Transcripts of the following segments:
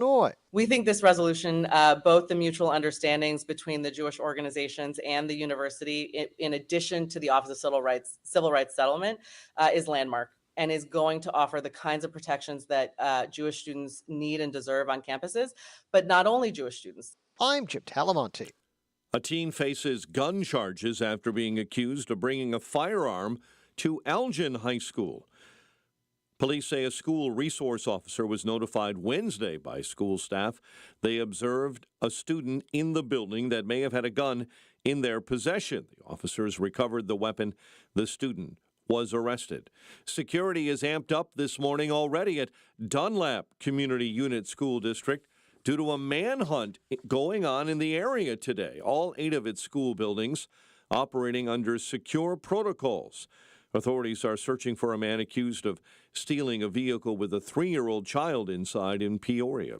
Illinois. We think this resolution, both the mutual understandings between the Jewish organizations and the university, in addition to the Office of Civil Rights Settlement, is landmark and is going to offer the kinds of protections that Jewish students need and deserve on campuses, but not only Jewish students. I'm Jim Talamonte. A teen faces gun charges after being accused of bringing a firearm to Elgin High School. Police say a school resource officer was notified Wednesday by school staff. They observed a student in the building that may have had a gun in their possession. The officers recovered the weapon. The student was arrested. Security is amped up this morning already at Dunlap Community Unit School District due to a manhunt going on in the area today. All 8 of its school buildings operating under secure protocols. Authorities are searching for a man accused of stealing a vehicle with a 3-year-old child inside in Peoria.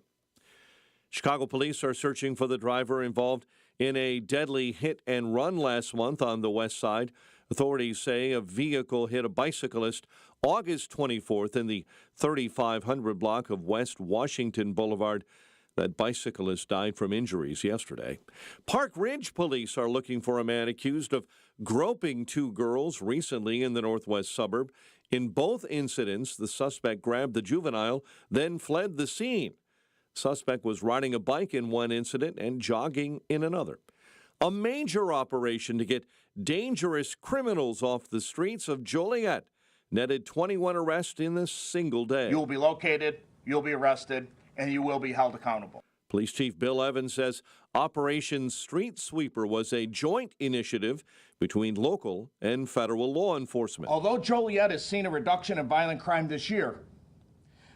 Chicago police are searching for the driver involved in a deadly hit and run last month on the west side. Authorities say a vehicle hit a bicyclist August 24th in the 3500 block of West Washington Boulevard. That bicyclist died from injuries yesterday. Park Ridge police are looking for a man accused of groping 2 girls recently in the northwest suburb. In both incidents, the suspect grabbed the juvenile, then fled the scene. Suspect was riding a bike in one incident and jogging in another. A major operation to get dangerous criminals off the streets of Joliet netted 21 arrests in a single day. You will be located, you'll be arrested, and you will be held accountable. Police Chief Bill Evans says Operation Street Sweeper was a joint initiative between local and federal law enforcement. Although Joliet has seen a reduction in violent crime this year,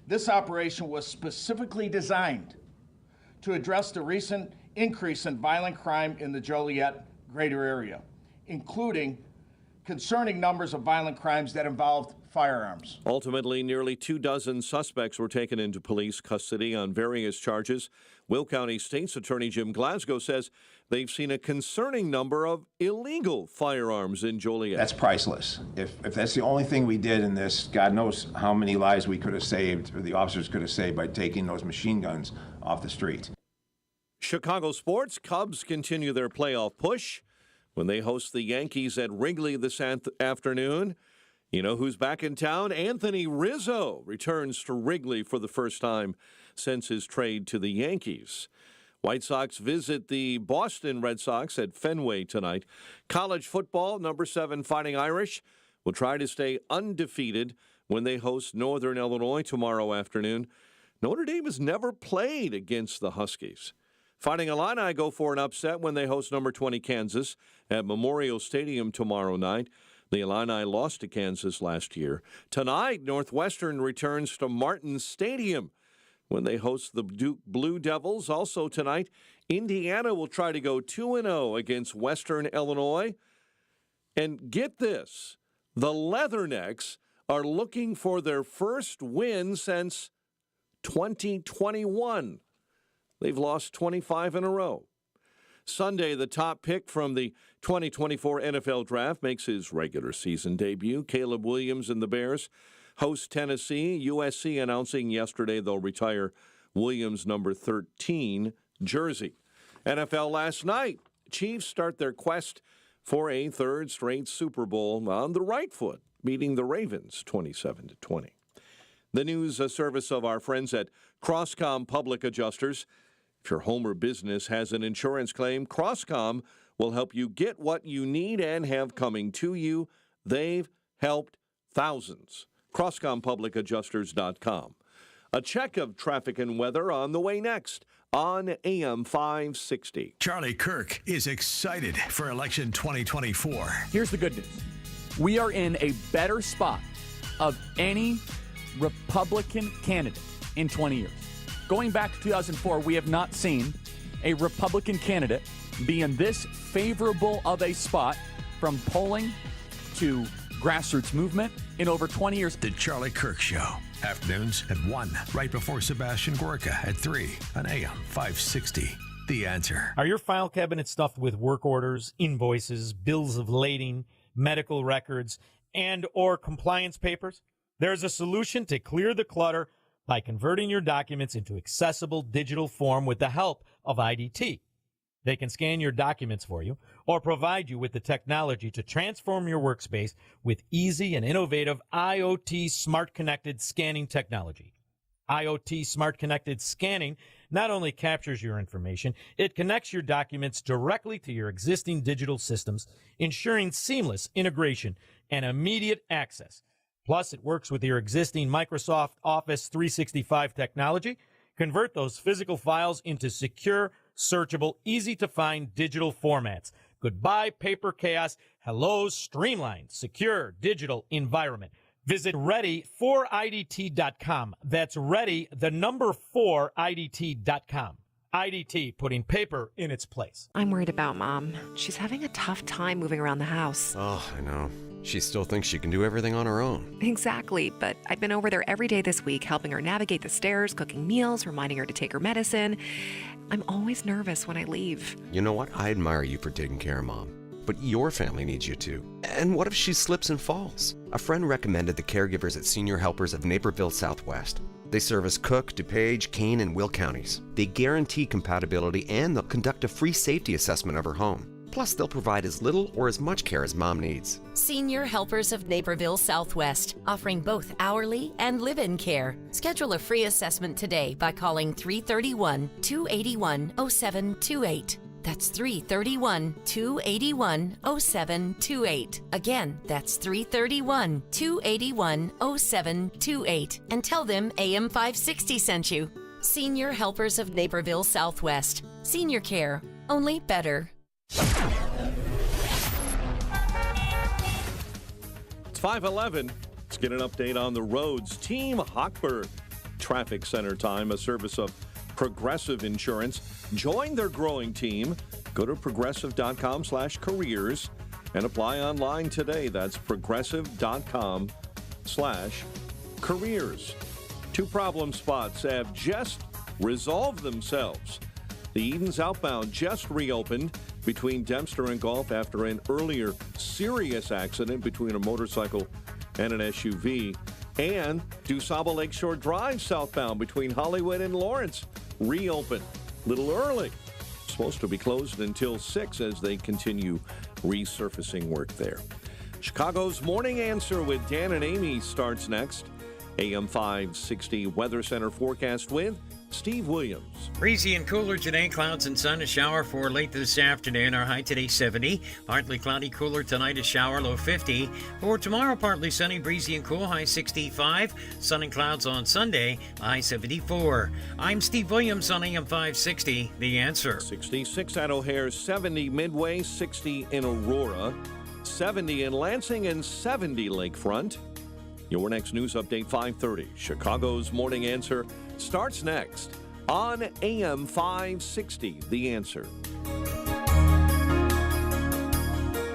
this operation was specifically designed to address the recent increase in violent crime in the Joliet greater area, including concerning numbers of violent crimes that involved firearms. Ultimately, nearly 24 suspects were taken into police custody on various charges. Will County State's Attorney Jim Glasgow says they've seen a concerning number of illegal firearms in Joliet. That's priceless. If that's the only thing we did in this, God knows how many lives we could have saved, or the officers could have saved, by taking those machine guns off the street. Chicago sports, Cubs continue their playoff push when they host the Yankees at Wrigley this afternoon. You know who's back in town? Anthony Rizzo returns to Wrigley for the first time since his trade to the Yankees. White Sox visit the Boston Red Sox at Fenway tonight. College football, number 7 Fighting Irish will try to stay undefeated when they host Northern Illinois tomorrow afternoon. Notre Dame has never played against the Huskies. Fighting Illini go for an upset when they host number 20 Kansas at Memorial Stadium tomorrow night. The Illini lost to Kansas last year. Tonight, Northwestern returns to Martin Stadium when they host the Duke Blue Devils. Also tonight, Indiana will try to go 2-0 against Western Illinois. And get this, the Leathernecks are looking for their first win since 2021. They've lost 25 in a row. Sunday, the top pick from the 2024 NFL Draft makes his regular season debut. Caleb Williams and the Bears host Tennessee. USC announcing yesterday they'll retire Williams' number 13 jersey. NFL last night, Chiefs start their quest for a 3rd straight Super Bowl on the right foot, beating the Ravens 27-20. The news service of our friends at Crosscom Public Adjusters. If your home or business has an insurance claim, Crosscom will help you get what you need and have coming to you. They've helped thousands. CrosscomPublicAdjusters.com. A check of traffic and weather on the way next on AM 560. Charlie Kirk is excited for election 2024. Here's the good news. We are in a better spot of any Republican candidate in 20 years. Going back to 2004, we have not seen a Republican candidate be in this favorable of a spot from polling to grassroots movement in over 20 years. The Charlie Kirk Show. Afternoons at 1, right before Sebastian Gorka at 3 on AM 560. The Answer. Are your file cabinets stuffed with work orders, invoices, bills of lading, medical records, and or compliance papers? There's a solution to clear the clutter by converting your documents into accessible digital form with the help of IDT. They can scan your documents for you or provide you with the technology to transform your workspace with easy and innovative IoT smart connected scanning technology. IoT smart connected scanning not only captures your information, it connects your documents directly to your existing digital systems, ensuring seamless integration and immediate access. Plus, it works with your existing Microsoft Office 365 technology. Convert those physical files into secure, searchable, easy-to-find digital formats. Goodbye, paper chaos. Hello, streamlined, secure digital environment. Visit ready4idt.com. That's ready, the number 4idt.com. IDT, putting paper in its place. I'm worried about Mom. She's having a tough time moving around the house. Oh, I know. She still thinks she can do everything on her own. Exactly, but I've been over there every day this week, helping her navigate the stairs, cooking meals, reminding her to take her medicine. I'm always nervous when I leave. You know what? I admire you for taking care of Mom. But your family needs you too. And what if she slips and falls? A friend recommended the caregivers at Senior Helpers of Naperville Southwest. They service Cook, DuPage, Kane, and Will counties. They guarantee compatibility and they'll conduct a free safety assessment of her home. Plus, they'll provide as little or as much care as Mom needs. Senior Helpers of Naperville Southwest, offering both hourly and live-in care. Schedule a free assessment today by calling 331-281-0728. That's 331-281-0728. Again, that's 331-281-0728. And tell them AM 560 sent you. Senior Helpers of Naperville Southwest. Senior care, only better. It's 5:11. Let's get an update on the roads. Team Hochberg Traffic Center Time, a service of Progressive Insurance. Join their growing team. Go to progressive.com/careers and apply online today. That's progressive.com/careers. Two problem spots have just resolved themselves. The Eden southbound just reopened between Dempster and Gulf after an earlier serious accident between a motorcycle and an SUV. And DuSable Lakeshore Drive southbound between Hollywood and Lawrence reopened a little early. Supposed to be closed until 6 as they continue resurfacing work there. Chicago's Morning Answer with Dan and Amy starts next. AM 560 Weather Center forecast with Steve Williams. Breezy and cooler today. Clouds and sun. A shower for late this afternoon. Our high today 70. Partly cloudy, cooler tonight. A shower, low 50. For tomorrow, partly sunny, breezy and cool. High 65. Sun and clouds on Sunday. High 74. I'm Steve Williams on AM 560. The Answer. 66 at O'Hare, 70 Midway, 60 in Aurora, 70 in Lansing, and 70 Lakefront. Your next news update, 5:30. Chicago's Morning Answer starts next on AM 560, The Answer.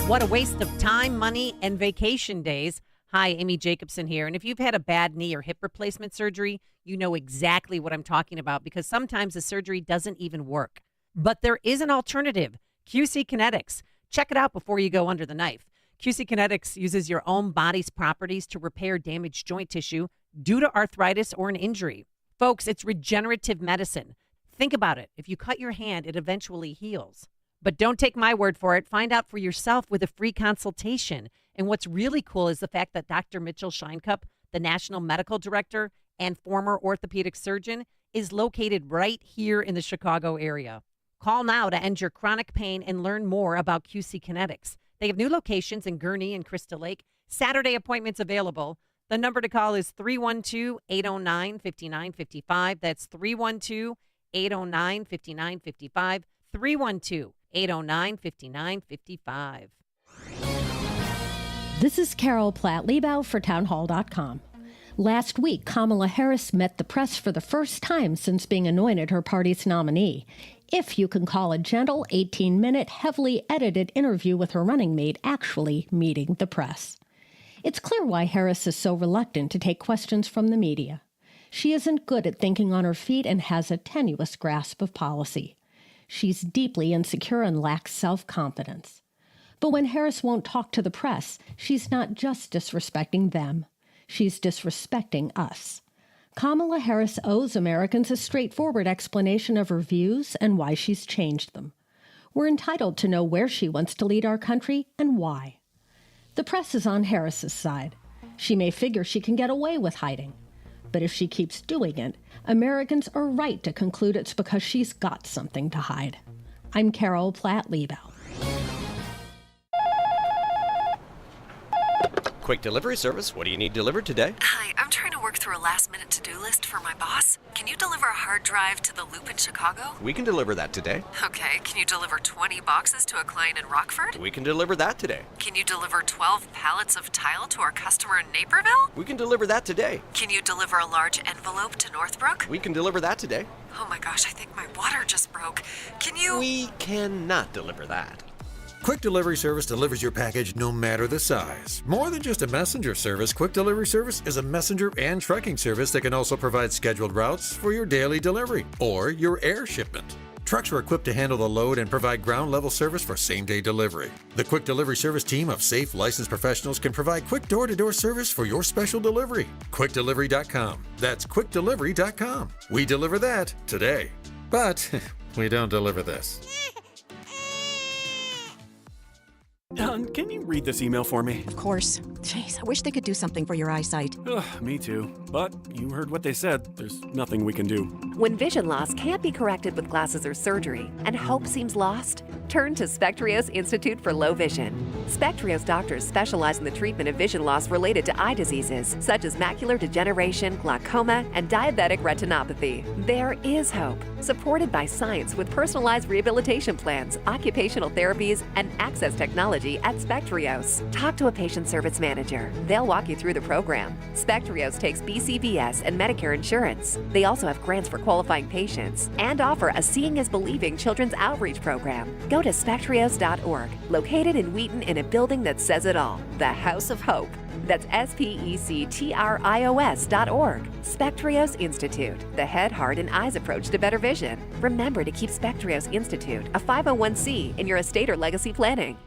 What a waste of time, money, and vacation days. Hi, Amy Jacobson here. And if you've had a bad knee or hip replacement surgery, you know exactly what I'm talking about because sometimes the surgery doesn't even work. But there is an alternative, QC Kinetics. Check it out before you go under the knife. QC Kinetics uses your own body's properties to repair damaged joint tissue due to arthritis or an injury. Folks, it's regenerative medicine. Think about it. If you cut your hand, it eventually heals. But don't take my word for it. Find out for yourself with a free consultation. And what's really cool is the fact that Dr. Mitchell Scheinkup, the National Medical Director and former orthopedic surgeon, is located right here in the Chicago area. Call now to end your chronic pain and learn more about QC Kinetics. They have new locations in Gurnee and Crystal Lake. Saturday appointments available. The number to call is 312-809-5955. That's 312-809-5955. 312-809-5955. This is Carol Platt-Liebau for townhall.com. Last week, Kamala Harris met the press for the first time since being anointed her party's nominee. If you can call a gentle 18-minute, heavily edited interview with her running mate actually meeting the press. It's clear why Harris is so reluctant to take questions from the media. She isn't good at thinking on her feet and has a tenuous grasp of policy. She's deeply insecure and lacks self-confidence. But when Harris won't talk to the press, she's not just disrespecting them. She's disrespecting us. Kamala Harris owes Americans a straightforward explanation of her views and why she's changed them. We're entitled to know where she wants to lead our country and why. The press is on Harris's side. She may figure she can get away with hiding. But if she keeps doing it, Americans are right to conclude it's because she's got something to hide. I'm Carol Platt-Liebau. Quick delivery service. What do you need delivered today? Hi, I'm trying to work through a last-minute to-do list for my boss. Can you deliver a hard drive to the Loop in Chicago? We can deliver that today. Okay, can you deliver 20 boxes to a client in Rockford? We can deliver that today. Can you deliver 12 pallets of tile to our customer in Naperville? We can deliver that today. Can you deliver a large envelope to Northbrook? We can deliver that today. Oh my gosh, I think my water just broke. Can you... We cannot deliver that. Quick Delivery Service delivers your package no matter the size. More than just a messenger service, Quick Delivery Service is a messenger and trucking service that can also provide scheduled routes for your daily delivery or your air shipment. Trucks are equipped to handle the load and provide ground-level service for same-day delivery. The Quick Delivery Service team of safe, licensed professionals can provide quick door-to-door service for your special delivery. QuickDelivery.com. That's QuickDelivery.com. We deliver that today. But we don't deliver this. Don, can you read this email for me? Of course. Jeez, I wish they could do something for your eyesight. Ugh, me too. But you heard what they said. There's nothing we can do. When vision loss can't be corrected with glasses or surgery, and hope seems lost, turn to Spectrios Institute for Low Vision. Spectrios doctors specialize in the treatment of vision loss related to eye diseases, such as macular degeneration, glaucoma, and diabetic retinopathy. There is hope, supported by science with personalized rehabilitation plans, occupational therapies, and access technology at Spectrios. Talk to a patient service manager. They'll walk you through the program. Spectrios takes BCBS and Medicare insurance. They also have grants for qualifying patients and offer a Seeing is Believing children's outreach program. Go to spectrios.org, located in Wheaton in a building that says it all, the House of Hope. That's SPECTRIOS.org. Spectrios Institute, the head, heart, and eyes approach to better vision. Remember to keep Spectrios Institute a 501c in your estate or legacy planning.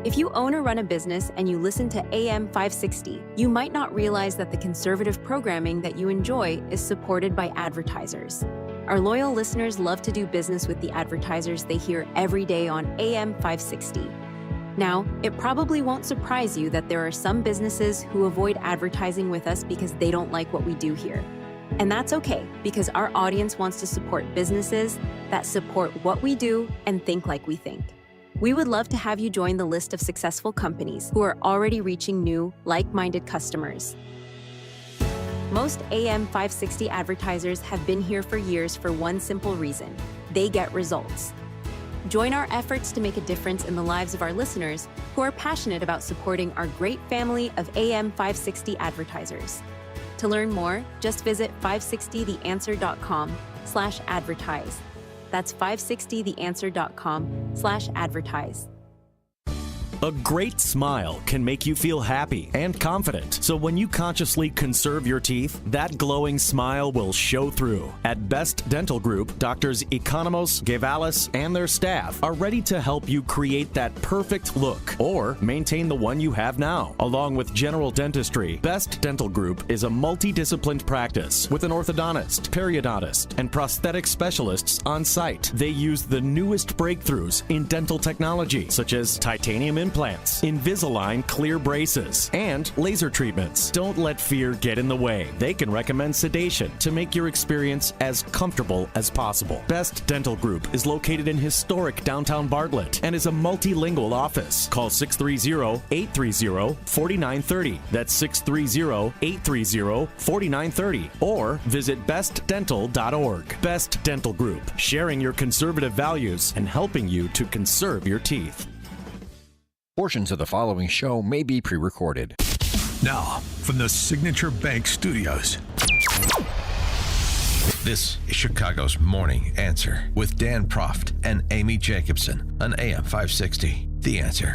If you own or run a business and you listen to AM 560, you might not realize that the conservative programming that you enjoy is supported by advertisers. Our loyal listeners love to do business with the advertisers they hear every day on AM 560. Now, it probably won't surprise you that there are some businesses who avoid advertising with us because they don't like what we do here. And that's okay, because our audience wants to support businesses that support what we do and think like we think. We would love to have you join the list of successful companies who are already reaching new, like-minded customers. Most AM 560 advertisers have been here for years for one simple reason: they get results. Join our efforts to make a difference in the lives of our listeners who are passionate about supporting our great family of AM 560 advertisers. To learn more, just visit 560theanswer.com/advertise. That's 560theanswer.com/advertise. A great smile can make you feel happy and confident. So when you consciously conserve your teeth, that glowing smile will show through. At Best Dental Group, Doctors Economos, Gavalis, and their staff are ready to help you create that perfect look or maintain the one you have now. Along with general dentistry, Best Dental Group is a multidisciplined practice with an orthodontist, periodontist, and prosthetic specialists on site. They use the newest breakthroughs in dental technology, such as titanium implants, Invisalign clear braces, and laser treatments. Don't let fear get in the way. They can recommend sedation to make your experience as comfortable as possible. Best Dental Group is located in historic downtown Bartlett and is a multilingual office. Call 630-830-4930. That's 630-830-4930. Or visit bestdental.org. Best Dental Group, sharing your conservative values and helping you to conserve your teeth. Portions of the following show may be pre-recorded. Now, from the Signature Bank Studios, this is Chicago's Morning Answer with Dan Proft and Amy Jacobson on AM 560. The Answer.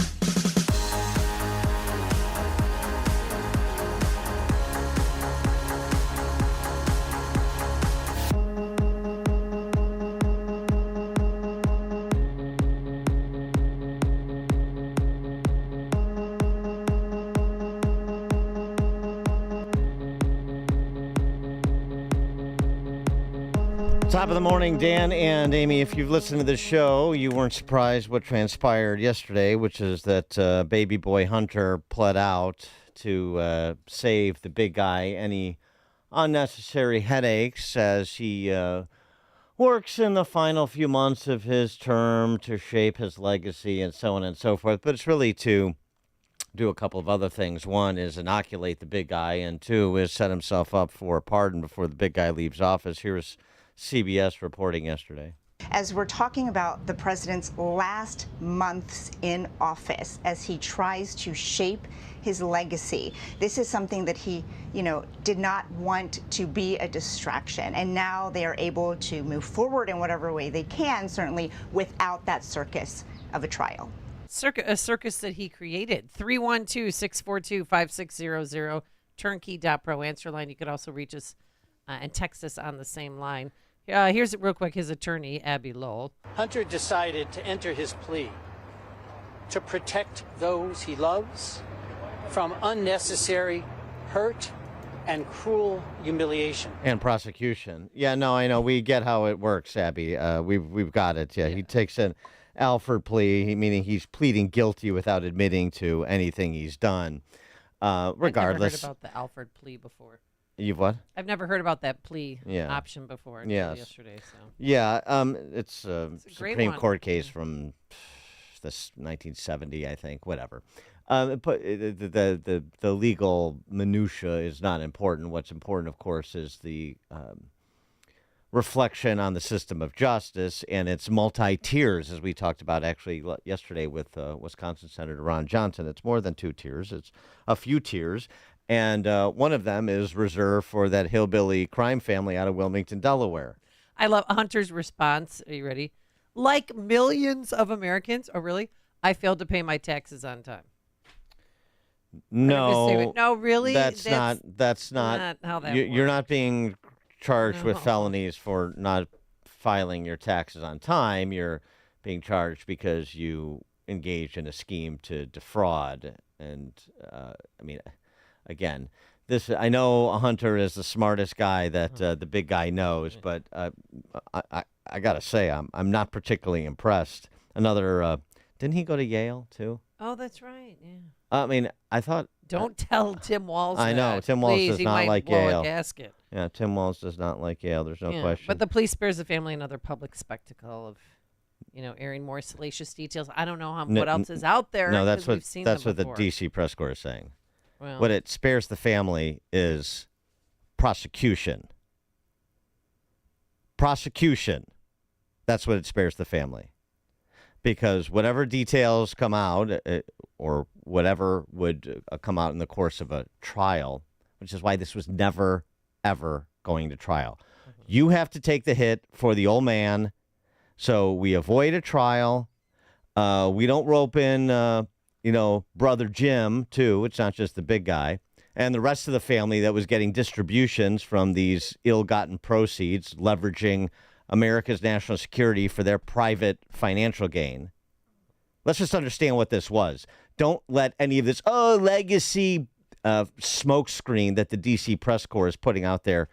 Top of the morning, Dan and Amy. If you've listened to the show, you weren't surprised what transpired yesterday, which is that baby boy Hunter pled out to save the big guy any unnecessary headaches as he works in the final few months of his term to shape his legacy and so on and so forth. But it's really to do a couple of other things. One is inoculate the big guy, and two is set himself up for a pardon before the big guy leaves office. Here's CBS reporting yesterday. As we're talking about the president's last months in office, as he tries to shape his legacy, this is something that he, did not want to be a distraction. And now they are able to move forward in whatever way they can, certainly without that circus of a trial. A circus that he created. 312-642-5600, turnkey.pro answer line. You could also reach us and text us on the same line. Here's real quick his attorney, Abby Lowell. Hunter decided to enter his plea to protect those he loves from unnecessary hurt and cruel humiliation. And prosecution. Yeah, no, I know. We get how it works, Abby. We've got it. Yeah, he takes an Alford plea, meaning he's pleading guilty without admitting to anything he's done. Regardless. I've never heard about the Alford plea before. You've what? I've never heard about that plea option before until yesterday. So. Yeah, it's a Supreme Court case Yeah. from this 1970, I think, whatever. But the legal minutia is not important. What's important, of course, is the reflection on the system of justice and its multi-tiers, as we talked about actually yesterday with Wisconsin Senator Ron Johnson. It's more than two tiers. It's a few tiers. And one of them is reserved for that hillbilly crime family out of Wilmington, Delaware. I love Hunter's response. Are you ready? Like millions of Americans, I failed to pay my taxes on time. No, no, really? That's not how that you're works. not being charged with No. felonies for not filing your taxes on time. You're being charged because you engaged in a scheme to defraud. And again, I know Hunter is the smartest guy that the big guy knows, but I gotta say I'm not particularly impressed. Another, didn't he go to Yale too? Oh, that's right. Yeah. I thought. Don't tell Tim Walz. I know that. Tim Walz Please, does he not might like blow Yale. A gasket. Yeah, Tim Walz does not like Yale. There's no Yeah, question. But the police spares the family another public spectacle of, airing more salacious details. I don't know what else is out there. No, that's 'cause what we've seen that's them what the before. DC press corps is saying. Well. What it spares the family is prosecution. Prosecution. That's what it spares the family. Because whatever details come out, or whatever would come out in the course of a trial, which is why this was never, ever going to trial. Mm-hmm. You have to take the hit for the old man, so we avoid a trial. We don't rope in, brother Jim, too. It's not just the big guy. And the rest of the family that was getting distributions from these ill-gotten proceeds, leveraging America's national security for their private financial gain. Let's just understand what this was. Don't let any of this, legacy smokescreen that the D.C. press corps is putting out there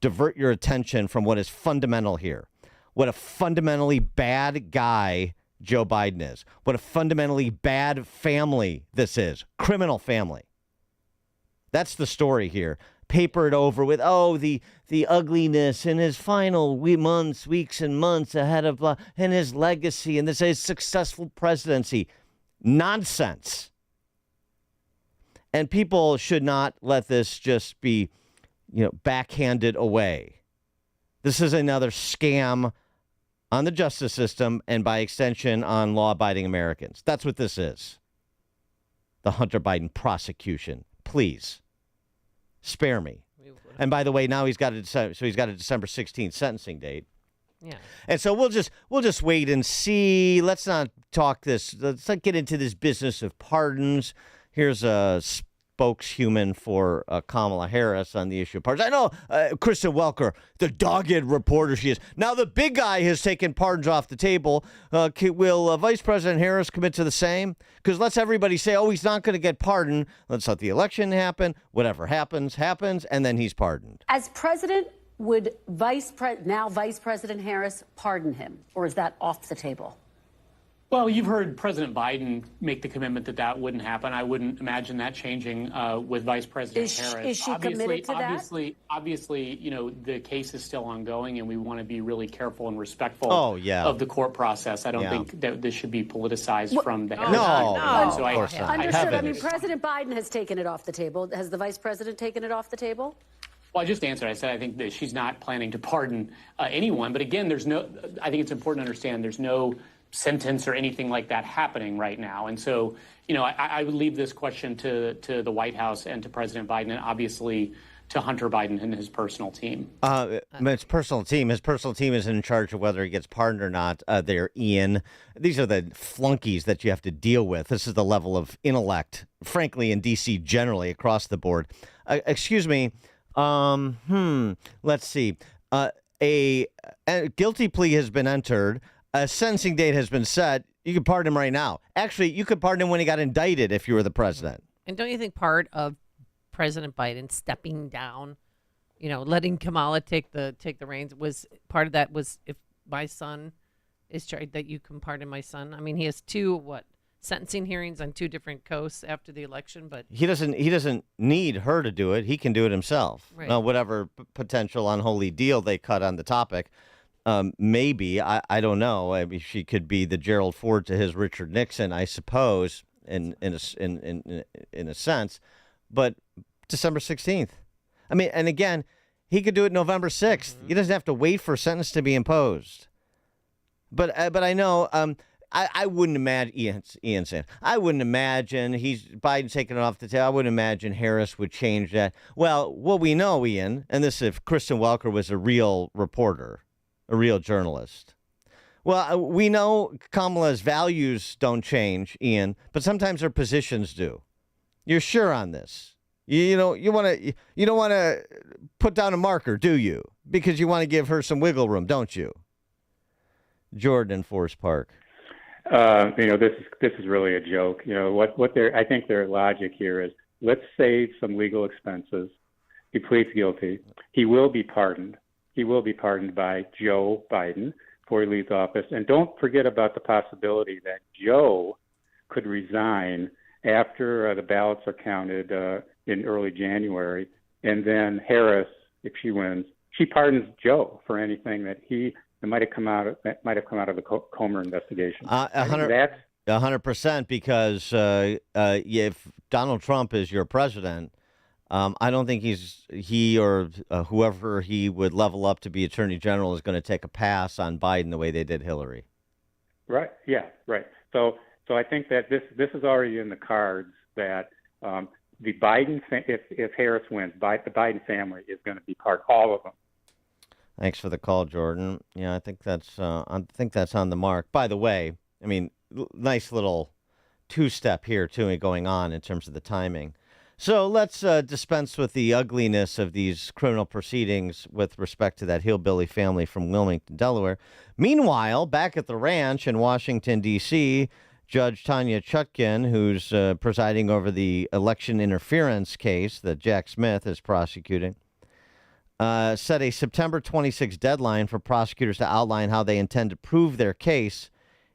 divert your attention from what is fundamental here. What a fundamentally bad guy Joe Biden is. What a fundamentally bad family this is. Criminal family. That's the story here. Papered over with, the ugliness in his final weeks and months ahead of and his legacy and this is successful presidency. Nonsense. And people should not let this just be, backhanded away. This is another scam on the justice system and by extension on law-abiding Americans. That's what this is. The Hunter Biden prosecution. Please. Spare me. And by the way, now he's got a December 16th sentencing date. Yeah. And so we'll just wait and see. Let's not talk this. Let's not get into this business of pardons. Here's a spokeshuman for Kamala Harris on the issue of pardons. I know Kristen Welker, the dogged reporter she is. Now the big guy has taken pardons off the table. Will Vice President Harris commit to the same? Because let's everybody say, he's not going to get pardoned. Let's let the election happen. Whatever happens, happens, and then he's pardoned. As president, Would now Vice President Harris pardon him, or is that off the table? Well, you've heard President Biden make the commitment that that wouldn't happen. I wouldn't imagine that changing with Vice President Harris. Is she committed to that? Obviously, the case is still ongoing, and we want to be really careful and respectful of the court process. I don't think that this should be politicized from the Harris No. So Understood. I mean, President Biden has taken it off the table. Has the Vice President taken it off the table? Well, I just answered. I said I think that she's not planning to pardon anyone. But again, I think it's important to understand there's no sentence or anything like that happening right now. And so, I would leave this question to the White House and to President Biden, and obviously to Hunter Biden and his personal team. His personal team. His personal team is in charge of whether he gets pardoned or not. They're Ian. These are the flunkies that you have to deal with. This is the level of intellect, frankly, in D.C. generally across the board. Excuse me. Let's see. A guilty plea has been entered. A sentencing date has been set. You could pardon him right now. Actually, you could pardon him when he got indicted if you were the president. And don't you think part of President Biden stepping down, letting Kamala take the reins, was part of that was if my son is charged, that you can pardon my son? I mean, he has two sentencing hearings on two different coasts after the election, but he doesn't need her to do it. He can do it himself. Right. Now, whatever potential unholy deal they cut on the topic. Maybe, I don't know. I mean, she could be the Gerald Ford to his Richard Nixon, I suppose, in a sense. But December 16th. I mean, and again, he could do it November 6th. He doesn't have to wait for a sentence to be imposed. But I know I wouldn't imagine Ian saying I wouldn't imagine Biden's taking it off the table. I wouldn't imagine Harris would change that. Well, what we know, Ian, and this if Kristen Welker was a real reporter. A real journalist. Well, we know Kamala's values don't change, Ian, but sometimes her positions do. You're sure on this? You don't want to put down a marker, do you? Because you want to give her some wiggle room, don't you? Jordan, Forest Park. This is really a joke. I think their logic here is let's save some legal expenses. He pleads guilty. He will be pardoned. He will be pardoned by Joe Biden before he leaves office. And don't forget about the possibility that Joe could resign after the ballots are counted in early January. And then Harris, if she wins, she pardons Joe for anything that might have come out of the Comer investigation. 100%, because if Donald Trump is your president, I don't think he or whoever he would level up to be attorney general is going to take a pass on Biden the way they did Hillary. Right. Yeah. Right. So I think that this is already in the cards that the Biden, if Harris wins, the Biden family is going to be part, all of them. Thanks for the call, Jordan. Yeah, I think that's on the mark. By the way, I mean, nice little two-step here too going on in terms of the timing. So let's dispense with the ugliness of these criminal proceedings with respect to that hillbilly family from Wilmington, Delaware. Meanwhile, back at the ranch in Washington, D.C., Judge Tanya Chutkan, who's presiding over the election interference case that Jack Smith is prosecuting, set a September 26 deadline for prosecutors to outline how they intend to prove their case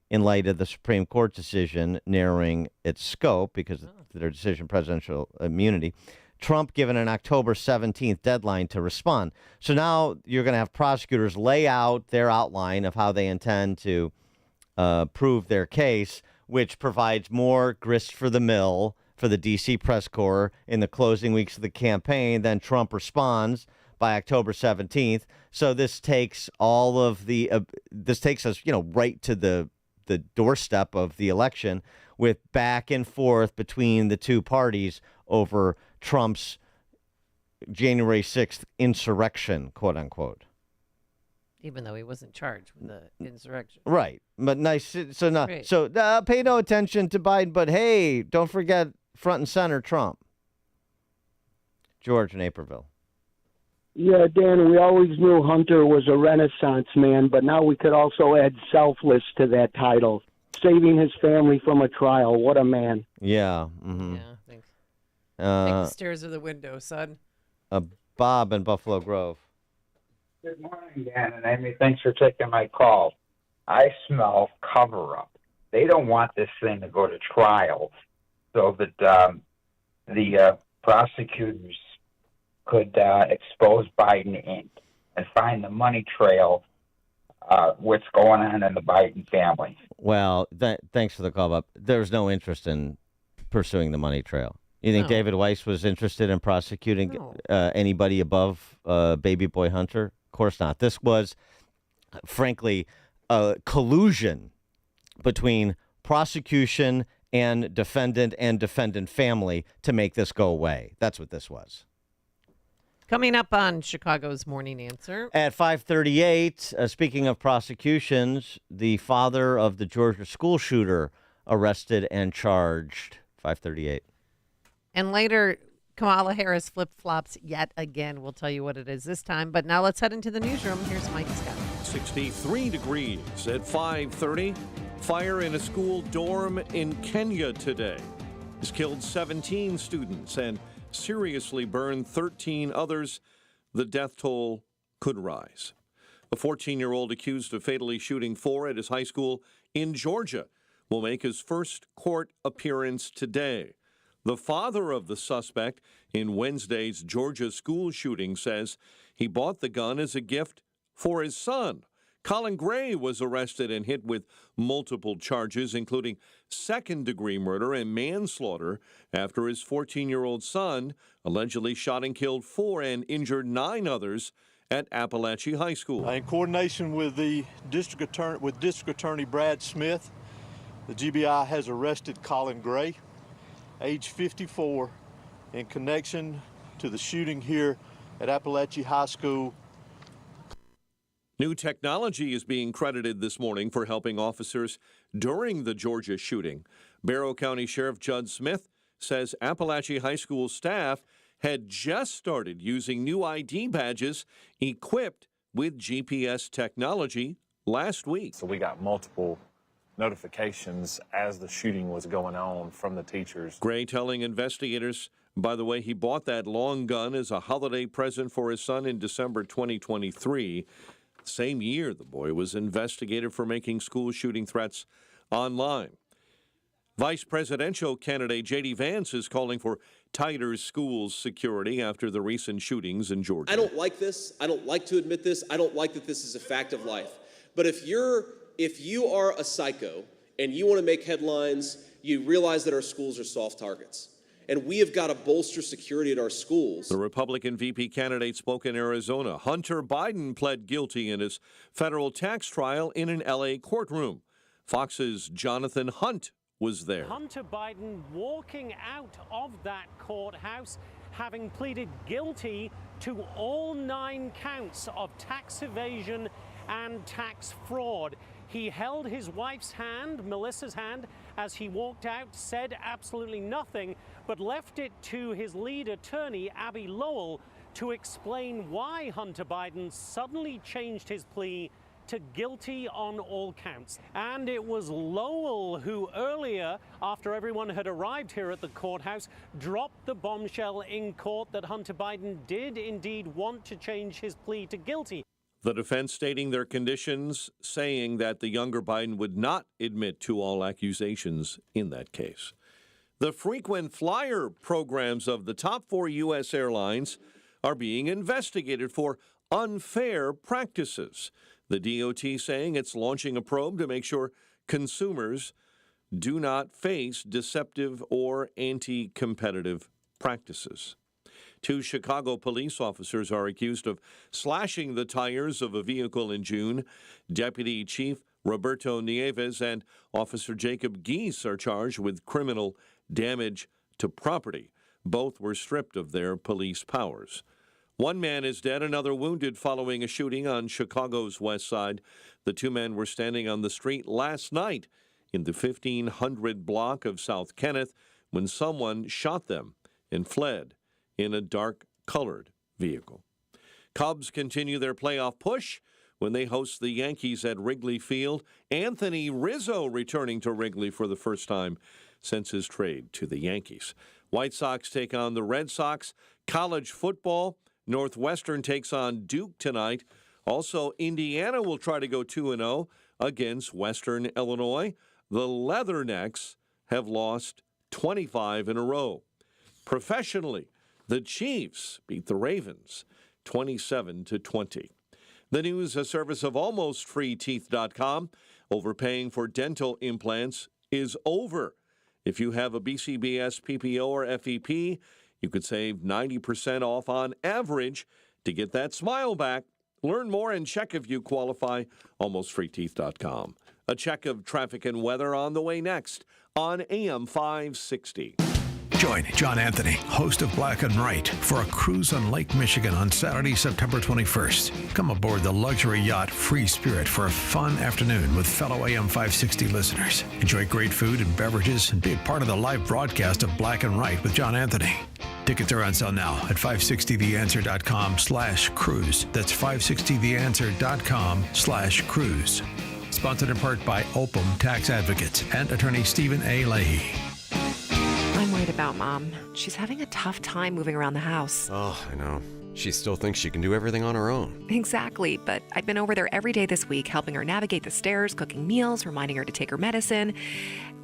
in light of the Supreme Court decision narrowing its scope because of their decision presidential immunity. Trump given an October 17th deadline to respond. So now you're going to have prosecutors lay out their outline of how they intend to prove their case, which provides more grist for the mill for the D.C. press corps in the closing weeks of the campaign. Then Trump responds by October 17th. So this takes all of the this takes us, right to the doorstep of the election with back and forth between the two parties over Trump's January 6th insurrection, quote unquote. Even though he wasn't charged with the insurrection. Right. But nice. So now, Great. Pay no attention to Biden, but hey, don't forget front and center Trump. George in Naperville. Yeah, Dan, we always knew Hunter was a Renaissance man, but now we could also add selfless to that title. Saving his family from a trial. What a man. Yeah. Mm-hmm. Yeah, thanks. Take the stairs or the window, son. Bob in Buffalo Grove. Good morning, Dan and Amy. Thanks for taking my call. I smell cover-up. They don't want this thing to go to trial so that the prosecutors could expose Biden and find the money trail, what's going on in the Biden family. Well, thanks for the call, Bob. There's no interest in pursuing the money trail. You think David Weiss was interested in prosecuting anybody above baby boy Hunter? Of course not. This was, frankly, a collusion between prosecution and defendant family to make this go away. That's what this was. Coming up on Chicago's Morning Answer. At 5:38, speaking of prosecutions, the father of the Georgia school shooter arrested and charged. 5:38. And later, Kamala Harris flip-flops yet again. We'll tell you what it is this time. But now let's head into the newsroom. Here's Mike Scott. 63 degrees at 5:30. Fire in a school dorm in Kenya today has killed 17 students and seriously burned 13 others. The death toll could rise. A 14-year-old accused of fatally shooting 4 at his high school in Georgia will make his first court appearance today. The father of the suspect in Wednesday's Georgia school shooting says he bought the gun as a gift for his son. Colin Gray was arrested and hit with multiple charges, including second-degree murder and manslaughter, after his 14-year-old son allegedly shot and killed 4 and injured 9 others at Appalachia High School. In coordination with the District Attorney Brad Smith, the GBI has arrested Colin Gray, age 54, in connection to the shooting here at Appalachia High School. New technology is being credited this morning for helping officers during the Georgia shooting. Barrow County Sheriff Judd Smith says Appalachia High School staff had just started using new ID badges equipped with GPS technology last week. So we got multiple notifications as the shooting was going on from the teachers. Gray telling investigators, by the way, he bought that long gun as a holiday present for his son in December 2023. Same year, the boy was investigated for making school shooting threats online. Vice presidential candidate J.D. Vance is calling for tighter school security after the recent shootings in Georgia. I don't like this. I don't like to admit this. I don't like that this is a fact of life. But if you are a psycho and you want to make headlines, you realize that our schools are soft targets. And we have got to bolster security at our schools. The Republican VP candidate spoke in Arizona. Hunter Biden pled guilty in his federal tax trial in an L.A. courtroom. Fox's Jonathan Hunt was there. Hunter Biden walking out of that courthouse, having pleaded guilty to all 9 counts of tax evasion and tax fraud. He held his wife's hand, Melissa's hand, as he walked out, said absolutely nothing, but left it to his lead attorney, Abby Lowell, to explain why Hunter Biden suddenly changed his plea to guilty on all counts. And it was Lowell who earlier, after everyone had arrived here at the courthouse, dropped the bombshell in court that Hunter Biden did indeed want to change his plea to guilty. The defense stating their conditions, saying that the younger Biden would not admit to all accusations in that case. The frequent flyer programs of the top 4 U.S. airlines are being investigated for unfair practices. The DOT saying it's launching a probe to make sure consumers do not face deceptive or anti-competitive practices. 2 Chicago police officers are accused of slashing the tires of a vehicle in June. Deputy Chief Roberto Nieves and Officer Jacob Geese are charged with criminal damage to property. Both were stripped of their police powers. 1 man is dead, another wounded following a shooting on Chicago's west side. The 2 men were standing on the street last night in the 1500 block of South Kenneth when someone shot them and fled in a dark-colored vehicle. Cubs continue their playoff push when they host the Yankees at Wrigley Field. Anthony Rizzo returning to Wrigley for the first time since his trade to the Yankees. White Sox take on the Red Sox. College football, Northwestern takes on Duke tonight. Also, Indiana will try to go 2-0 against Western Illinois. The Leathernecks have lost 25 in a row. Professionally, the Chiefs beat the Ravens 27-20. The news, a service of AlmostFreeTeeth.com. Overpaying for dental implants is over. If you have a BCBS, PPO, or FEP, you could save 90% off on average to get that smile back. Learn more and check if you qualify. AlmostFreeTeeth.com. A check of traffic and weather on the way next on AM 560. Join John Anthony, host of Black and Right, for a cruise on Lake Michigan on Saturday, September 21st. Come aboard the luxury yacht Free Spirit for a fun afternoon with fellow AM 560 listeners. Enjoy great food and beverages and be a part of the live broadcast of Black and Right with John Anthony. Tickets are on sale now at 560theanswer.com/cruise. That's 560theanswer.com/cruise. Sponsored in part by Opum Tax Advocates and attorney Stephen A. Leahy. I'm worried about Mom. She's having a tough time moving around the house. Oh, I know. She still thinks she can do everything on her own. Exactly, but I've been over there every day this week, helping her navigate the stairs, cooking meals, reminding her to take her medicine.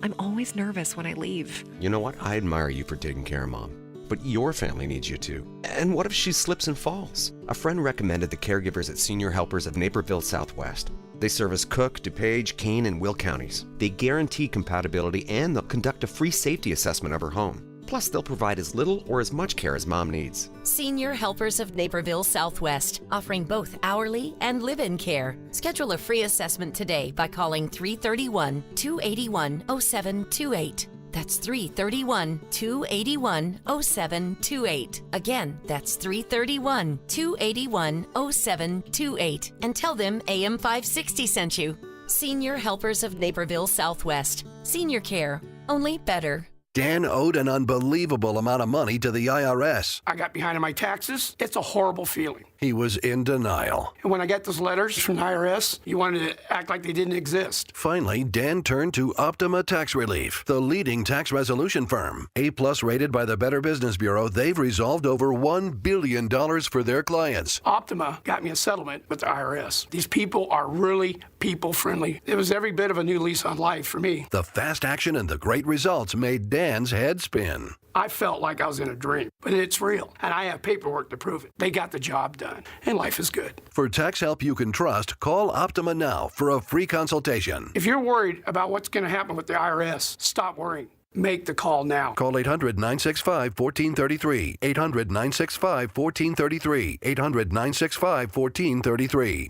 I'm always nervous when I leave. You know what? I admire you for taking care of Mom. But your family needs you too. And what if she slips and falls? A friend recommended the caregivers at Senior Helpers of Naperville Southwest. They service Cook, DuPage, Kane, and Will counties. They guarantee compatibility and they'll conduct a free safety assessment of her home. Plus, they'll provide as little or as much care as Mom needs. Senior Helpers of Naperville Southwest, offering both hourly and live-in care. Schedule a free assessment today by calling 331-281-0728. That's 331-281-0728. Again, that's 331-281-0728. And tell them AM 560 sent you. Senior Helpers of Naperville Southwest. Senior care, only better. Dan owed an unbelievable amount of money to the IRS. I got behind on my taxes. It's a horrible feeling. He was in denial. And when I got those letters from the IRS, you wanted to act like they didn't exist. Finally, Dan turned to Optima Tax Relief, the leading tax resolution firm. A-plus rated by the Better Business Bureau, they've resolved over $1 billion for their clients. Optima got me a settlement with the IRS. These people are really people-friendly. It was every bit of a new lease on life for me. The fast action and the great results made Dan's head spin. I felt like I was in a dream, but it's real, and I have paperwork to prove it. They got the job done, and life is good. For tax help you can trust, call Optima now for a free consultation. If you're worried about what's going to happen with the IRS, stop worrying. Make the call now. Call 800-965-1433. 800-965-1433. 800-965-1433.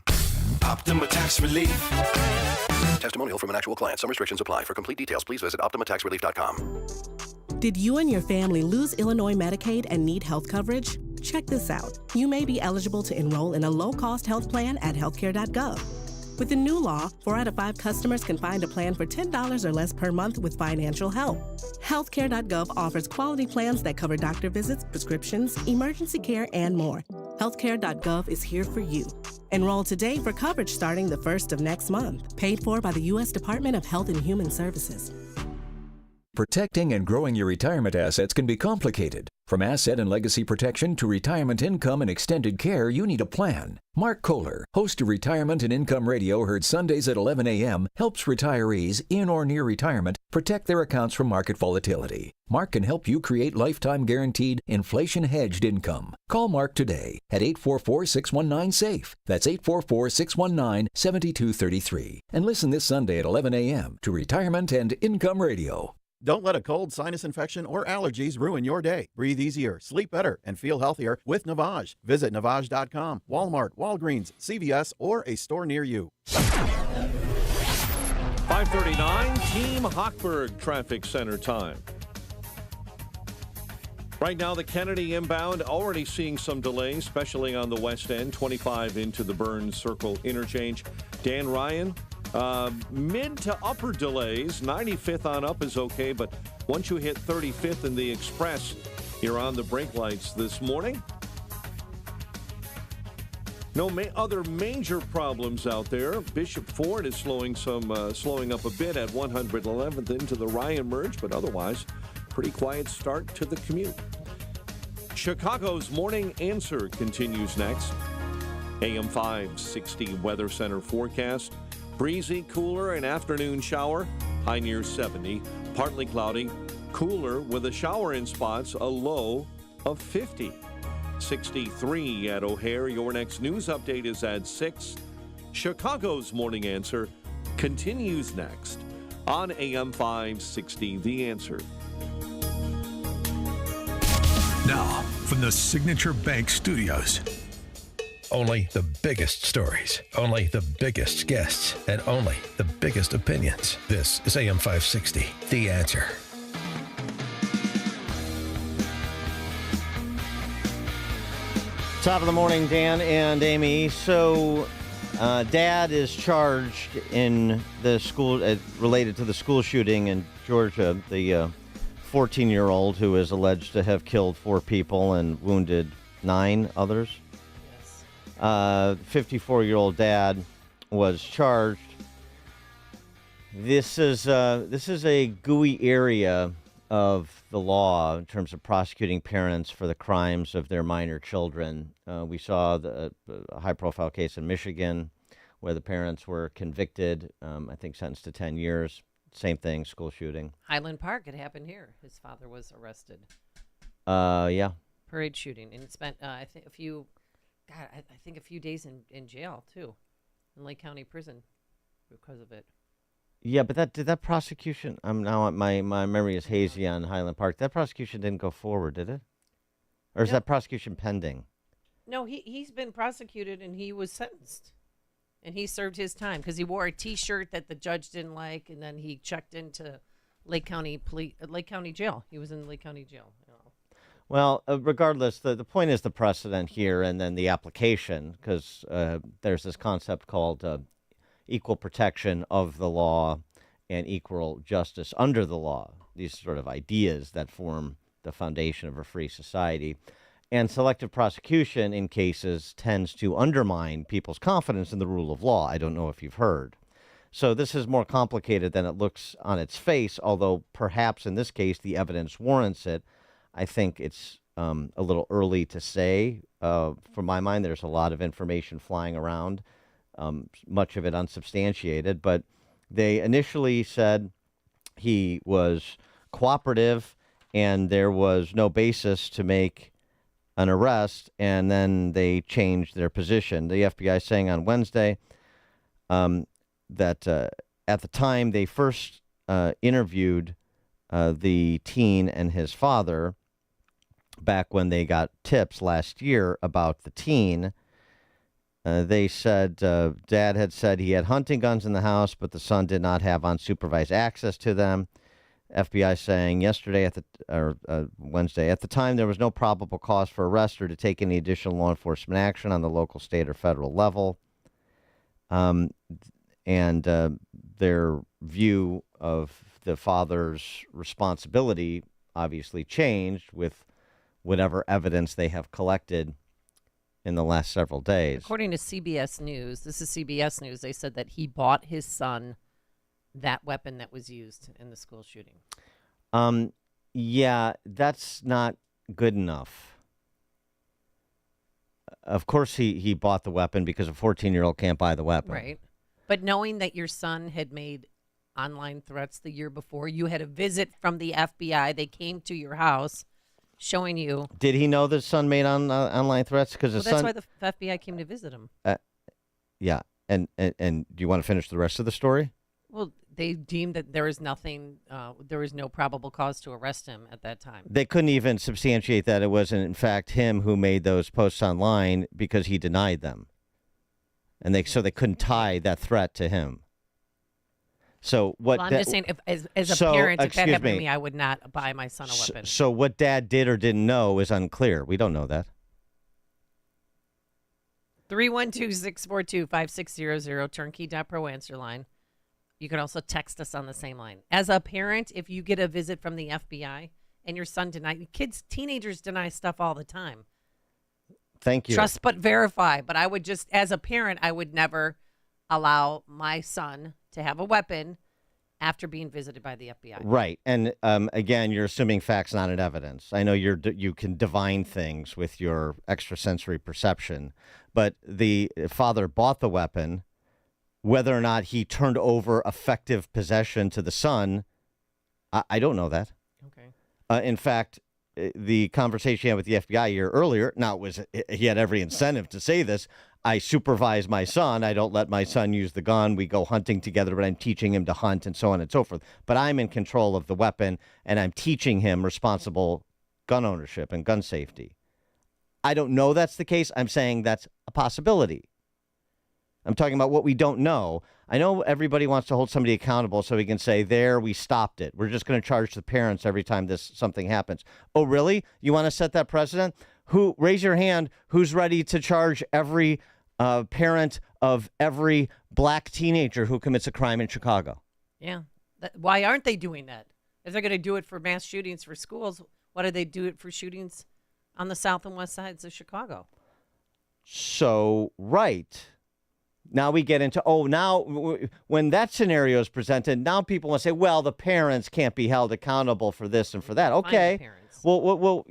Optima Tax Relief. Testimonial from an actual client. Some restrictions apply. For complete details, please visit OptimaTaxRelief.com. Did you and your family lose Illinois Medicaid and need health coverage? Check this out. You may be eligible to enroll in a low-cost health plan at healthcare.gov. With the new law, 4 out of 5 customers can find a plan for $10 or less per month with financial help. Healthcare.gov offers quality plans that cover doctor visits, prescriptions, emergency care, and more. Healthcare.gov is here for you. Enroll today for coverage starting the 1st of next month. Paid for by the U.S. Department of Health and Human Services. Protecting and growing your retirement assets can be complicated. From asset and legacy protection to retirement income and extended care, you need a plan. Mark Kohler, host of Retirement and Income Radio, heard Sundays at 11 a.m., helps retirees in or near retirement protect their accounts from market volatility. Mark can help you create lifetime guaranteed, inflation-hedged income. Call Mark today at 844-619-SAFE. That's 844-619-7233. And listen this Sunday at 11 a.m. to Retirement and Income Radio. Don't let a cold, sinus infection, or allergies ruin your day. Breathe easier, sleep better, and feel healthier with Navage. Visit Navage.com, Walmart, Walgreens, CVS, or a store near you. 5:39, Team Hochberg Traffic Center time. Right now, the Kennedy inbound already seeing some delays, especially on the west end, 25 into the Burns Circle interchange. Dan Ryan, mid to upper delays. 95th on up is okay, but once you hit 35th in the Express, you're on the brake lights this morning. No other major problems out there. Bishop Ford is slowing up a bit at 111th into the Ryan merge, but otherwise, pretty quiet start to the commute. Chicago's Morning Answer continues next. AM 560 Weather Center forecast. Breezy, cooler, and afternoon shower. High near 70. Partly cloudy. Cooler with a shower in spots. A low of 50. 63 at O'Hare. Your next news update is at 6. Chicago's Morning Answer continues next on AM 560 The Answer. Now, from the Signature Bank Studios. Only the biggest stories, only the biggest guests, and only the biggest opinions. This is AM 560, The Answer. Top of the morning, Dan and Amy. So, Dad is charged in the school, related to the school shooting in Georgia, the 14-year-old who is alleged to have killed 4 people and wounded 9 others. 54-year-old dad was charged. This is a gooey area of the law in terms of prosecuting parents for the crimes of their minor children. We saw a high-profile case in Michigan where the parents were convicted, I think sentenced to 10 years. Same thing, school shooting. Highland Park, it happened here. His father was arrested. Yeah. Parade shooting, and spent I think a few days in jail too, in Lake County Prison, because of it. Yeah, but did that prosecution? Now my memory is hazy on Highland Park. That prosecution didn't go forward, did it? Or is that prosecution pending? No, he's been prosecuted and he was sentenced, and he served his time because he wore a T-shirt that the judge didn't like, and then he checked into Lake County Jail. He was in Lake County Jail. Well, regardless, the point is the precedent here and then the application, because there's this concept called equal protection of the law and equal justice under the law, these sort of ideas that form the foundation of a free society. And selective prosecution in cases tends to undermine people's confidence in the rule of law. I don't know if you've heard. So this is more complicated than it looks on its face, although perhaps in this case the evidence warrants it. I think it's a little early to say. For my mind, there's a lot of information flying around, much of it unsubstantiated. But they initially said he was cooperative and there was no basis to make an arrest, and then they changed their position. The FBI saying on Wednesday that at the time they first interviewed the teen and his father, back when they got tips last year about the teen, they said Dad had said he had hunting guns in the house, but the son did not have unsupervised access to them. FBI saying Wednesday, at the time there was no probable cause for arrest or to take any additional law enforcement action on the local, state, or federal level. And their view of the father's responsibility obviously changed with whatever evidence they have collected in the last several days. According to CBS News, this is CBS News, they said that he bought his son that weapon that was used in the school shooting. Yeah, that's not good enough. Of course he bought the weapon because a 14-year-old can't buy the weapon. Right. But knowing that your son had made online threats the year before, you had a visit from the FBI. They came to your house showing you. Did he know that son made online threats? Because that's why the FBI came to visit him. Yeah. And do you want to finish the rest of the story? Well, they deemed that there was nothing, there was no probable cause to arrest him at that time. They couldn't even substantiate that it wasn't, in fact, him who made those posts online because he denied them. And so they couldn't tie that threat to him. So what? Well, I'm just saying, as a parent, if that happened to me, I would not buy my son a weapon. So what Dad did or didn't know is unclear. We don't know that. 312-642-5600, turnkey.pro answer line. You can also text us on the same line. As a parent, if you get a visit from the FBI and your son teenagers deny stuff all the time. Thank you. Trust but verify. But I would just, as a parent, I would never allow my son to have a weapon after being visited by the FBI. Right. And again, you're assuming facts, not an evidence. I know you can divine things with your extrasensory perception, but the father bought the weapon. Whether or not he turned over effective possession to the son, I don't know that. Okay. In fact, the conversation he had with the FBI a year earlier, now he had every incentive to say this. I supervise my son. I don't let my son use the gun. We go hunting together, but I'm teaching him to hunt and so on and so forth. But I'm in control of the weapon, and I'm teaching him responsible gun ownership and gun safety. I don't know that's the case. I'm saying that's a possibility. I'm talking about what we don't know. I know everybody wants to hold somebody accountable so we can say, there, we stopped it. We're just going to charge the parents every time something happens. Oh, really? You want to set that precedent? Raise your hand, who's ready to charge every parent of every black teenager who commits a crime in Chicago? Yeah. Why aren't they doing that? If they're going to do it for mass shootings for schools, why do they do it for shootings on the south and west sides of Chicago? So, right. Now we get into, now when that scenario is presented, now people want to say, well, the parents can't be held accountable for this and for that. Okay. Well,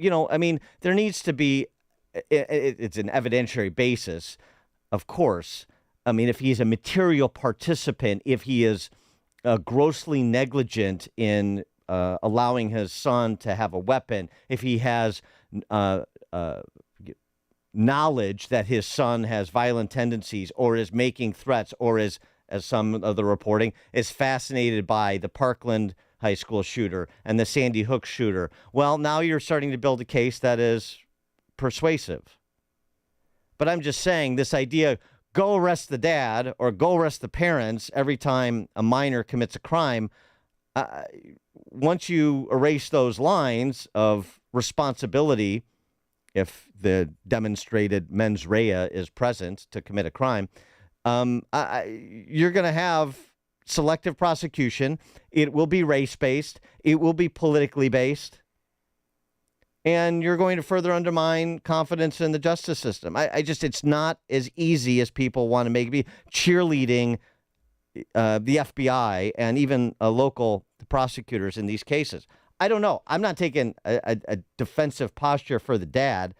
there needs to be, it's an evidentiary basis, of course. I mean, if he's a material participant, if he is grossly negligent in allowing his son to have a weapon, if he has knowledge that his son has violent tendencies or is making threats or is, as some of the reporting, is fascinated by the Parkland High School shooter and the Sandy Hook shooter. Well, now you're starting to build a case that is persuasive. But I'm just saying this idea, go arrest the dad or go arrest the parents every time a minor commits a crime. Once you erase those lines of responsibility, if the demonstrated mens rea is present to commit a crime, you're going to have selective prosecution. It will be race-based. It will be politically based. And you're going to further undermine confidence in the justice system. It's not as easy as people want to make it be. Cheerleading the FBI and even local prosecutors in these cases. I don't know. I'm not taking a defensive posture for the dad.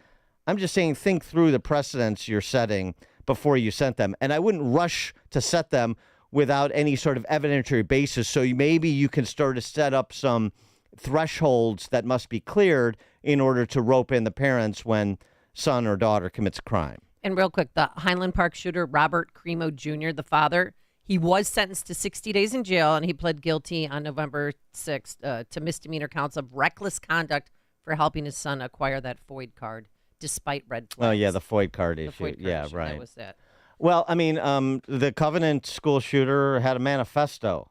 I'm just saying think through the precedents you're setting before you set them. And I wouldn't rush to set them without any sort of evidentiary basis. So maybe you can start to set up some thresholds that must be cleared in order to rope in the parents when son or daughter commits a crime. And real quick, the Highland Park shooter, Robert Cremo Jr., the father, he was sentenced to 60 days in jail, and he pled guilty on November 6th to misdemeanor counts of reckless conduct for helping his son acquire that FOID card, despite red flags. Oh, yeah, the FOID card issue. FOID card yeah, issue. right. That was that. Well, I mean, the Covenant school shooter had a manifesto.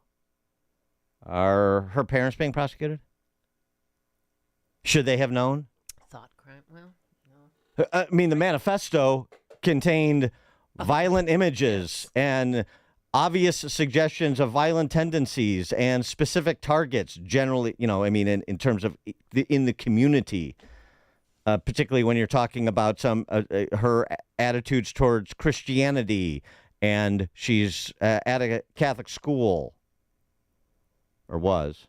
Are her parents being prosecuted? Should they have known? Thought crime. Well, no. I mean, the manifesto contained violent images and obvious suggestions of violent tendencies and specific targets generally, in terms of in the community, particularly when you're talking about her attitudes towards Christianity, and she's at a Catholic school, or was.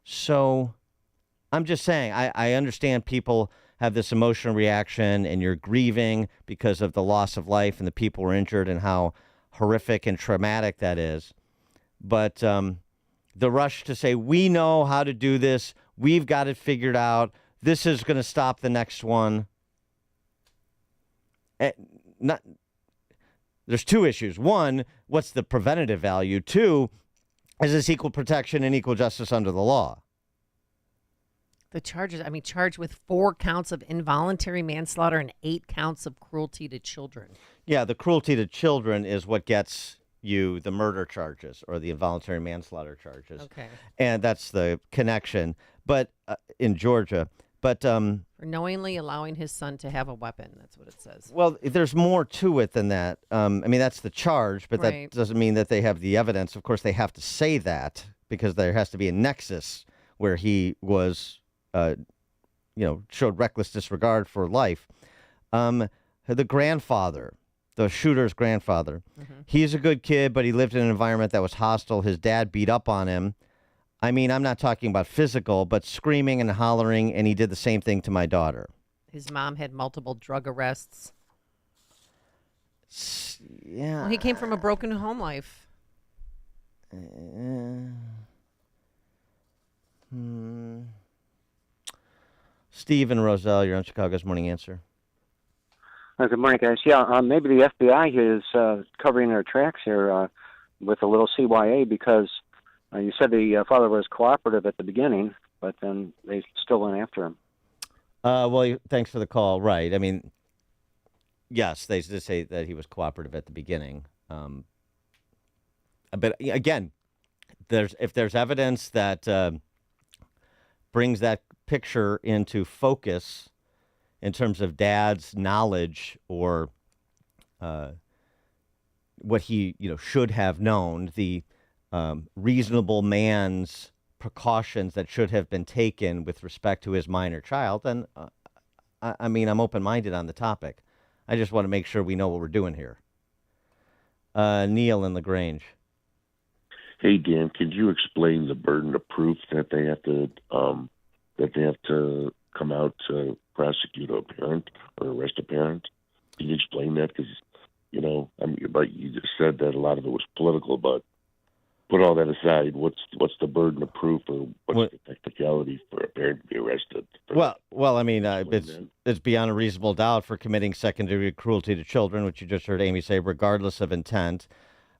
So I'm just saying, I understand people have this emotional reaction and you're grieving because of the loss of life and the people were injured and how horrific and traumatic that is. But the rush to say, we know how to do this, we've got it figured out, this is going to stop the next one. There's two issues. One, what's the preventative value? Two, is this equal protection and equal justice under the law? The charges, charged with 4 counts of involuntary manslaughter and 8 counts of cruelty to children. Yeah, the cruelty to children is what gets you the murder charges or the involuntary manslaughter charges. Okay. And that's the connection. But in Georgia, for knowingly allowing his son to have a weapon, that's what it says. Well, there's more to it than that. That's the charge, but Right. that doesn't mean that they have the evidence. Of course, they have to say that because there has to be a nexus where he was, showed reckless disregard for life. The grandfather the shooter's grandfather. He's a good kid, but he lived in an environment that was hostile. His dad beat up on him. I mean, I'm not talking about physical, but screaming and hollering, and he did the same thing to my daughter. His mom had multiple drug arrests. Yeah. Well, he came from a broken home life. Steve and Roselle, you're on Chicago's Morning Answer. Good morning, guys. Yeah, maybe the FBI is covering their tracks here with a little CYA because you said the father was cooperative at the beginning, but then they still went after him. Well, thanks for the call. Right. I mean, yes, they did say that he was cooperative at the beginning. But again, if there's evidence that brings that picture into focus in terms of dad's knowledge or what he should have known, the reasonable man's precautions that should have been taken with respect to his minor child, then I mean, I'm open-minded on the topic. I just want to make sure we know what we're doing here. Neil in LaGrange. Hey Dan, could you explain the burden of proof that they have to come out to prosecute a parent or arrest a parent? Can you explain that? Because but you just said that a lot of it was political, but put all that aside, what's the burden of proof, or what's the technicality for a parent to be arrested? Well, I mean, it's beyond a reasonable doubt for committing second-degree cruelty to children, which you just heard Amy say, regardless of intent,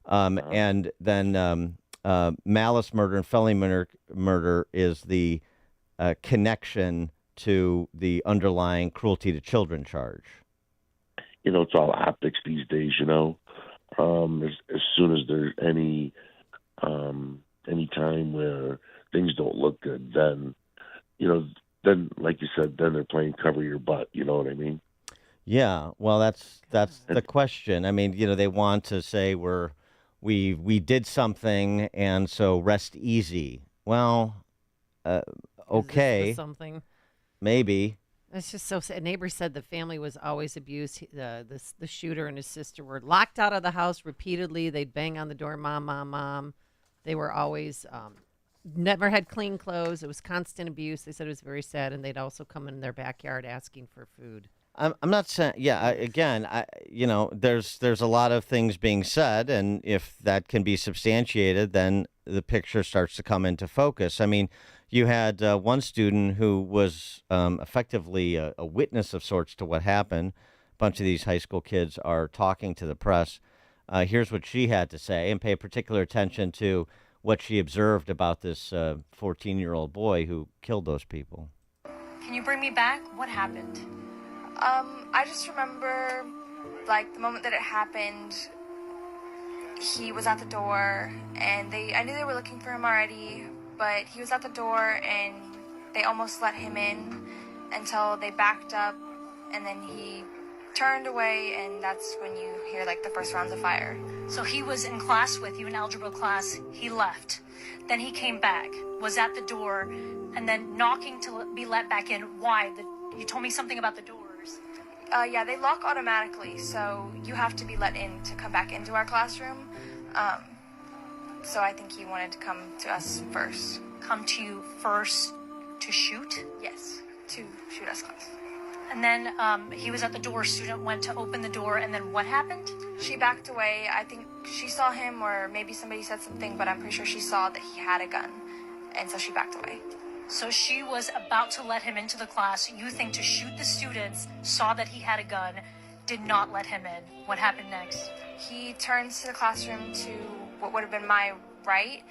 and then malice murder and felony murder is the connection to the underlying cruelty to children charge. It's all optics these days. As soon as there's any time where things don't look good, then like you said, then they're playing cover your butt. You know what I mean? Yeah. Well, that's the question. I mean, they want to say we did something, and so rest easy. Well, okay. Something. Maybe. It's just so sad. A neighbor said the family was always abused. The shooter and his sister were locked out of the house repeatedly. They'd bang on the door, "Mom, Mom, Mom." They were always never had clean clothes. It was constant abuse. They said it was very sad, and they'd also come in their backyard asking for food. I'm not saying. Yeah. Again, there's a lot of things being said, and if that can be substantiated, then the picture starts to come into focus. I mean, you had one student who was effectively a witness of sorts to what happened. A bunch of these high school kids are talking to the press. Here's what she had to say, and pay particular attention to what she observed about this 14-year-old boy who killed those people. Can you bring me back? What happened? I just remember, the moment that it happened, he was at the door, and I knew they were looking for him already, but he was at the door, and they almost let him in until they backed up, and then he turned away, and that's when you hear, the first rounds of fire. So he was in class with you, in algebra class. He left. Then he came back, was at the door, and then knocking to be let back in. Why? You told me something about the doors. Yeah, they lock automatically, so you have to be let in to come back into our classroom. So I think he wanted to come to us first. Come to you first to shoot? Yes, to shoot us class. And then he was at the door, student went to open the door, and then what happened? She backed away. I think she saw him, or maybe somebody said something, but I'm pretty sure she saw that he had a gun, and so she backed away. So she was about to let him into the class, you think, to shoot the students, saw that he had a gun, did not let him in. What happened next? He turns to the classroom to what would have been my right,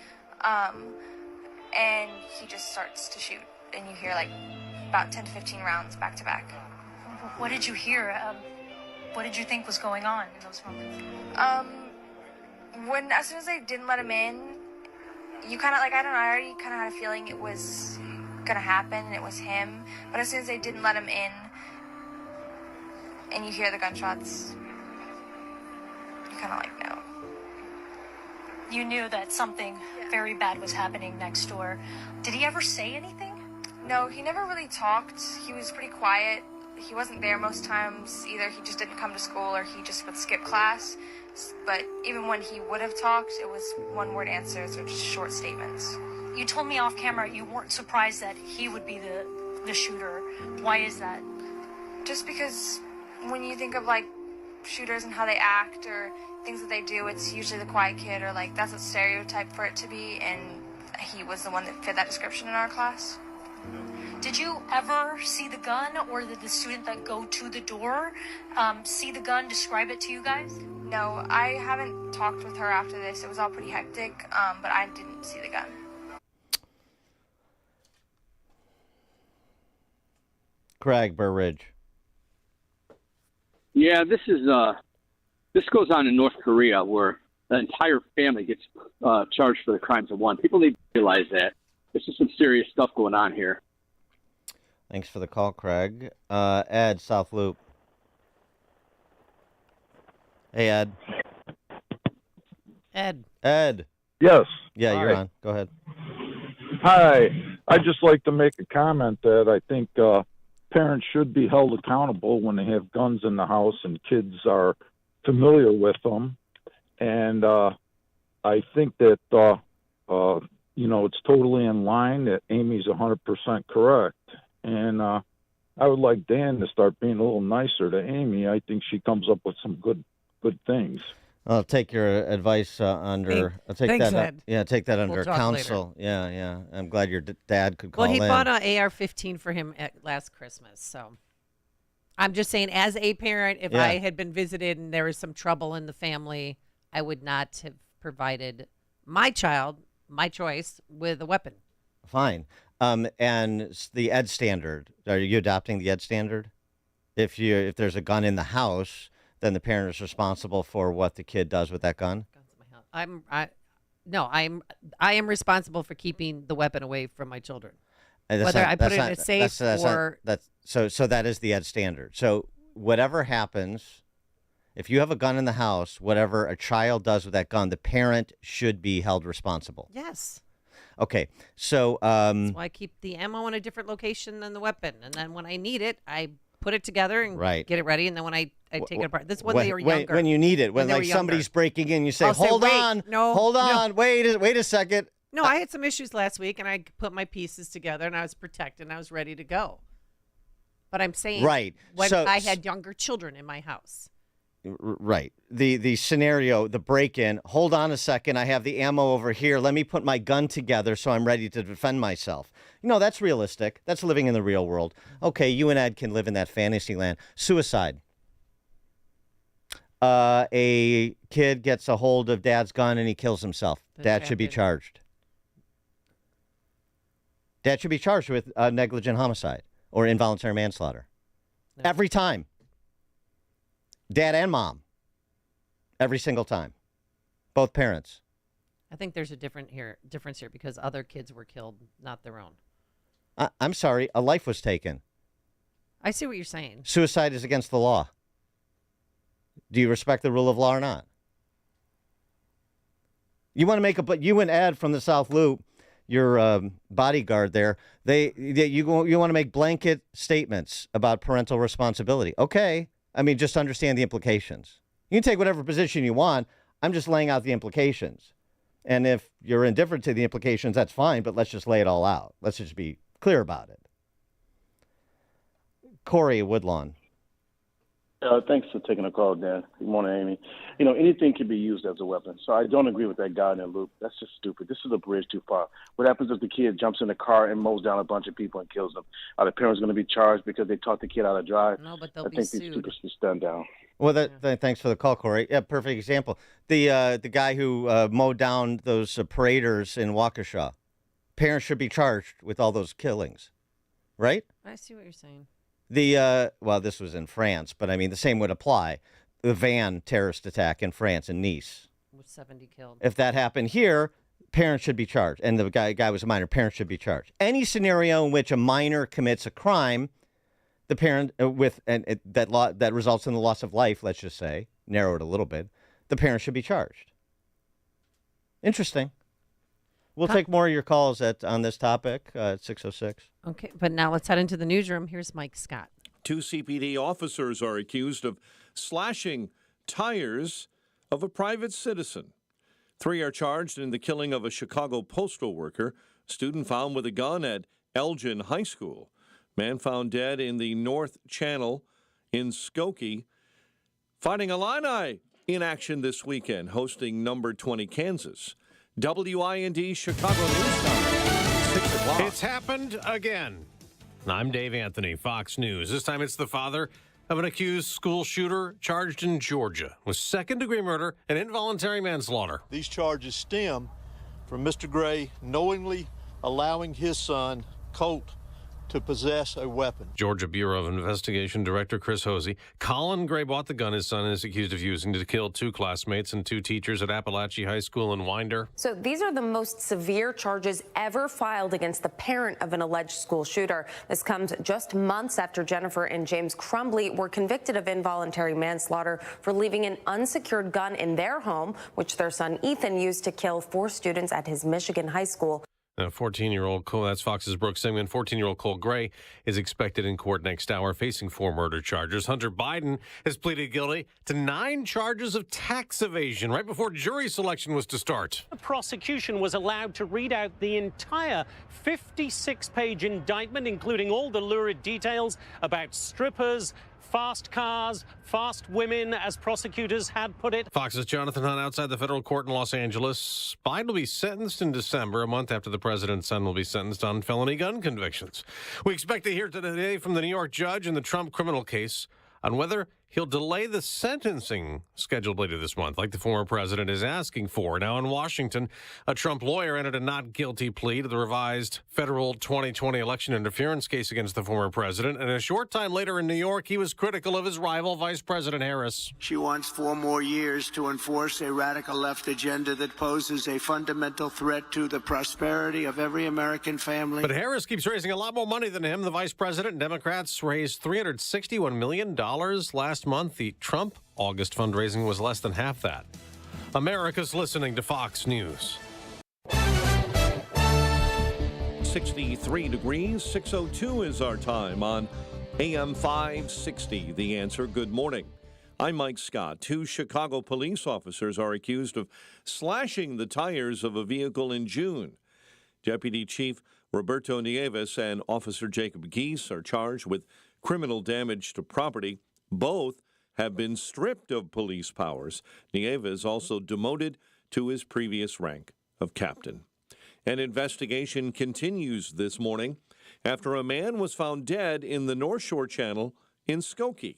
and he just starts to shoot, and you hear about 10 to 15 rounds back to back. What did you hear? What did you think was going on in those moments? As soon as they didn't let him in, you kind of I already kind of had a feeling it was gonna happen, and it was him. But as soon as they didn't let him in, and you hear the gunshots, you kind of know. You knew that something very bad was happening next door. Did he ever say anything? No, he never really talked. He was pretty quiet. he wasn't there most times. Either he just didn't come to school or he just would skip class. But even when he would have talked, it was one-word answers or just short statements. You told me off camera you weren't surprised that he would be the shooter. Why is that? Just because when you think of like shooters and how they act or things that they do, it's usually the quiet kid or like that's a stereotype for it to be, and he was the one that fit that description in our class. Did you ever see the gun, or did the student that go to the door see the gun, describe it to you guys? No, I haven't talked with her after this. It was all pretty hectic, but I didn't see the gun. Craig Burridge. Yeah, this goes on in North Korea where the entire family gets charged for the crimes of one. People need to realize that. This is some serious stuff going on here. Thanks for the call, Craig. Ed, South Loop. Hey, Ed. Ed. Yes. Yeah, Hi. you're on. Go ahead. Hi. I'd just like to make a comment that I think parents should be held accountable when they have guns in the house and kids are familiar with them. And I think that, it's totally in line that Amy's 100% correct. And I would like Dan to start being a little nicer to Amy. I think she comes up with some good things. I'll take your advice under. I'll take Thanks, that. Ed. Yeah, take that under We'll talk counsel. Yeah. I'm glad your dad could call Well, he in. bought an AR-15 for him last Christmas, so I'm just saying, as a parent, if I had been visited and there was some trouble in the family, I would not have provided my child, my choice, with a weapon. Fine. And the Ed standard. Are you adopting the Ed standard? If there's a gun in the house, then the parent is responsible for what the kid does with that gun? I am responsible for keeping the weapon away from my children. Whether I put it in a safe or so that is the Ed standard. So whatever happens, if you have a gun in the house, whatever a child does with that gun, the parent should be held responsible. yes. Okay. So That's why I keep the ammo in a different location than the weapon, and then when I need it, I put it together and get it ready, and then when I take it apart. This is when they were younger. When you need it, when they like were somebody's younger. breaking in, you say, I'll say, "Hold "Wait, on, no, hold no." on, wait a second." No, I had some issues last week, and I put my pieces together, and I was protected, and I was ready to go. But I'm saying, when I had younger children in my house. Right. The scenario, the break-in, hold on a second, I have the ammo over here. Let me put my gun together so I'm ready to defend myself. That's realistic. That's living in the real world. Okay, you and Ed can live in that fantasy land. Suicide. A kid gets a hold of dad's gun and he kills himself. Dad should be charged. Dad should be charged with negligent homicide or involuntary manslaughter. Every time. Dad and mom. Every single time. Both parents. I think there's a difference here because other kids were killed, not their own. I'm sorry, a life was taken. I see what you're saying. Suicide is against the law. Do you respect the rule of law or not? You want to make you and Ed from the South Loop, your bodyguard there, you want to make blanket statements about parental responsibility. Okay. I mean, just understand the implications. You can take whatever position you want. I'm just laying out the implications. And if you're indifferent to the implications, that's fine, but let's just lay it all out. Let's just be clear about it. Corey Woodlawn. Thanks for taking the call, Dan. Good morning, Amy. Anything can be used as a weapon. So I don't agree with that guy in that loop. That's just stupid. This is a bridge too far. What happens if the kid jumps in the car and mows down a bunch of people and kills them? Are the parents going to be charged because they taught the kid how to drive? No, but they'll I be think sued. these people should stand down. Well, thanks for the call, Corey. Yeah, perfect example. The guy who mowed down those paraders in Waukesha. Parents should be charged with all those killings, right? I see what you're saying. This was in France, but I mean, the same would apply. The van terrorist attack in France, in Nice. With 70 killed. If that happened here, parents should be charged. And the guy was a minor. Parents should be charged. Any scenario in which a minor commits a crime, the parent that results in the loss of life, let's just say, narrow it a little bit, the parent should be charged. Interesting. We'll take more of your calls on this topic at 6:06. Okay, but now let's head into the newsroom. Here's Mike Scott. 2 CPD officers are accused of slashing tires of a private citizen. 3 are charged in the killing of a Chicago postal worker, student found with a gun at Elgin High School. Man found dead in the North Channel in Skokie. Fighting Illini in action this weekend, hosting number 20 Kansas. WIND Chicago News Time, 6 o'clock. It's happened again. I'm Dave Anthony, Fox News. This time it's the father of an accused school shooter charged in Georgia with second-degree murder and involuntary manslaughter. These charges stem from Mr. Gray knowingly allowing his son, Colt, to possess a weapon. Georgia Bureau of Investigation Director Chris Hosey. Colin Gray bought the gun his son is accused of using to kill 2 classmates and 2 teachers at Appalachia High School in Winder. So these are the most severe charges ever filed against the parent of an alleged school shooter. This comes just months after Jennifer and James Crumbly were convicted of involuntary manslaughter for leaving an unsecured gun in their home, which their son Ethan used to kill 4 students at his Michigan high school. 14-year-old Cole, that's Fox's Brooke Singman. 14-year-old Cole Gray is expected in court next hour, facing 4 murder charges. Hunter Biden has pleaded guilty to 9 charges of tax evasion right before jury selection was to start. The prosecution was allowed to read out the entire 56-page indictment, including all the lurid details about strippers, fast cars, fast women, as prosecutors had put it. Fox's Jonathan Hunt outside the federal court in Los Angeles. Biden will be sentenced in December, a month after the president's son will be sentenced on felony gun convictions. We expect to hear today from the New York judge in the Trump criminal case on whether he'll delay the sentencing scheduled later this month, like the former president is asking for. Now in Washington, a Trump lawyer entered a not guilty plea to the revised federal 2020 election interference case against the former president. And a short time later in New York, he was critical of his rival, Vice President Harris. She wants 4 more years to enforce a radical left agenda that poses a fundamental threat to the prosperity of every American family. But Harris keeps raising a lot more money than him. The vice president, Democrats raised $361 million last month. The Trump August fundraising was less than half that. America's listening to Fox News. 63 degrees, 6:02 is our time on AM 560. The Answer. Good morning. I'm Mike Scott. 2 Chicago police officers are accused of slashing the tires of a vehicle in June. Deputy Chief Roberto Nieves and Officer Jacob Geese are charged with criminal damage to property. Both have been stripped of police powers. Nieves also demoted to his previous rank of captain. An investigation continues this morning after a man was found dead in the North Shore Channel in Skokie.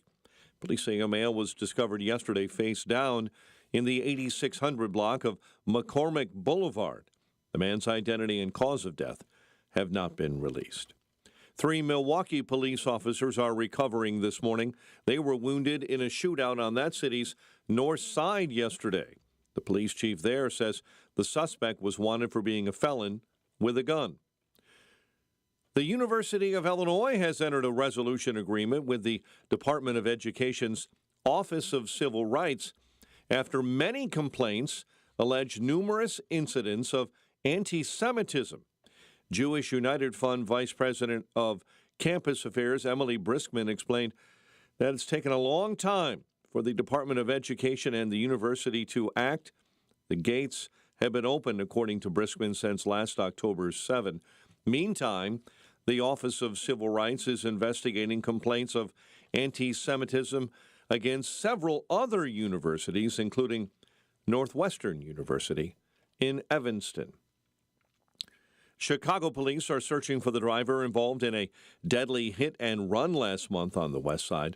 Police say a male was discovered yesterday face down in the 8600 block of McCormick Boulevard. The man's identity and cause of death have not been released. 3 Milwaukee police officers are recovering this morning. They were wounded in a shootout on that city's north side yesterday. The police chief there says the suspect was wanted for being a felon with a gun. The University of Illinois has entered a resolution agreement with the Department of Education's Office of Civil Rights after many complaints allege numerous incidents of anti-Semitism. Jewish United Fund Vice President of Campus Affairs Emily Briskman explained that it's taken a long time for the Department of Education and the university to act. The gates have been opened, according to Briskman, since last October 7. Meantime, the Office of Civil Rights is investigating complaints of anti-Semitism against several other universities, including Northwestern University in Evanston. Chicago police are searching for the driver involved in a deadly hit and run last month on the west side.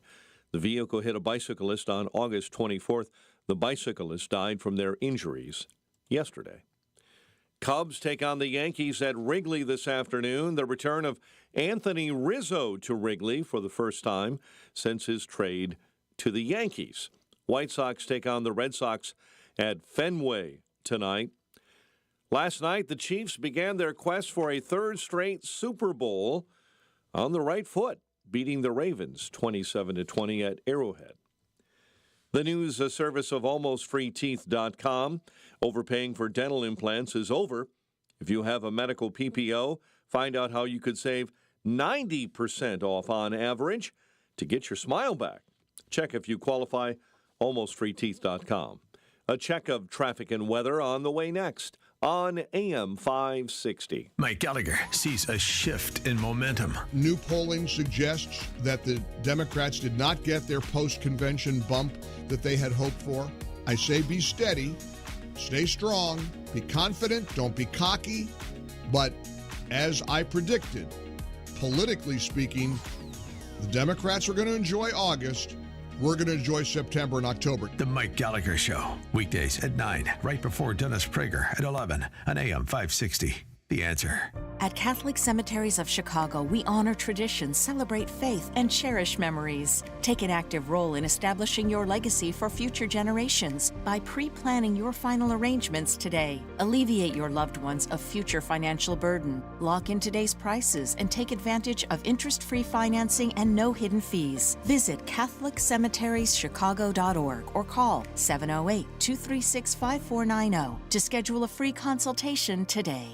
The vehicle hit a bicyclist on August 24th. The bicyclist died from their injuries yesterday. Cubs take on the Yankees at Wrigley this afternoon. The return of Anthony Rizzo to Wrigley for the first time since his trade to the Yankees. White Sox take on the Red Sox at Fenway tonight. Last night, the Chiefs began their quest for a 3rd straight Super Bowl on the right foot, beating the Ravens 27-20 at Arrowhead. The news service of AlmostFreeTeeth.com. Overpaying for dental implants is over. If you have a medical PPO, find out how you could save 90% off on average. to get your smile back. Check if you qualify, almostfreeteeth.com. A check of traffic and weather on the way next on AM 560. Mike Gallagher sees a shift in momentum. New polling suggests that the Democrats did not get their post-convention bump that they had hoped for. I say be steady, stay strong, be confident, don't be cocky. But as I predicted, politically speaking, the Democrats are going to enjoy August. We're going to enjoy September and October. The Mike Gallagher Show, weekdays at 9, right before Dennis Prager at 11 on AM 560. The Answer. At Catholic Cemeteries of Chicago, we honor traditions, celebrate faith, and cherish memories. Take an active role in establishing your legacy for future generations by pre-planning your final arrangements today. Alleviate your loved ones of future financial burden. Lock in today's prices and take advantage of interest-free financing and no hidden fees. Visit CatholicCemeteriesChicago.org or call 708-236-5490 to schedule a free consultation today.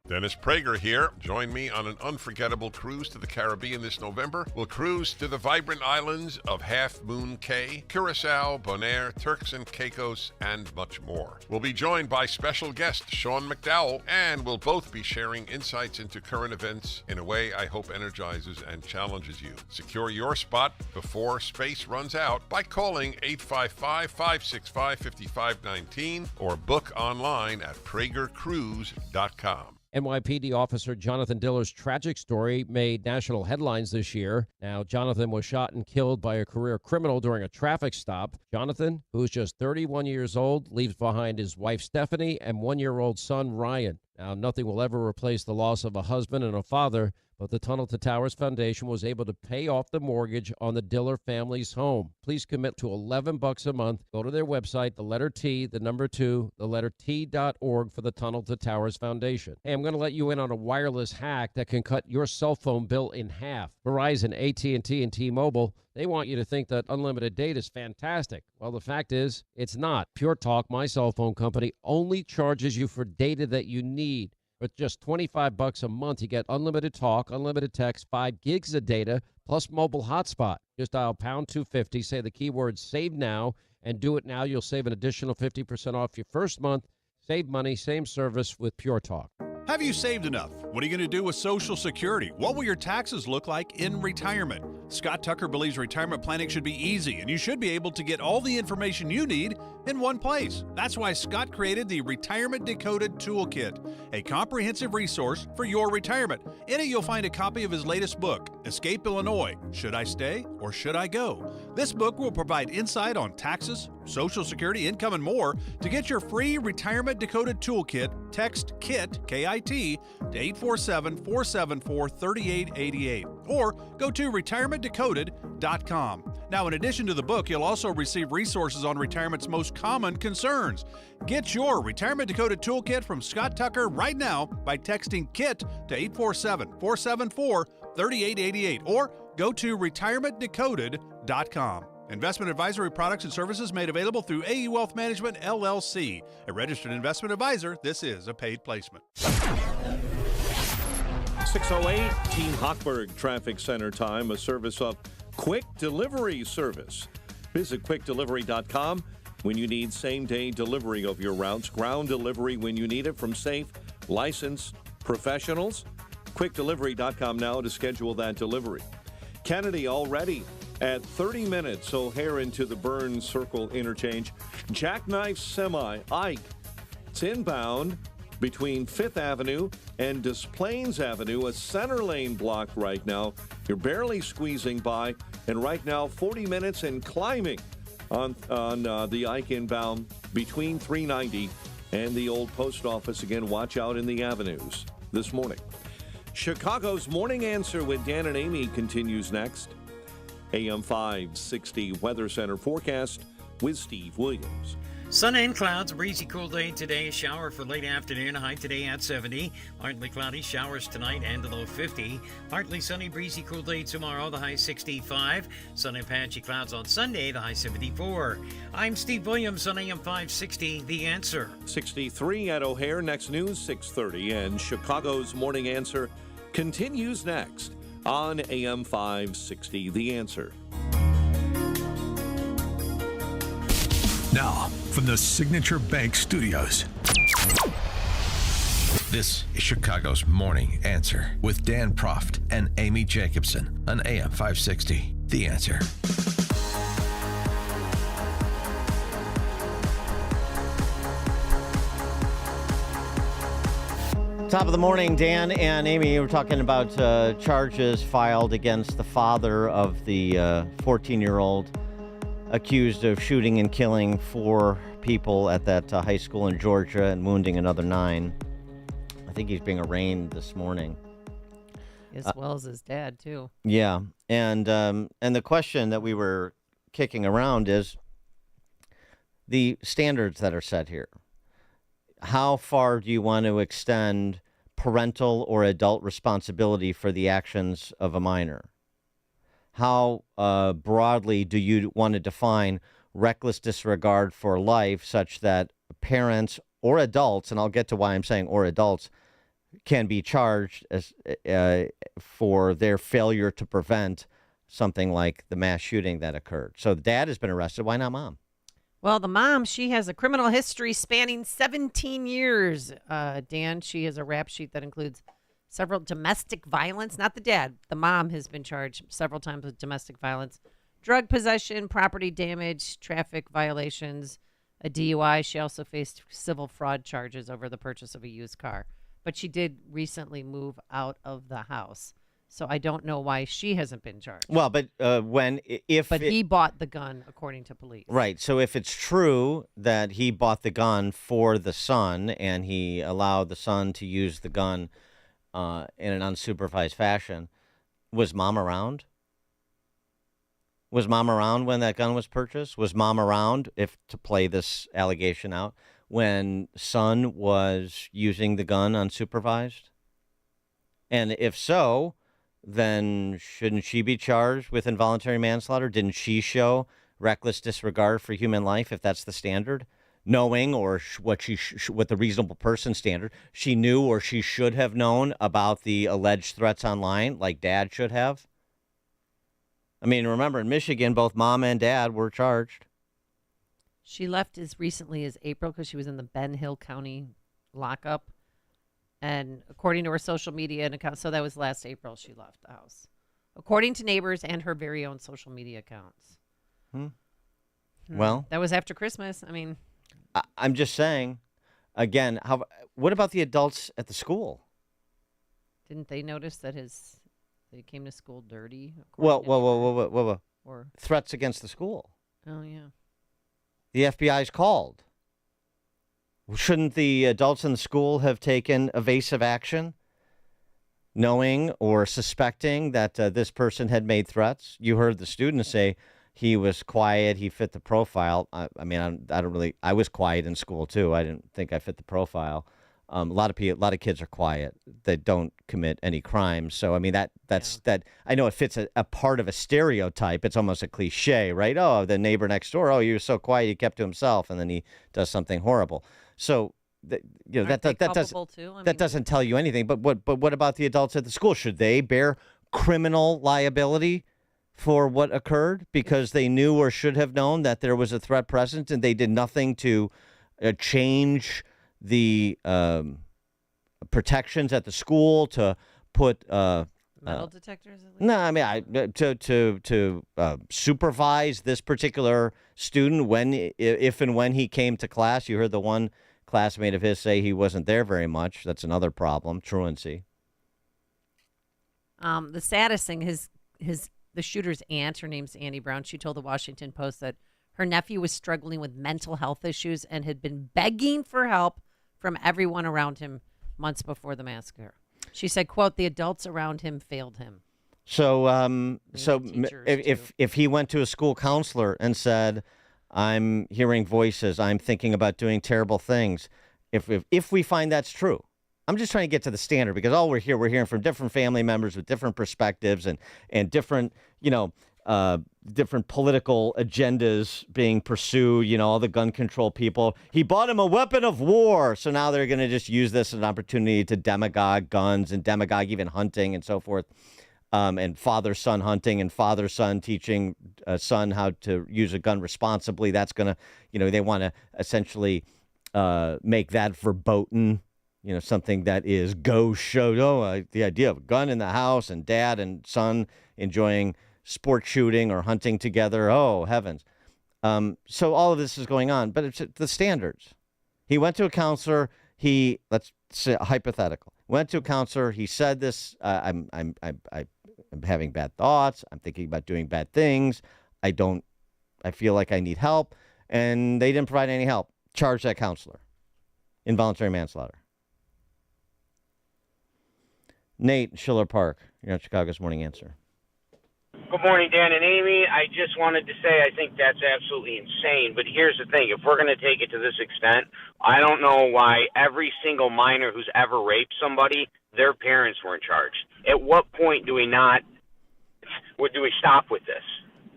Dennis Prager here. Join me on an unforgettable cruise to the Caribbean this November. We'll cruise to the vibrant islands of Half Moon Cay, Curacao, Bonaire, Turks and Caicos, and much more. We'll be joined by special guest Sean McDowell, and we'll both be sharing insights into current events in a way I hope energizes and challenges you. Secure your spot before space runs out by calling 855-565-5519 or book online at PragerCruise.com. NYPD officer Jonathan Diller's tragic story made national headlines this year. Now, Jonathan was shot and killed by a career criminal during a traffic stop. Jonathan, who's just 31 years old, leaves behind his wife Stephanie and one-year-old son Ryan. Now, nothing will ever replace the loss of a husband and a father, but the Tunnel to Towers Foundation was able to pay off the mortgage on the Diller family's home. Please commit to $11 a month. Go to their website, the letter T, the number 2, the letter T.org for the Tunnel to Towers Foundation. Hey, I'm going to let you in on a wireless hack that can cut your cell phone bill in half. Verizon, AT&T, and T-Mobile, they want you to think that unlimited data is fantastic. Well, the fact is, it's not. Pure Talk, my cell phone company, only charges you for data that you need. With just $25 a month, you get unlimited talk, unlimited text, 5 gigs of data, plus mobile hotspot. Just dial pound 250, say the keyword save now, and do it now. You'll save an additional 50% off your first month. Save money, same service with Pure Talk. Have you saved enough? What are you going to do with Social Security? What will your taxes look like in retirement? Scott Tucker believes retirement planning should be easy, and you should be able to get all the information you need in one place. That's why Scott created the Retirement Decoded Toolkit, a comprehensive resource for your retirement. In it, you'll find a copy of his latest book, Escape Illinois: Should I Stay or Should I Go? This book will provide insight on taxes, Social Security, income, and more. To get your free Retirement Decoded Toolkit, text KIT, K-I-T, to 847-474-3888 or go to retirementdecoded.com. Now, in addition to the book, you'll also receive resources on retirement's most common concerns. Get your Retirement Decoded Toolkit from Scott Tucker right now by texting KIT to 847-474-3888 or go to retirementdecoded.com. Investment advisory products and services made available through AE Wealth Management, LLC. A registered investment advisor, this is a paid placement. 6:08, Team Hochberg Traffic Center time, a service of Quick Delivery Service. Visit quickdelivery.com when you need same-day delivery of your routes, ground delivery when you need it from safe, licensed professionals. Quickdelivery.com now to schedule that delivery. Kennedy already at 30 minutes, O'Hare into the Burns Circle interchange. Jackknife Semi, Ike. It's inbound between 5th Avenue and Des Plaines Avenue, a center lane block right now. You're barely squeezing by, and right now 40 minutes and climbing on the Ike inbound between 390 and the old post office. Again, watch out in the avenues this morning. Chicago's Morning Answer with Dan and Amy continues next. AM 560 Weather Center forecast with Steve Williams. Sun and clouds, a breezy cool day today. Shower for late afternoon, high today at 70. Partly cloudy, showers tonight and a low 50. Partly sunny, breezy cool day tomorrow, the high 65. Sun and patchy clouds on Sunday, the high 74. I'm Steve Williams on AM 560, The Answer. 63 at O'Hare, next news 6:30, and Chicago's Morning Answer continues next on AM 560, The Answer. Now, from the Signature Bank Studios. This is Chicago's Morning Answer with Dan Proft and Amy Jacobson on AM 560. The Answer. Top of the morning, Dan and Amy. We're talking about charges filed against the father of the 14-year-old accused of shooting and killing 4 people at that high school in Georgia and wounding another 9. I think he's being arraigned this morning. As well as his dad, too. Yeah. And the question that we were kicking around is the standards that are set here. How far do you want to extend parental or adult responsibility for the actions of a minor? How broadly do you want to define reckless disregard for life such that parents or adults, and I'll get to why I'm saying or adults, can be charged as, for their failure to prevent something like the mass shooting that occurred? So dad has been arrested. Why not mom? Well, the mom, she has a criminal history spanning 17 years, Dan. She has a rap sheet that includes several domestic violence. Not the dad. The mom has been charged several times with domestic violence, drug possession, property damage, traffic violations, a DUI. She also faced civil fraud charges over the purchase of a used car. But she did recently move out of the house. So I don't know why she hasn't been charged. Well, but he bought the gun, according to police. Right. So if it's true that he bought the gun for the son and he allowed the son to use the gun in an unsupervised fashion, was mom around? Was mom around when that gun was purchased? Was mom around, if to play this allegation out, when son was using the gun unsupervised? And if so, then shouldn't she be charged with involuntary manslaughter? Didn't she show reckless disregard for human life, if that's the standard? Knowing, or what the reasonable person standard, she knew or she should have known about the alleged threats online, like dad should have? I mean, remember, in Michigan, both mom and dad were charged. She left as recently as April because she was in the Ben Hill County lockup. And according to her social media account, so that was last April she left the house. According to neighbors and her very own social media accounts. Well, that was after Christmas. I mean, I'm just saying, again, what about the adults at the school? Didn't they notice that they came to school dirty? Whoa. Or threats against the school. Oh, yeah. The FBI's called. Shouldn't the adults in the school have taken evasive action, knowing or suspecting that this person had made threats? You heard the students say he was quiet, he fit the profile. I was quiet in school too. I didn't think I fit the profile. A lot of kids are quiet that don't commit any crimes. So I mean that's. I know it fits a part of a stereotype. It's almost a cliche, right? Oh, the neighbor next door. Oh, he was so quiet, he kept to himself, and then he does something horrible. So that doesn't tell you anything. But what about the adults at the school? Should they bear criminal liability for what occurred because they knew or should have known that there was a threat present and they did nothing to change the protections at the school, to put metal detectors? No, I mean to supervise this particular student if and when he came to class. You heard the one classmate of his say he wasn't there very much. That's another problem, truancy. The saddest thing is the shooter's aunt. Her name's Annie Brown. She told the Washington Post that her nephew was struggling with mental health issues and had been begging for help from everyone around him months before the massacre. She said, quote, the adults around him failed him. So if he went to a school counselor and said, I'm hearing voices, I'm thinking about doing terrible things, if we find that's true, I'm just trying to get to the standard, because we're hearing from different family members with different perspectives and different, different political agendas being pursued, all the gun control people. He bought him a weapon of war. So now they're going to just use this as an opportunity to demagogue guns and demagogue even hunting and so forth. and father-son hunting and father-son teaching a son how to use a gun responsibly. That's going to, they want to essentially make that verboten, something that is the idea of a gun in the house and dad and son enjoying sport shooting or hunting together. Oh, heavens. So all of this is going on, but it's the standards. He went to a counselor. Let's say hypothetical. Went to a counselor. He said this. I'm having bad thoughts. I'm thinking about doing bad things. I feel like I need help, and they didn't provide any help. Charge that counselor. Involuntary manslaughter. Nate, Schiller Park. You're on Chicago's Morning Answer. Good morning, Dan and Amy. I just wanted to say I think that's absolutely insane. But here's the thing. If we're going to take it to this extent, I don't know why every single minor who's ever raped somebody, their parents weren't charged. At what point do we stop with this?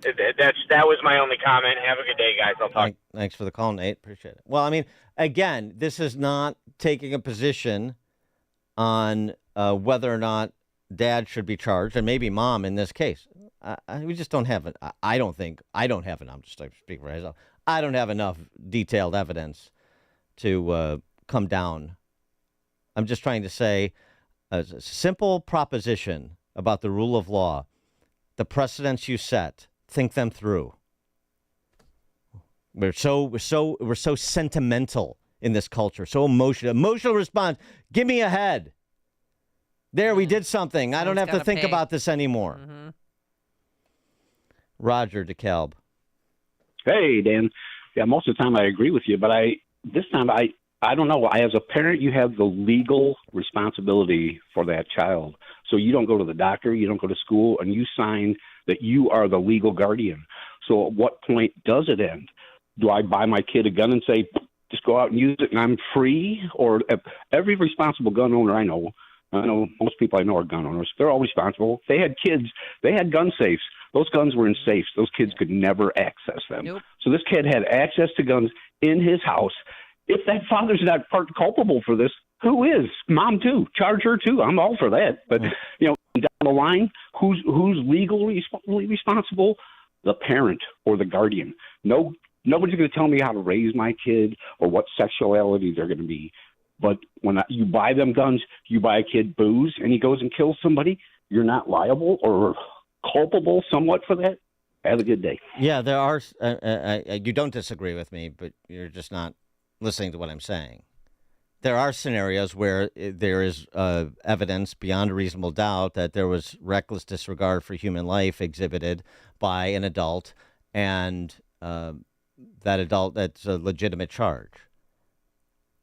That was my only comment. Have a good day, guys. I'll talk. Thanks for the call, Nate. Appreciate it. Well, I mean, again, this is not taking a position on whether or not dad should be charged, and maybe mom in this case. We just don't have it. I don't have enough. I'm just speaking for myself. I don't have enough detailed evidence to come down. I'm just trying to say a simple proposition about the rule of law. The precedents you set, think them through. We're so sentimental in this culture, so emotional response. Give me a head. There, we did something. I don't have to think about this anymore. Mm-hmm. Roger DeKalb. Hey, Dan. Yeah, most of the time I agree with you, but this time I don't know. As a parent, you have the legal responsibility for that child. So you don't go to the doctor, you don't go to school, and you sign that you are the legal guardian. So at what point does it end? Do I buy my kid a gun and say, just go out and use it and I'm free? Or every responsible gun owner I know most people I know are gun owners. They're all responsible. They had kids. They had gun safes. Those guns were in safes. Those kids could never access them. Nope. So this kid had access to guns in his house. If that father's not part culpable for this, who is? Mom too. Charge her too. I'm all for that. But down the line, who's legally responsible? The parent or the guardian. Nobody's going to tell me how to raise my kid or what sexuality they're going to be. But when you buy them guns, you buy a kid booze, and he goes and kills somebody, you're not liable or culpable somewhat for that? Have a good day. Yeah, there are. You don't disagree with me, but you're just not listening to what I'm saying. There are scenarios where there is evidence beyond a reasonable doubt that there was reckless disregard for human life exhibited by an adult, and that's a legitimate charge.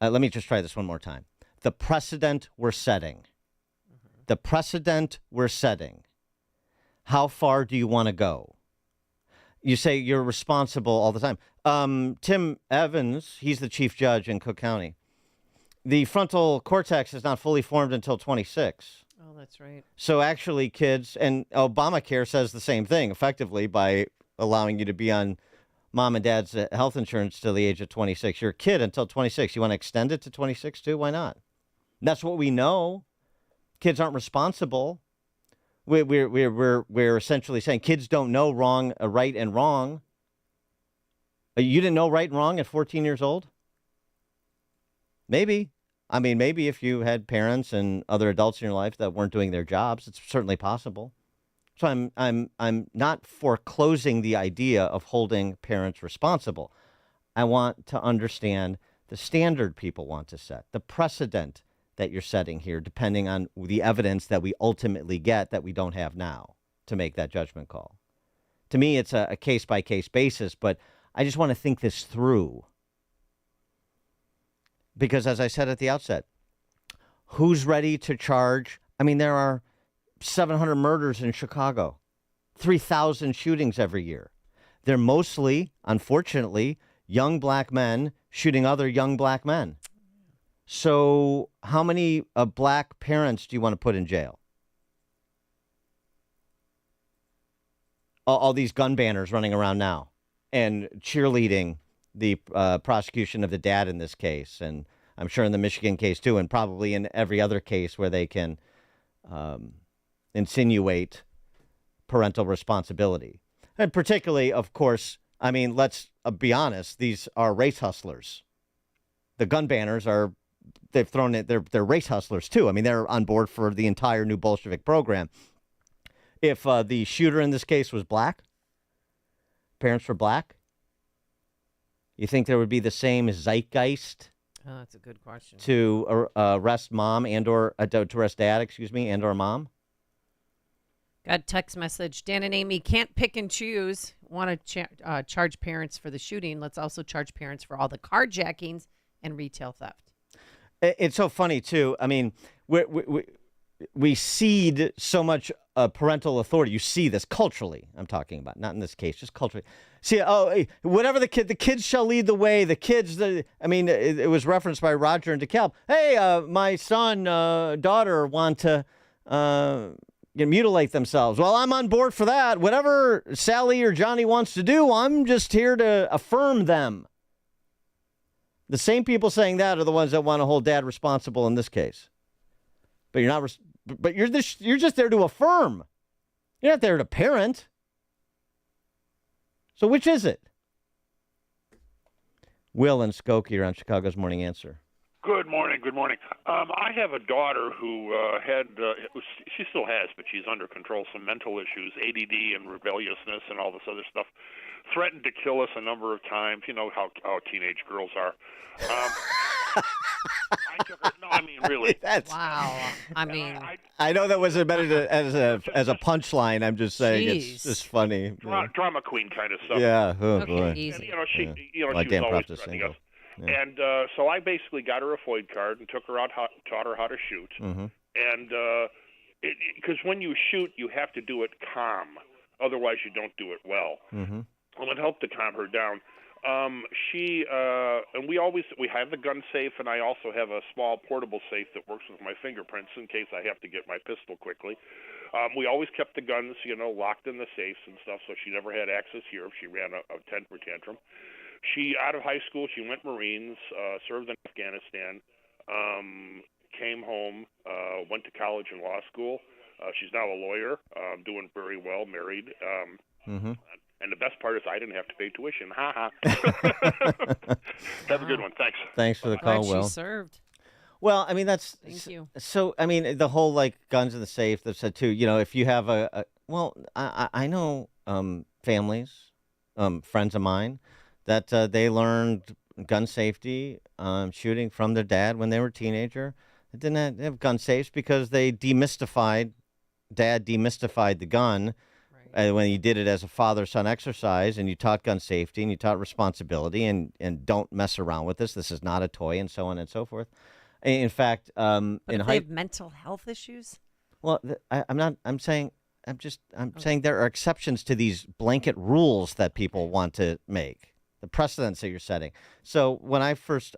Let me just try this one more time. The precedent we're setting. The precedent we're setting. How far do you want to go? You say you're responsible all the time. Tim Evans, he's the chief judge in Cook County. The frontal cortex is not fully formed until 26. Oh, that's right. So actually, kids, and Obamacare says the same thing, effectively, by allowing you to be on mom and dad's health insurance till the age of 26. You're a kid until 26. You want to extend it to 26 too? Why not? That's what we know. Kids aren't responsible. We're essentially saying kids don't know right and wrong. You didn't know right and wrong at 14 years old? Maybe. I mean, maybe if you had parents and other adults in your life that weren't doing their jobs, it's certainly possible. So I'm not foreclosing the idea of holding parents responsible. I want to understand the standard people want to set, the precedent that you're setting here, depending on the evidence that we ultimately get that we don't have now to make that judgment call. To me, it's a case-by-case basis, but I just want to think this through. Because as I said at the outset, who's ready to charge? I mean, there are 700 murders in Chicago, 3,000 shootings every year. They're mostly, unfortunately, young black men shooting other young black men. So how many black parents do you want to put in jail? All these gun banners running around now and cheerleading the prosecution of the dad in this case. And I'm sure in the Michigan case too, and probably in every other case where they can insinuate parental responsibility. And particularly, of course, I mean, let's be honest, these are race hustlers. The gun banners they've thrown it, they're race hustlers too. I mean, they're on board for the entire new Bolshevik program. If the shooter in this case was black, parents were black, you think there would be the same zeitgeist? Oh, that's a good question. To arrest mom to arrest dad, and or mom? Got a text message. Dan and Amy can't pick and choose. Want to charge parents for the shooting. Let's also charge parents for all the carjackings and retail theft. It's so funny, too. I mean, we cede so much parental authority. You see this culturally, I'm talking about, not in this case, just culturally. See, whatever the kids shall lead the way. It was referenced by Roger in DeKalb. Hey, my son, daughter want to mutilate themselves. Well, I'm on board for that. Whatever Sally or Johnny wants to do, I'm just here to affirm them. The same people saying that are the ones that want to hold dad responsible in this case. But you're not. But you're just there to affirm. You're not there to parent. So which is it? Will and Skokie are on Chicago's Morning Answer. Good morning. Good morning. I have a daughter who she still has, but she's under control, some mental issues, ADD and rebelliousness and all this other stuff. Threatened to kill us a number of times. You know how teenage girls are. I took her. No, I mean really. Wow. I mean, I know that wasn't meant as a punchline. I'm just saying it's just funny. Drama queen kind of stuff. Yeah. Oh boy. Easy. And, she like was Dan always Praptis threatening single. us. Yeah. And so I basically got her a FOID card and took her out, taught her how to shoot. Mm-hmm. And because when you shoot, you have to do it calm. Otherwise, you don't do it well. Mm-hmm. Well, it helped to calm her down. And we have the gun safe, and I also have a small portable safe that works with my fingerprints in case I have to get my pistol quickly. We always kept the guns, locked in the safes and stuff, so she never had access here if she ran a temper tantrum. She, out of high school, she went Marines, served in Afghanistan, came home, went to college and law school. She's now a lawyer, doing very well, married. Mm-hmm. And the best part is I didn't have to pay tuition. Ha ha. Have a good one. Thanks. Thanks for the call, Glad Will. she served. Well, I mean, that's Thank you. So. I mean, the whole guns in the safe. That said too. If you have I know families, friends of mine, that they learned gun safety, shooting from their dad when they were a teenager. They didn't have gun safes because Dad demystified the gun. When you did it as a father-son exercise, and you taught gun safety, and you taught responsibility, and don't mess around with this. This is not a toy, and so on and so forth. In fact, but if they have mental health issues? Well, I'm saying there are exceptions to these blanket rules that people want to make. The precedents that you're setting. So when I first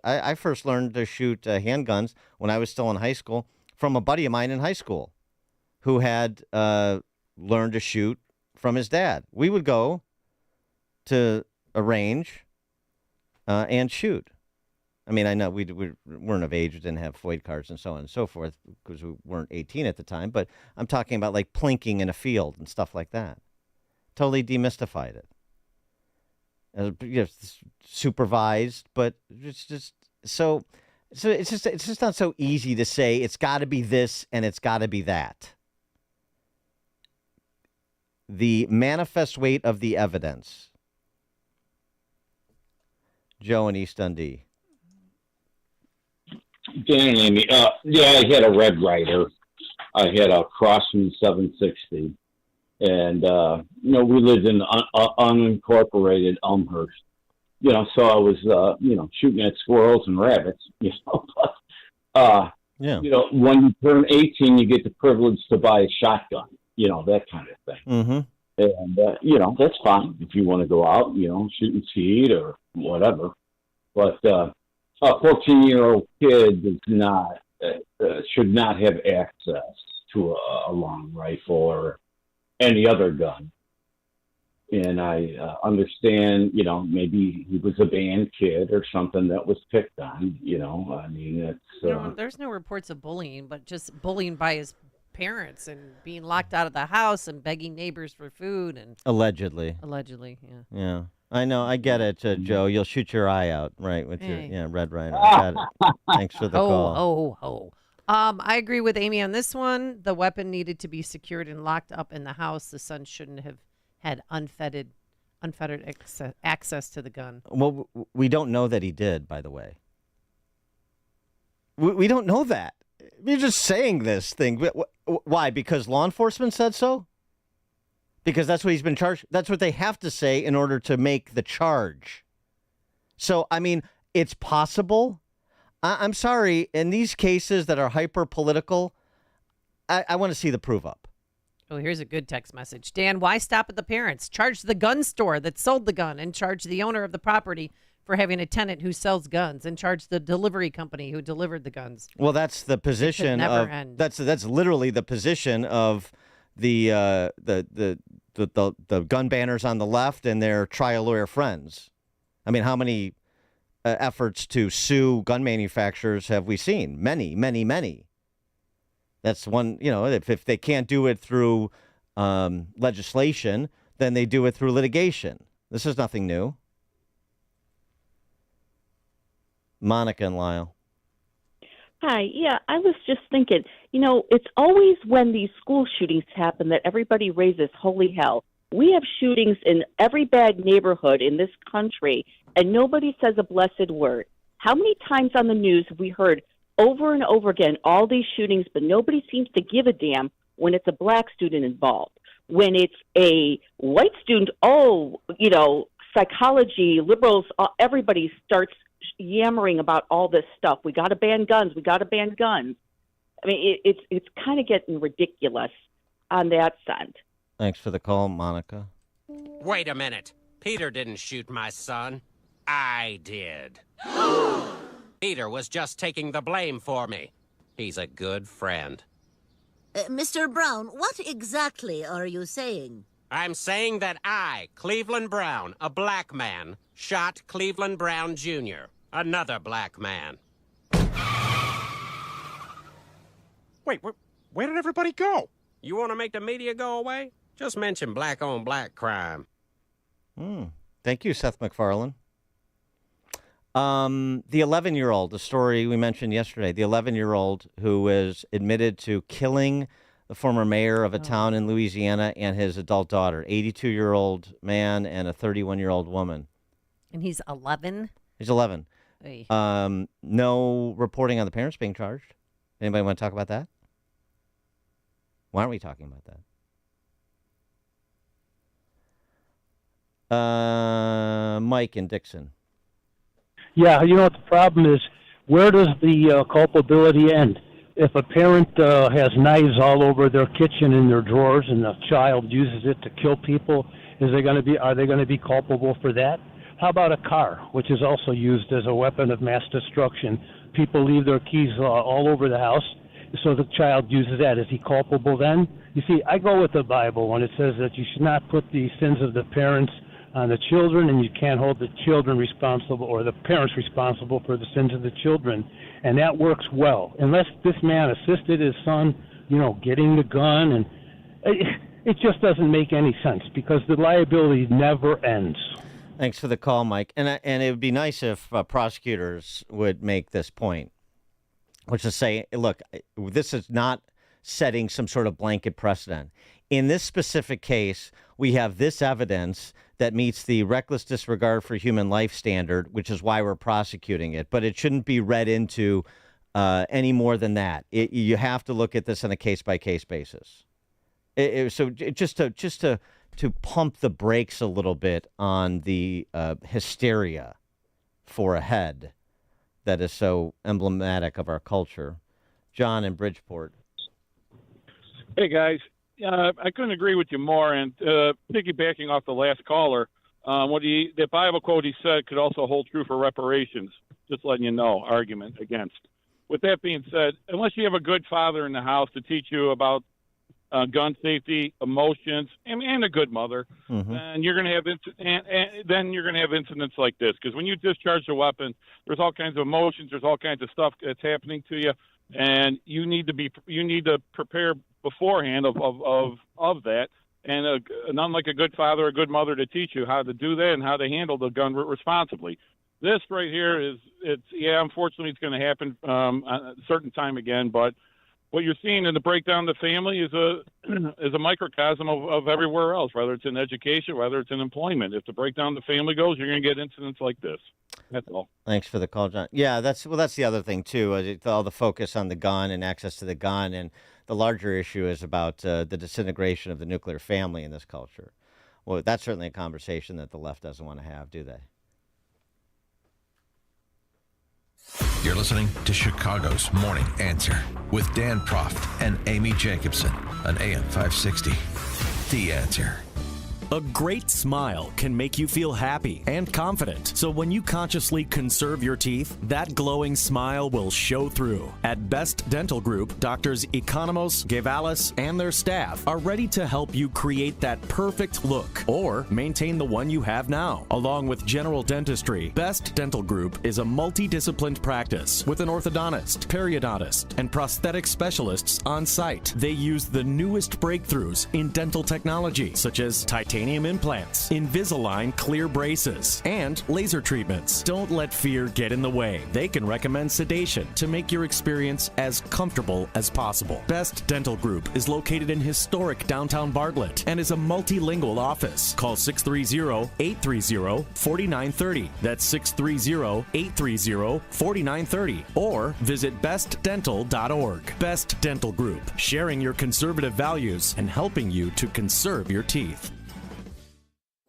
learned to shoot handguns when I was still in high school from a buddy of mine in high school, who had learned to shoot from his dad. We would go to a range and shoot. I mean, I know we weren't of age, we didn't have FOID cards and so on and so forth because we weren't 18 at the time, but I'm talking about plinking in a field and stuff like that. Totally demystified it. Supervised, but it's just so it's just not so easy to say it's got to be this and it's got to be that. The manifest weight of the evidence. Joe in East Dundee. Dan and Amy, I had a Red Ryder. I had a Crosman 760. And, we lived in unincorporated Elmhurst. So I was, shooting at squirrels and rabbits, When you turn 18, you get the privilege to buy a shotgun, that kind of thing. Mm-hmm. And, that's fine if you want to go out, shoot and seed or whatever. But a 14-year-old kid should not have access to a long rifle or any other gun. And I understand, maybe he was a band kid or something that was picked on, I mean, it's... there's no reports of bullying, but just bullying by his parents and being locked out of the house and begging neighbors for food and Allegedly. yeah. Yeah. I know. I get it, Joe. You'll shoot your eye out, right, with Hey. your Red Rhino. I got it. Thanks for the call. I agree with Amy on this one. The weapon needed to be secured and locked up in the house. The son shouldn't have had unfettered access to the gun. Well, we don't know that he did, by the way. We don't know that. You're just saying this thing. Why? Because law enforcement said so? Because that's what he's been charged. That's what they have to say in order to make the charge. So, I mean, it's possible. I'm sorry. In these cases that are hyper political, I want to see the proof up. Oh, here's a good text message. Dan, why stop at the parents? Charge the gun store that sold the gun and charge the owner of the property for having a tenant who sells guns and charge the delivery company who delivered the guns. Well, that's the position of that's literally the position of the gun banners on the left and their trial lawyer friends. I mean, how many efforts to sue gun manufacturers have we seen? Many, many, many. That's one, if they can't do it through legislation, then they do it through litigation. This is nothing new. Monica and Lyle. Hi. Yeah, I was just thinking, it's always when these school shootings happen that everybody raises holy hell. We have shootings in every bad neighborhood in this country, and nobody says a blessed word. How many times on the news have we heard over and over again all these shootings, but nobody seems to give a damn when it's a black student involved? When it's a white student, psychology, liberals, everybody starts yammering about all this stuff. We got to ban guns. We got to ban guns. I mean, it's kind of getting ridiculous on that sense. Thanks for the call, Monica. Wait a minute. Peter didn't shoot my son. I did. Peter was just taking the blame for me. He's a good friend. Mr. Brown, what exactly are you saying? I'm saying that I, Cleveland Brown, a black man, shot Cleveland Brown Jr., another black man. Wait, where did everybody go? You want to make the media go away? Just mention black-on-black crime. Thank you, Seth MacFarlane. The 11-year-old, the story we mentioned yesterday, the 11-year-old who was admitted to killing the former mayor of a town in Louisiana and his adult daughter, 82-year-old man and a 31-year-old woman. And he's 11? He's 11. Hey. No reporting on the parents being charged. Anybody want to talk about that? Why aren't we talking about that? Mike and Dixon. Yeah, what the problem is? Where does the culpability end? If a parent has knives all over their kitchen in their drawers and the child uses it to kill people, are they going to be culpable for that? How about a car, which is also used as a weapon of mass destruction? People leave their keys all over the house, so the child uses that. Is he culpable then? You see, I go with the Bible when it says that you should not put the sins of the parents on the children, and you can't hold the children responsible or the parents responsible for the sins of the children. And that works well. Unless this man assisted his son, getting the gun, and it just doesn't make any sense because the liability never ends. Thanks for the call, Mike. And it would be nice if prosecutors would make this point, which is say, look, this is not setting some sort of blanket precedent. In this specific case, we have this evidence that meets the reckless disregard for human life standard, which is why we're prosecuting it. But it shouldn't be read into any more than that. You have to look at this on a case-by-case basis. So just to pump the brakes a little bit on the hysteria for a head that is so emblematic of our culture. John in Bridgeport. Hey, guys. I couldn't agree with you more. And piggybacking off the last caller, the Bible quote he said could also hold true for reparations. Just letting you know, argument against. With that being said, unless you have a good father in the house to teach you about gun safety, emotions, and a good mother, and you're going to have then you're going to have incidents like this. Because when you discharge a weapon, there's all kinds of emotions, there's all kinds of stuff that's happening to you, and you need to prepare beforehand of that, and unlike a good father or a good mother to teach you how to do that and how to handle the gun responsibly. This right here unfortunately it's going to happen a certain time again, but what you're seeing in the breakdown of the family is a microcosm of everywhere else, whether it's in education, whether it's in employment. If the breakdown of the family goes, you're going to get incidents like this. That's all. Thanks for the call, John. Yeah, that's the other thing too. All the focus on the gun and access to the gun, and the larger issue is about the disintegration of the nuclear family in this culture. Well, that's certainly a conversation that the left doesn't want to have, do they? You're listening to Chicago's Morning Answer with Dan Proft and Amy Jacobson on AM 560. The Answer. A great smile can make you feel happy and confident. So when you consciously conserve your teeth, that glowing smile will show through. At Best Dental Group, Doctors Economos, Gavalis, and their staff are ready to help you create that perfect look or maintain the one you have now. Along with general dentistry, Best Dental Group is a multidisciplined practice with an orthodontist, periodontist, and prosthetic specialists on site. They use the newest breakthroughs in dental technology, such as titanium implants, Invisalign clear braces, and laser treatments. Don't let fear get in the way. They can recommend sedation to make your experience as comfortable as possible. Best Dental Group is located in historic downtown Bartlett and is a multilingual office. Call 630-830-4930. That's 630-830-4930. Or visit bestdental.org. Best Dental Group, sharing your conservative values and helping you to conserve your teeth.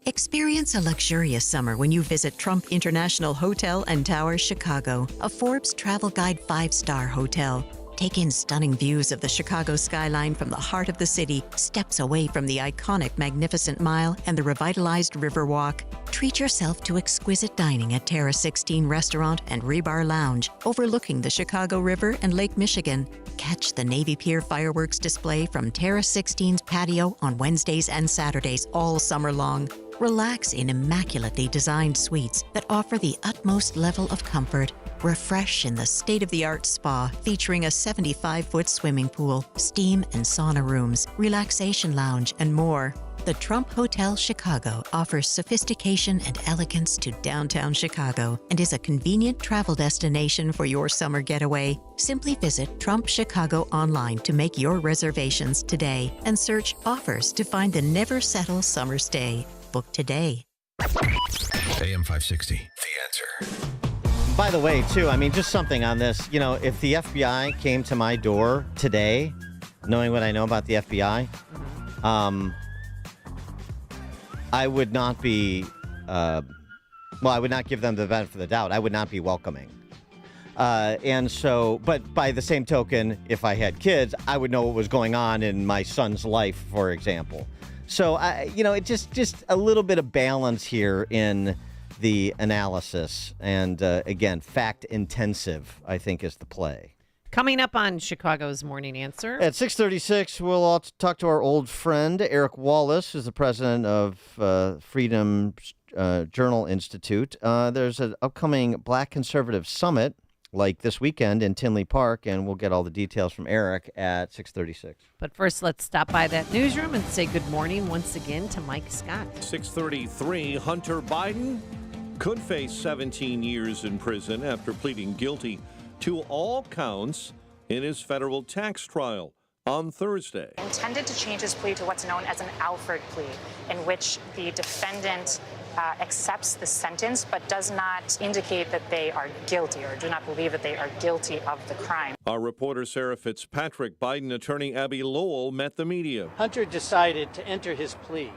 Experience a luxurious summer when you visit Trump International Hotel and Towers, Chicago, a Forbes Travel Guide 5-star hotel. Take in stunning views of the Chicago skyline from the heart of the city, steps away from the iconic Magnificent Mile and the revitalized Riverwalk. Treat yourself to exquisite dining at Terra 16 Restaurant and Rebar Lounge, overlooking the Chicago River and Lake Michigan. Catch the Navy Pier fireworks display from Terra 16's patio on Wednesdays and Saturdays all summer long. Relax in immaculately designed suites that offer the utmost level of comfort. Refresh in the state-of-the-art spa featuring a 75-foot swimming pool, steam and sauna rooms, relaxation lounge, and more. The Trump Hotel Chicago offers sophistication and elegance to downtown Chicago and is a convenient travel destination for your summer getaway. Simply visit Trump Chicago online to make your reservations today and search offers to find the never settle summer stay. Book today. AM 560, The Answer. By the way, too, I mean, just something on this. You know, if the FBI came to my door today, knowing what I know about the FBI, I would not be, I would not give them the benefit of the doubt. I would not be welcoming. And so, but by the same token, if I had kids, I would know what was going on in my son's life, for example. So, it just a little bit of balance here in the analysis. And again, fact intensive, I think, is the play. Coming up on Chicago's Morning Answer. At 6:36, we'll all talk to our old friend, Eric Wallace, who's the president of Freedom Journal Institute. There's an upcoming Black Conservative Summit, like this weekend in Tinley Park, and we'll get all the details from Eric at 6:36. But first, let's stop by that newsroom and say good morning once again to Mike Scott. 6:33, Hunter Biden could face 17 years in prison after pleading guilty to all counts in his federal tax trial on Thursday. Intended to change his plea to what's known as an Alford plea, in which the defendant accepts the sentence but does not indicate that they are guilty or do not believe that they are guilty of the crime. Our reporter Sarah Fitzpatrick, Biden attorney Abby Lowell met the media. Hunter decided to enter his plea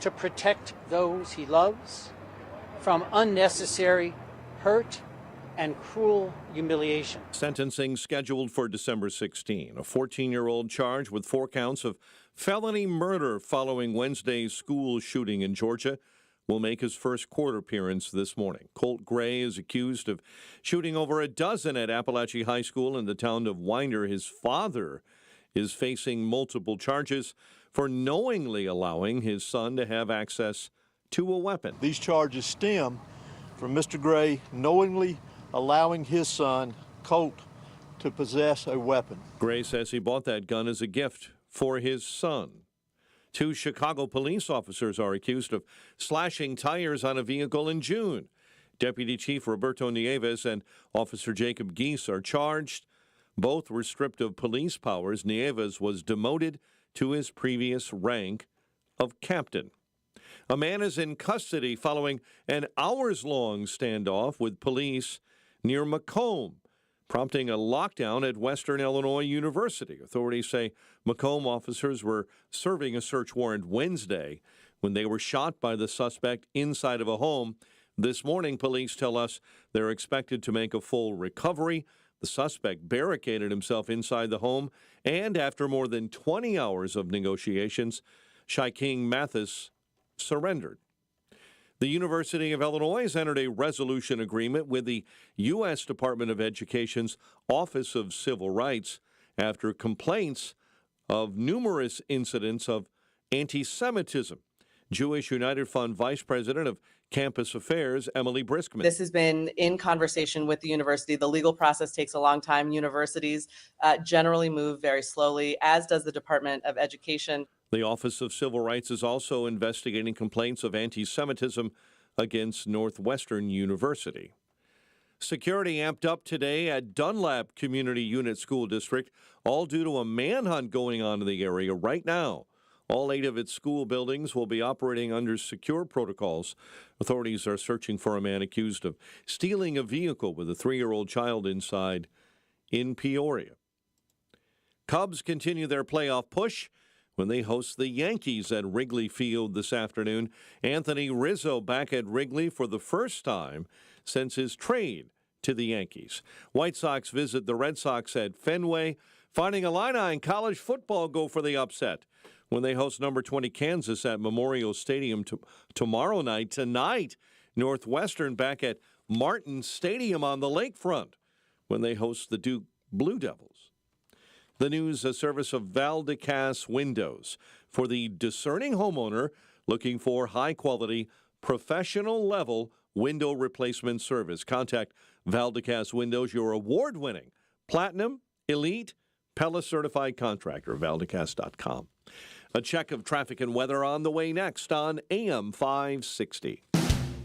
to protect those he loves from unnecessary hurt and cruel humiliation. Sentencing scheduled for December 16. A 14-year-old charged with 4 counts of felony murder following Wednesday's school shooting in Georgia will make his first court appearance this morning. Colt Gray is accused of shooting over a dozen at Appalachian High School in the town of Winder. His father is facing multiple charges for knowingly allowing his son to have access to a weapon. These charges stem from Mr. Gray knowingly allowing his son, Colt, to possess a weapon. Gray says he bought that gun as a gift for his son. 2 Chicago police officers are accused of slashing tires on a vehicle in June. Deputy Chief Roberto Nieves and Officer Jacob Geese are charged. Both were stripped of police powers. Nieves was demoted to his previous rank of captain. A man is in custody following an hours-long standoff with police near Macomb, prompting a lockdown at Western Illinois University. Authorities say Macomb officers were serving a search warrant Wednesday when they were shot by the suspect inside of a home. This morning, police tell us they're expected to make a full recovery. The suspect barricaded himself inside the home, and after more than 20 hours of negotiations, Shaiking Mathis surrendered. The University of Illinois has entered a resolution agreement with the U.S. Department of Education's Office of Civil Rights after complaints of numerous incidents of anti-Semitism. Jewish United Fund Vice President of Campus Affairs, Emily Briskman. This has been in conversation with the university. The legal process takes a long time. Universities generally move very slowly, as does the Department of Education. The Office of Civil Rights is also investigating complaints of anti-Semitism against Northwestern University. Security amped up today at Dunlap Community Unit School District, all due to a manhunt going on in the area right now. All 8 of its school buildings will be operating under secure protocols. Authorities are searching for a man accused of stealing a vehicle with a 3-year-old child inside in Peoria. Cubs continue their playoff push when they host the Yankees at Wrigley Field this afternoon. Anthony Rizzo back at Wrigley for the first time since his trade to the Yankees. White Sox visit the Red Sox at Fenway. Fighting Illini in college football go for the upset when they host number 20 Kansas at Memorial Stadium tomorrow night. Tonight, Northwestern back at Martin Stadium on the lakefront when they host the Duke Blue Devils. The news, a service of Valdecass Windows for the discerning homeowner looking for high-quality, professional-level window replacement service. Contact Valdecass Windows, your award-winning Platinum, Elite, Pella-certified contractor, Valdecass.com. A check of traffic and weather on the way next on AM 560.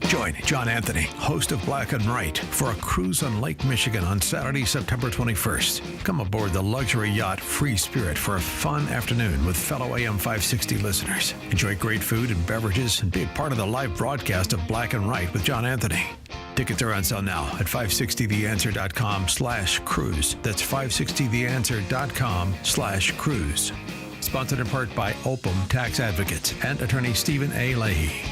Join John Anthony, host of Black and Right, for a cruise on Lake Michigan on Saturday, September 21st. Come aboard the luxury yacht Free Spirit for a fun afternoon with fellow AM 560 listeners. Enjoy great food and beverages and be a part of the live broadcast of Black and Right with John Anthony. Tickets are on sale now at 560theanswer.com/cruise. That's 560theanswer.com/cruise. Sponsored in part by Opum Tax Advocates and attorney Stephen A. Leahy.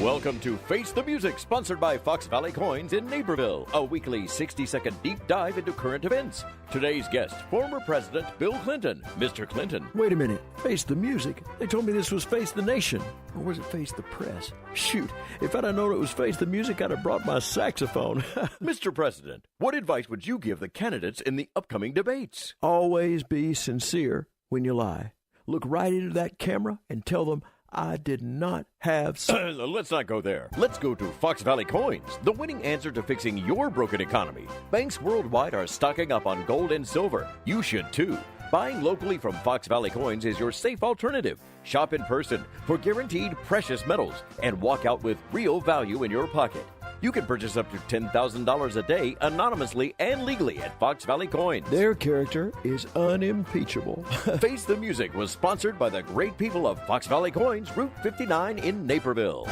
Welcome to Face the Music, sponsored by Fox Valley Coins in Naperville, a weekly 60-second deep dive into current events. Today's guest, former President Bill Clinton. Mr. Clinton. Wait a minute. Face the Music? They told me this was Face the Nation. Or was it Face the Press? Shoot, if I'd have known it was Face the Music, I'd have brought my saxophone. Mr. President, what advice would you give the candidates in the upcoming debates? Always be sincere when you lie. Look right into that camera and tell them, I did not have... Let's not go there. Let's go to Fox Valley Coins, the winning answer to fixing your broken economy. Banks worldwide are stocking up on gold and silver. You should too. Buying locally from Fox Valley Coins is your safe alternative. Shop in person for guaranteed precious metals and walk out with real value in your pocket. You can purchase up to $10,000 a day anonymously and legally at Fox Valley Coins. Their character is unimpeachable. Face the Music was sponsored by the great people of Fox Valley Coins, Route 59 in Naperville.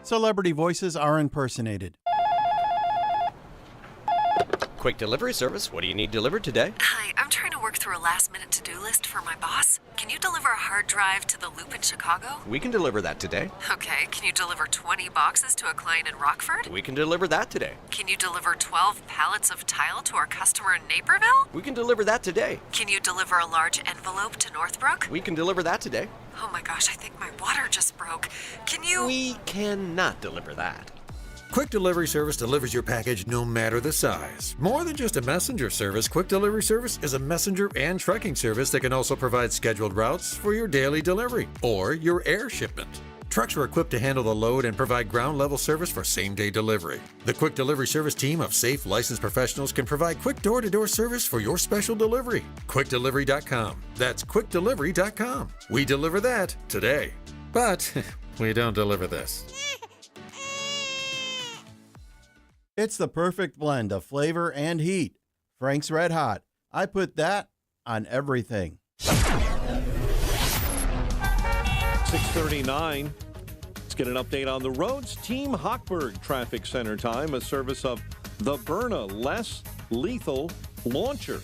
Celebrity voices are impersonated. Quick delivery service. What do you need delivered today? Hi, I'm trying to work through a last-minute to-do list for my boss. Can you deliver a hard drive to the Loop in Chicago? We can deliver that today. Okay, can you deliver 20 boxes to a client in Rockford? We can deliver that today. Can you deliver 12 pallets of tile to our customer in Naperville? We can deliver that today. Can you deliver a large envelope to Northbrook? We can deliver that today. Oh my gosh, I think my water just broke. Can you... We cannot deliver that. Quick Delivery Service delivers your package no matter the size. More than just a messenger service, Quick Delivery Service is a messenger and trucking service that can also provide scheduled routes for your daily delivery or your air shipment. Trucks are equipped to handle the load and provide ground-level service for same-day delivery. The Quick Delivery Service team of safe, licensed professionals can provide quick door-to-door service for your special delivery. QuickDelivery.com. That's QuickDelivery.com. We deliver that today. But we don't deliver this. It's the perfect blend of flavor and heat. Frank's Red Hot. I put that on everything. 6:39. Let's get an update on the roads. Team Hochberg Traffic Center time, a service of the Byrna Less Lethal Launcher.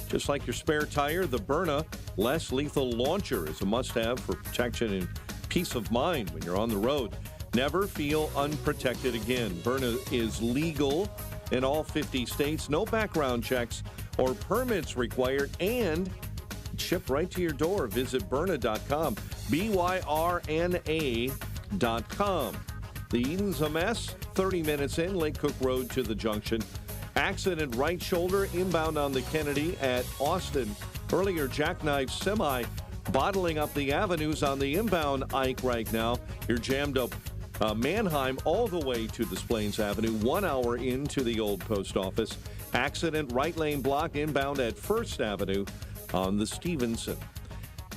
Just like your spare tire, the Byrna Less Lethal Launcher is a must-have for protection and peace of mind when you're on the road. Never feel unprotected again. Byrna is legal in all 50 states. No background checks or permits required, and shipped right to your door. Visit Byrna.com, BYRNA.com. The Eden's a mess. 30 minutes in, Lake Cook Road to the junction. Accident right shoulder inbound on the Kennedy at Austin. Earlier, jackknife semi bottling up the avenues on the inbound Ike right now. You're jammed up Manheim all the way to Des Plaines Avenue, 1 hour into the old post office. Accident right lane block inbound at First Avenue on the Stevenson.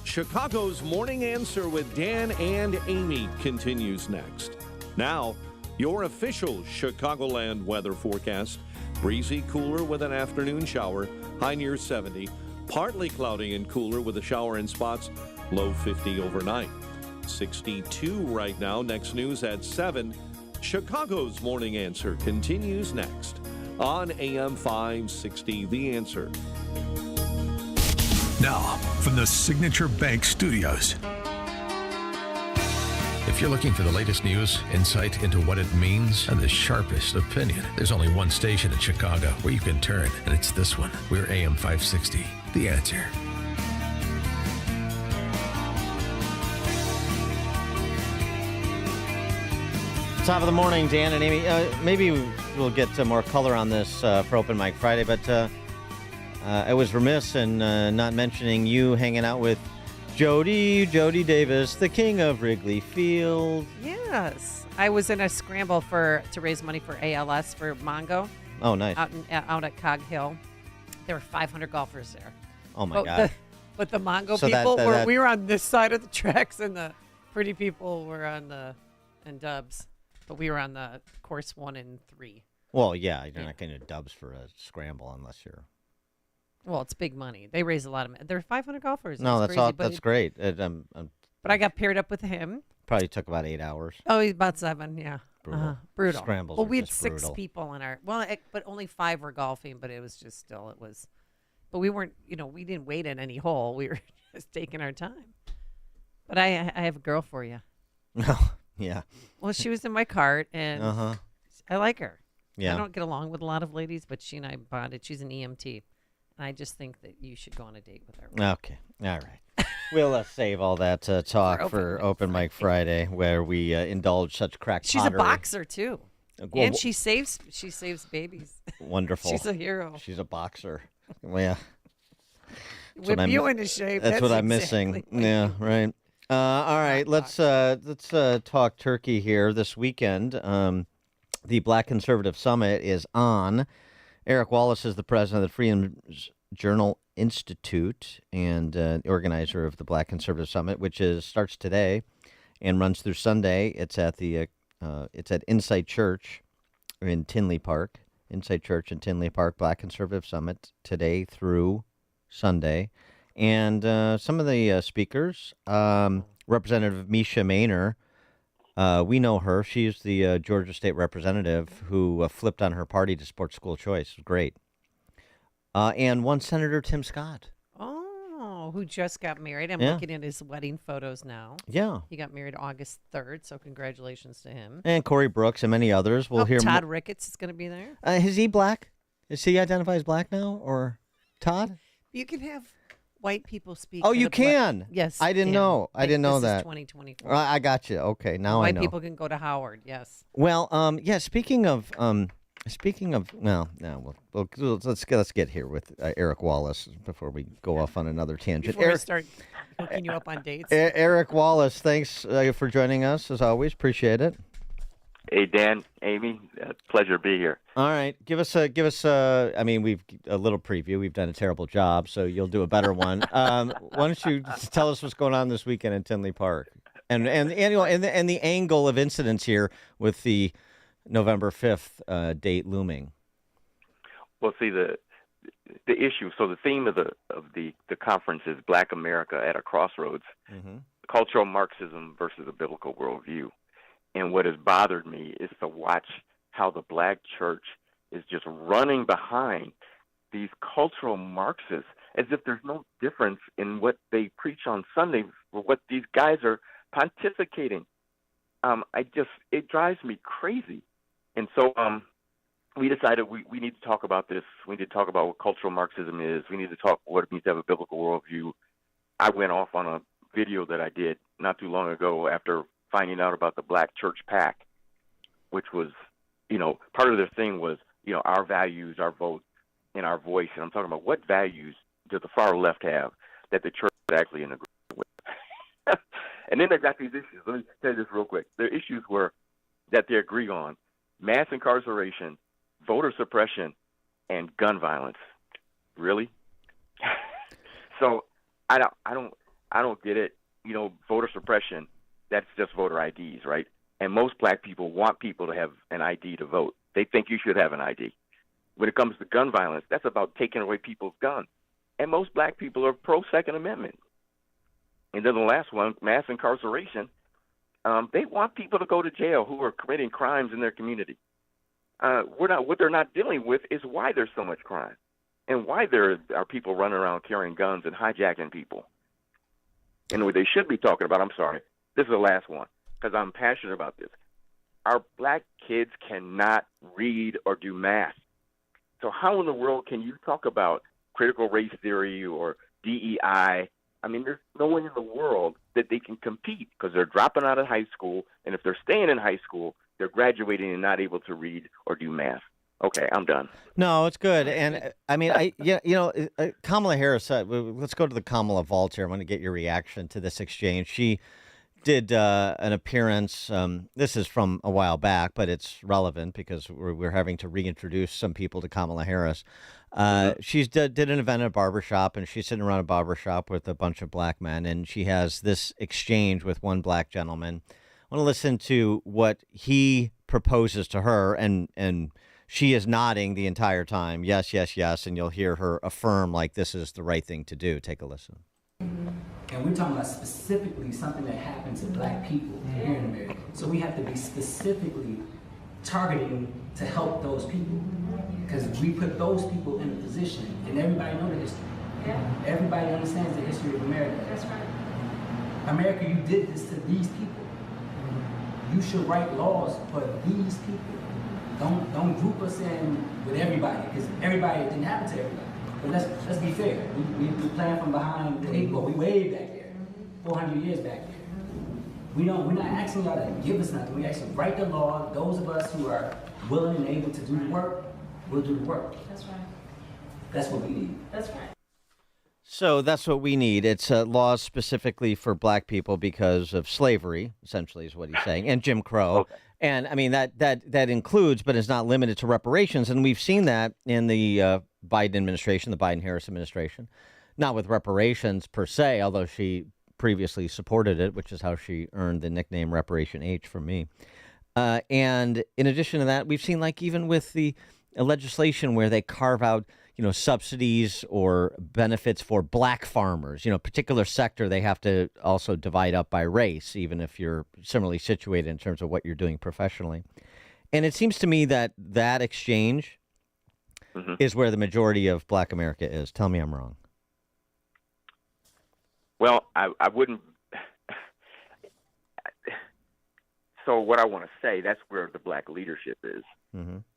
Chicago's Morning Answer with Dan and Amy continues next. Now, your official Chicagoland weather forecast. Breezy, cooler with an afternoon shower, high near 70. Partly cloudy and cooler with a shower in spots, low 50 overnight. 62 right now. Next news at 7. Chicago's Morning Answer continues next on AM 560, The Answer. Now, from the Signature Bank Studios. If you're looking for the latest news, insight into what it means, and the sharpest opinion, there's only one station in Chicago where you can turn, and it's this one. We're AM 560, The Answer. Top of the morning, Dan and Amy. Maybe we'll get more color on this for Open Mic Friday, but I was remiss in not mentioning you hanging out with Jody Davis, the king of Wrigley Field. Yes. I was in a scramble to raise money for ALS for Mongo. Oh, nice. Out at Cog Hill. There were 500 golfers there. Oh, my God. But the Mongo So people, that- we were on this side of the tracks, and the pretty people were on and Dubs. But we were on the course 1 and 3. Well, yeah, you're not getting Dubs for a scramble unless you're... Well, it's big money. They raise a lot of money. There are 500 golfers. No, It's that's all. crazy, That's great. But I got paired up with him. Probably took about 8 hours. Oh, he's about 7, yeah. Brutal. Brutal. Scrambles Well, are we had just 6 brutal. people in our... but only 5 were golfing, but it was just still, it was... But we weren't, we didn't wait in any hole. We were just taking our time. But I have a girl for you. No, yeah. Well, she was in my cart, and I like her. Yeah. I don't get along with a lot of ladies, but she and I bonded. She's an EMT. And I just think that you should go on a date with her. Okay. All right. We'll save all that talk for Open Mic Friday, where we indulge such crackpottery. She's a boxer, too. Well, And she saves babies. Wonderful. She's a hero. She's a boxer. Well, yeah. Whip you into shape. That's what I'm exactly missing. Yeah, right. All right, let's talk turkey here this weekend. The Black Conservative Summit is on. Eric Wallace is the president of the Freedom Journal Institute and organizer of the Black Conservative Summit, which starts today and runs through Sunday. It's at Insight Church in Tinley Park. Insight Church in Tinley Park, Black Conservative Summit today through Sunday. And some of the speakers, Representative Misha Maynor, we know her. She's the Georgia State Representative who flipped on her party to support school choice. It was great. And one Senator Tim Scott. Oh, who just got married. I'm Yeah. looking at his wedding photos now. Yeah. He got married August 3rd, so congratulations to him. And Corey Brooks and many others. We'll hear Todd Ricketts is going to be there. Is he black? Is he identified as black now? Or Todd? You can have white people speak. Oh, at you a can? Yes. I didn't know. I didn't know this that. Is 2024. I got you. Okay, now I White know. people can go to Howard, yes. Well, yeah, speaking of Speaking of, let's get here with Eric Wallace before we go off on another tangent. Before we start hooking you up on dates. Eric Wallace, thanks for joining us as always. Appreciate it. Hey, Dan, Amy, pleasure to be here. All right, give us I mean, we've a little preview. We've done a terrible job, so you'll do a better one. Why don't you tell us what's going on this weekend in Tinley Park, and the angle of incidents here with the November 5th date looming. Well, see, the issue. So the theme of the conference is Black America at a Crossroads: cultural Marxism versus a biblical worldview. And what has bothered me is to watch how the Black church is just running behind these cultural Marxists as if there's no difference in what they preach on Sunday or what these guys are pontificating. It drives me crazy. And so we decided we need to talk about this. We need to talk about what cultural Marxism is. We need to talk what it means to have a biblical worldview. I went off on a video that I did not too long ago after finding out about the Black Church PAC, which was, part of their thing was, our values, our vote, and our voice. And I'm talking about what values does the far left have that the church is actually in agreement with. And then they've got these issues. Let me tell you this real quick. The issues were that they agree on mass incarceration, voter suppression, and gun violence. Really? So I don't get it. Voter suppression, that's just voter IDs, right? And most Black people want people to have an ID to vote. They think you should have an ID. When it comes to gun violence, that's about taking away people's guns. And most Black people are pro-Second Amendment. And then the last one, mass incarceration, they want people to go to jail who are committing crimes in their community. What they're not dealing with is why there's so much crime and why there are people running around carrying guns and hijacking people. And what they should be talking about, I'm sorry, this is the last one because I'm passionate about this. Our Black kids cannot read or do math. So how in the world can you talk about critical race theory or DEI? I mean, there's no one in the world that they can compete because they're dropping out of high school. And if they're staying in high school, they're graduating and not able to read or do math. Okay, I'm done. No, it's good. And I mean, Kamala Harris, let's go to the Kamala vault here. I want to get your reaction to this exchange. She did an appearance. This is from a while back, but it's relevant because we're having to reintroduce some people to Kamala Harris. She did an event at a barbershop, and she's sitting around a barbershop with a bunch of Black men, and she has this exchange with one Black gentleman. I want to listen to what he proposes to her, and she is nodding the entire time. Yes, yes, yes. And you'll hear her affirm like this is the right thing to do. Take a listen. And we're talking about specifically something that happened to Black people here in America. So we have to be specifically targeting to help those people. Because we put those people in a position, and everybody knows the history. Yeah. Everybody understands the history of America. That's right. America, you did this to these people. You should write laws for these people. Don't group us in with everybody, because everybody didn't happen to everybody. But let's be fair. We playing from behind the eight ball. We way back there, 400 years back there. We're not asking y'all to give us nothing. We actually write the law. Those of us who are willing and able to do the work, will do the work. That's right. That's what we need. That's right. So that's what we need. It's laws specifically for Black people because of slavery, essentially, is what he's saying, and Jim Crow. Okay. And I mean that includes, but is not limited to reparations. And we've seen that in the Biden administration, the Biden-Harris administration, not with reparations per se, although she previously supported it, which is how she earned the nickname Reparation H from me. And in addition to that, we've seen like even with the legislation where they carve out, subsidies or benefits for Black farmers, particular sector, they have to also divide up by race, even if you're similarly situated in terms of what you're doing professionally. And it seems to me that exchange is where the majority of Black America is. Tell me I'm wrong. Well, I wouldn't. So what I want to say, that's where the Black leadership is.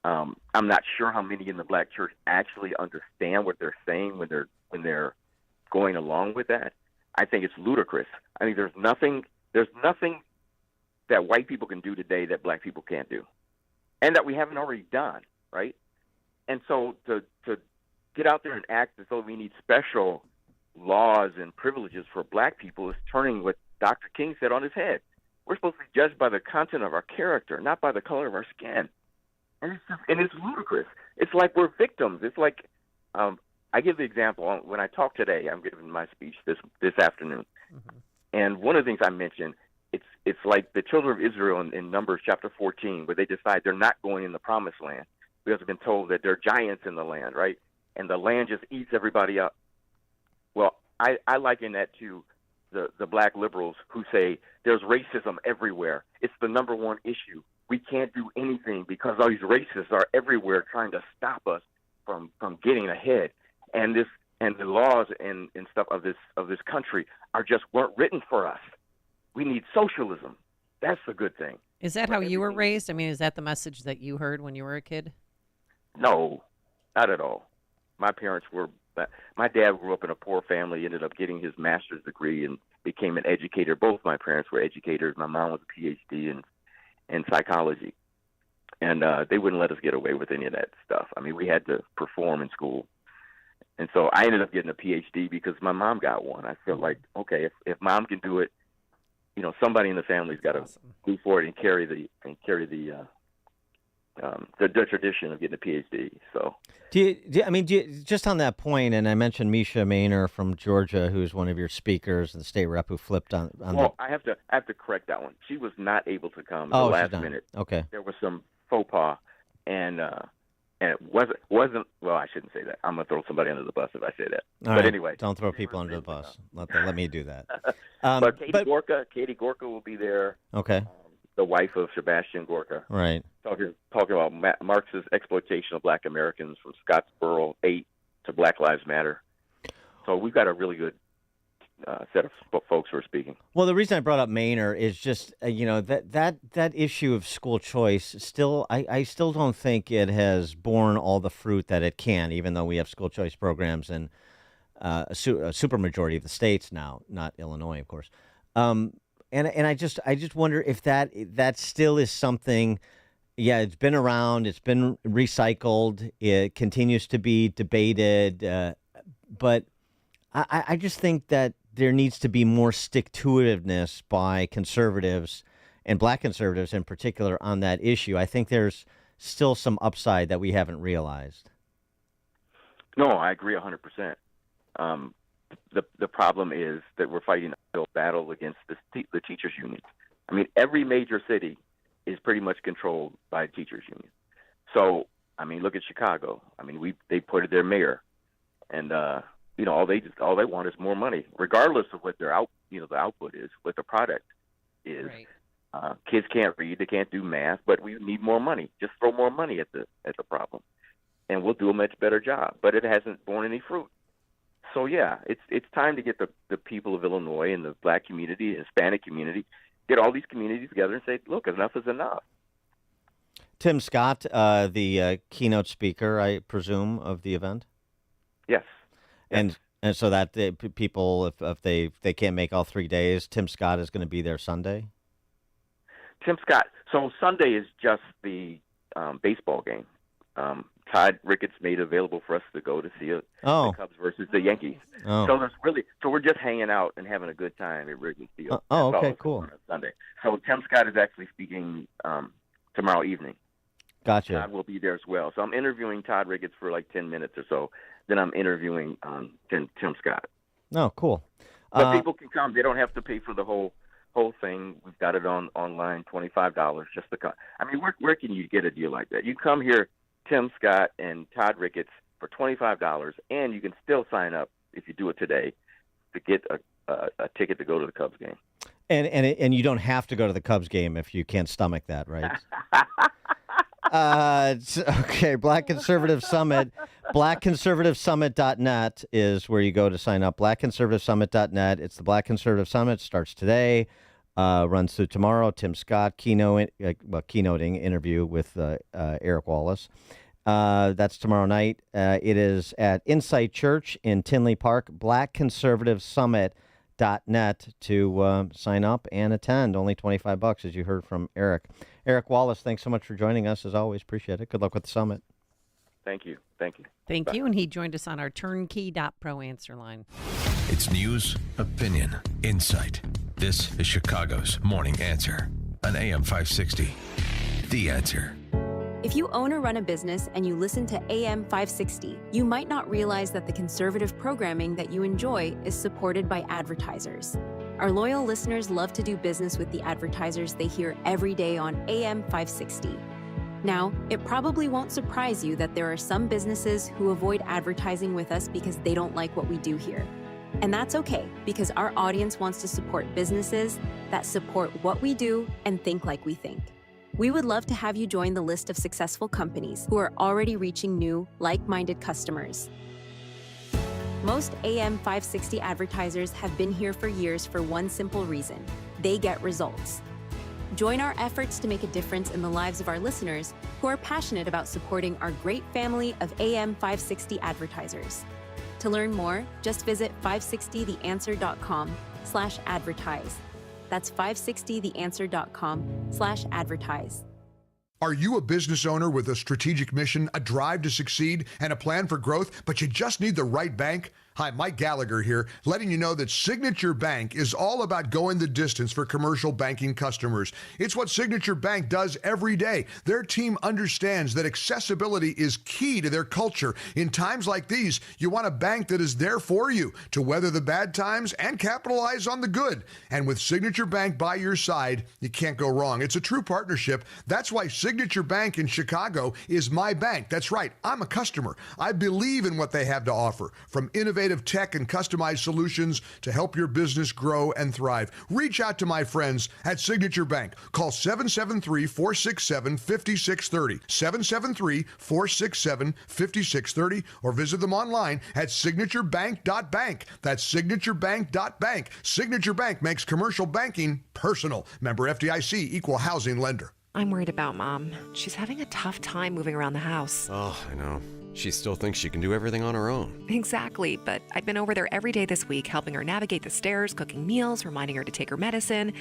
I'm not sure how many in the Black church actually understand what they're saying when they're going along with that. I think it's ludicrous. I mean, there's nothing that white people can do today that Black people can't do, and that we haven't already done. right? And so to get out there and act as though we need special laws and privileges for black people is turning what Dr. King said on his head. We're supposed to be judged by the content of our character, not by the color of our skin. And it's ludicrous. It's like we're victims. It's like I give the example when I talk today. I'm giving my speech this afternoon, and one of the things I mentioned, it's like the children of Israel in Numbers chapter 14, where they decide they're not going in the promised land because they've been told that there are giants in the land, right? And the land just eats everybody up. Well, I liken that to the black liberals who say there's racism everywhere. It's the number one issue. We can't do anything because all these racists are everywhere trying to stop us from getting ahead. And the laws and stuff of this country weren't written for us. We need socialism. That's the good thing. Is that how you were raised? I mean, is that the message that you heard when you were a kid? No, not at all. My parents were. My dad grew up in a poor family, ended up getting his master's degree and became an educator. Both my parents were educators. My mom was a PhD in psychology. And they wouldn't let us get away with any of that stuff. I mean, we had to perform in school. And so I ended up getting a PhD because my mom got one. I felt like, okay, if mom can do it, somebody in the family's got to go for it and carry the tradition of getting a PhD. So, do you, just on that point, and I mentioned Misha Maynor from Georgia, who's one of your speakers, the state rep who flipped on. Well, I have to correct that one. She was not able to come at the last minute. Okay, there was some faux pas, and it wasn't. Well, I shouldn't say that. I'm gonna throw somebody under the bus if I say that. All but right. anyway, don't throw people under the bus. Let me do that. But Katie Gorka will be there. Okay. The wife of Sebastian Gorka. Right. Talking about Marx's exploitation of black Americans from Scottsboro 8 to Black Lives Matter. So we've got a really good set of folks who are speaking. Well, the reason I brought up Maynor is just, that issue of school choice, still, I still don't think it has borne all the fruit that it can, even though we have school choice programs in a supermajority of the states now, not Illinois, of course. And I just wonder if that still is something. Yeah, it's been around, it's been recycled, it continues to be debated, but I just think that there needs to be more stick-to-itiveness by conservatives and black conservatives in particular on that issue. I think there's still some upside that we haven't realized. No, I agree 100%. The problem is that we're fighting a battle against the teachers' unions. I mean, every major city is pretty much controlled by a teachers' union. So, I mean, look at Chicago. I mean, they put their mayor, and all they want is more money, regardless of what their the output is, what the product is. Right. Kids can't read, they can't do math, but we need more money. Just throw more money at the problem, and we'll do a much better job. But it hasn't borne any fruit. So yeah, it's time to get the people of Illinois and the black community, Hispanic community, get all these communities together and say, look, enough is enough. Tim Scott, the keynote speaker, I presume, of the event. Yes. And so that people, if they can't make all 3 days, Tim Scott is going to be there Sunday. Tim Scott. So Sunday is just the baseball game. Todd Ricketts made available for us to go to see the Cubs versus the Yankees. Oh. So we're just hanging out and having a good time at Wrigley Field. Okay, cool. On Sunday. So Tim Scott is actually speaking tomorrow evening. Gotcha. Todd will be there as well. So I'm interviewing Todd Ricketts for like 10 minutes or so. Then I'm interviewing Tim Scott. Oh, cool. But people can come. They don't have to pay for the whole thing. We've got it online, $25 just to come. I mean, where can you get a deal like that? You come here, Tim Scott and Todd Ricketts, for $25, and you can still sign up if you do it today to get a ticket to go to the Cubs game. And you don't have to go to the Cubs game if you can't stomach that, right? Okay, Black Conservative Summit. BlackConservativeSummit.net is where you go to sign up. BlackConservativeSummit.net. It's the Black Conservative Summit. Starts today, runs through tomorrow. Tim Scott keynoting interview with Eric Wallace. That's tomorrow night. It is at Insight Church in Tinley Park. BlackConservativeSummit.net to sign up and attend. Only $25, as you heard from Eric. Eric Wallace, thanks so much for joining us, as always. Appreciate it. Good luck with the summit. Thank you. Thank you. Thank Bye. you. And he joined us on our turnkey.pro answer line. It's news, opinion, insight. This is Chicago's Morning Answer on AM 560. The Answer. If you own or run a business and you listen to AM 560, you might not realize that the conservative programming that you enjoy is supported by advertisers. Our loyal listeners love to do business with the advertisers they hear every day on AM 560. Now, it probably won't surprise you that there are some businesses who avoid advertising with us because they don't like what we do here. And that's okay, because our audience wants to support businesses that support what we do and think like we think. We would love to have you join the list of successful companies who are already reaching new, like-minded customers. Most AM 560 advertisers have been here for years for one simple reason: they get results. Join our efforts to make a difference in the lives of our listeners who are passionate about supporting our great family of AM 560 advertisers. To learn more, just visit 560theanswer.com/advertise. That's 560theanswer.com/advertise. Are you a business owner with a strategic mission, a drive to succeed, and a plan for growth, but you just need the right bank? Hi, Mike Gallagher here, letting you know that Signature Bank is all about going the distance for commercial banking customers. It's what Signature Bank does every day. Their team understands that accessibility is key to their culture. In times like these, you want a bank that is there for you to weather the bad times and capitalize on the good. And with Signature Bank by your side, you can't go wrong. It's a true partnership. That's why Signature Bank in Chicago is my bank. That's right, I'm a customer. I believe in what they have to offer, from innovative tech and customized solutions to help your business grow and thrive. Reach out to my friends at Signature Bank. Call 773-467-5630, 773-467-5630, or visit them online at signaturebank.bank. That's signaturebank.bank. Signature Bank makes commercial banking personal. Member FDIC, equal housing lender. I'm worried about Mom. She's having a tough time moving around the house. Oh, I know. She still thinks she can do everything on her own. Exactly, but I've been over there every day this week, helping her navigate the stairs, cooking meals, reminding her to take her medicine.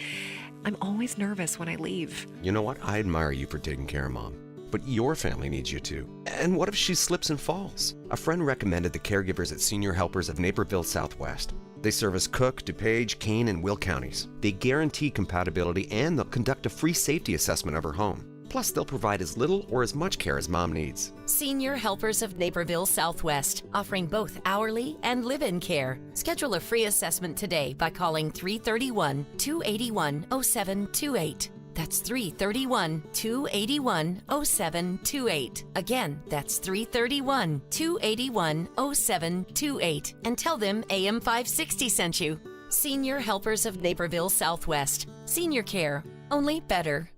I'm always nervous when I leave. You know what? I admire you for taking care of Mom. But your family needs you too. And what if she slips and falls? A friend recommended the caregivers at Senior Helpers of Naperville Southwest. They service Cook, DuPage, Kane, and Will counties. They guarantee compatibility and they'll conduct a free safety assessment of her home. Plus, they'll provide as little or as much care as Mom needs. Senior Helpers of Naperville Southwest, offering both hourly and live-in care. Schedule a free assessment today by calling 331-281-0728. That's 331-281-0728. Again, that's 331-281-0728. And tell them AM 560 sent you. Senior Helpers of Naperville Southwest. Senior care, only better.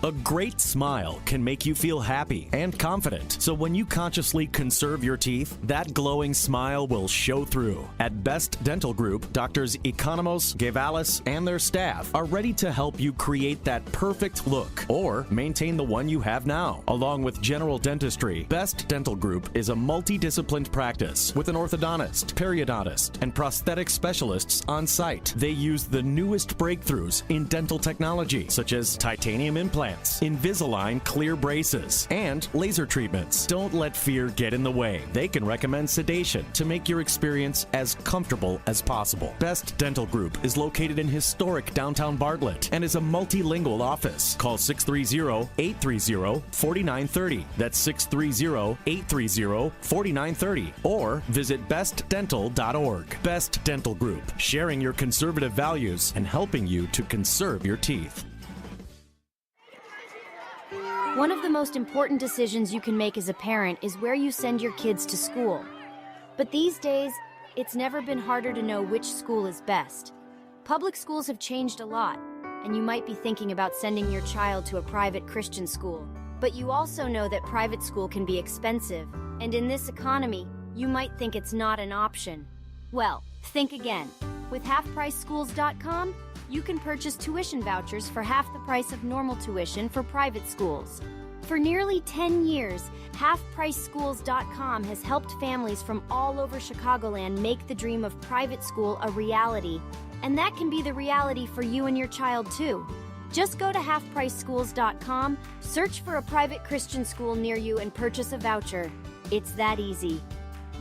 A great smile can make you feel happy and confident. So when you consciously conserve your teeth, that glowing smile will show through. At Best Dental Group, Doctors Economos, Gavalis, and their staff are ready to help you create that perfect look or maintain the one you have now. Along with general dentistry, Best Dental Group is a multidisciplined practice with an orthodontist, periodontist, and prosthetic specialists on site. They use the newest breakthroughs in dental technology, such as titanium implants, Invisalign clear braces, and laser treatments. Don't let fear get in the way. They can recommend sedation to make your experience as comfortable as possible. Best Dental Group is located in historic downtown Bartlett and is a multilingual office. Call 630-830-4930. That's 630-830-4930. Or visit bestdental.org. Best Dental Group, sharing your conservative values and helping you to conserve your teeth. One of the most important decisions you can make as a parent is where you send your kids to school. But these days, it's never been harder to know which school is best. Public schools have changed a lot, and you might be thinking about sending your child to a private Christian school. But you also know that private school can be expensive, and in this economy, you might think it's not an option. Well, think again. With halfpriceschools.com, you can purchase tuition vouchers for half the price of normal tuition for private schools. For nearly 10 years, halfpriceschools.com has helped families from all over Chicagoland make the dream of private school a reality. And that can be the reality for you and your child too. Just go to halfpriceschools.com, search for a private Christian school near you, and purchase a voucher. It's that easy.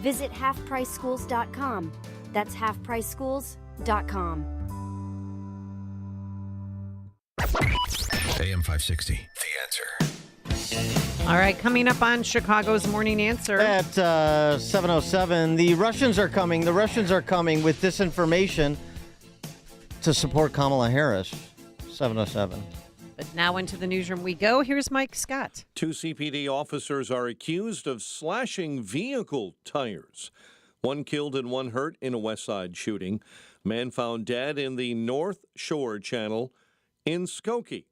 Visit halfpriceschools.com. That's halfpriceschools.com. AM 560, The Answer. All right, coming up on Chicago's Morning Answer. At 7:07, the Russians are coming. The Russians are coming with disinformation to support Kamala Harris. 7:07. But now into the newsroom we go. Here's Mike Scott. 2 CPD officers are accused of slashing vehicle tires. One killed and one hurt in a West Side shooting. Man found dead in the North Shore Channel in Skokie.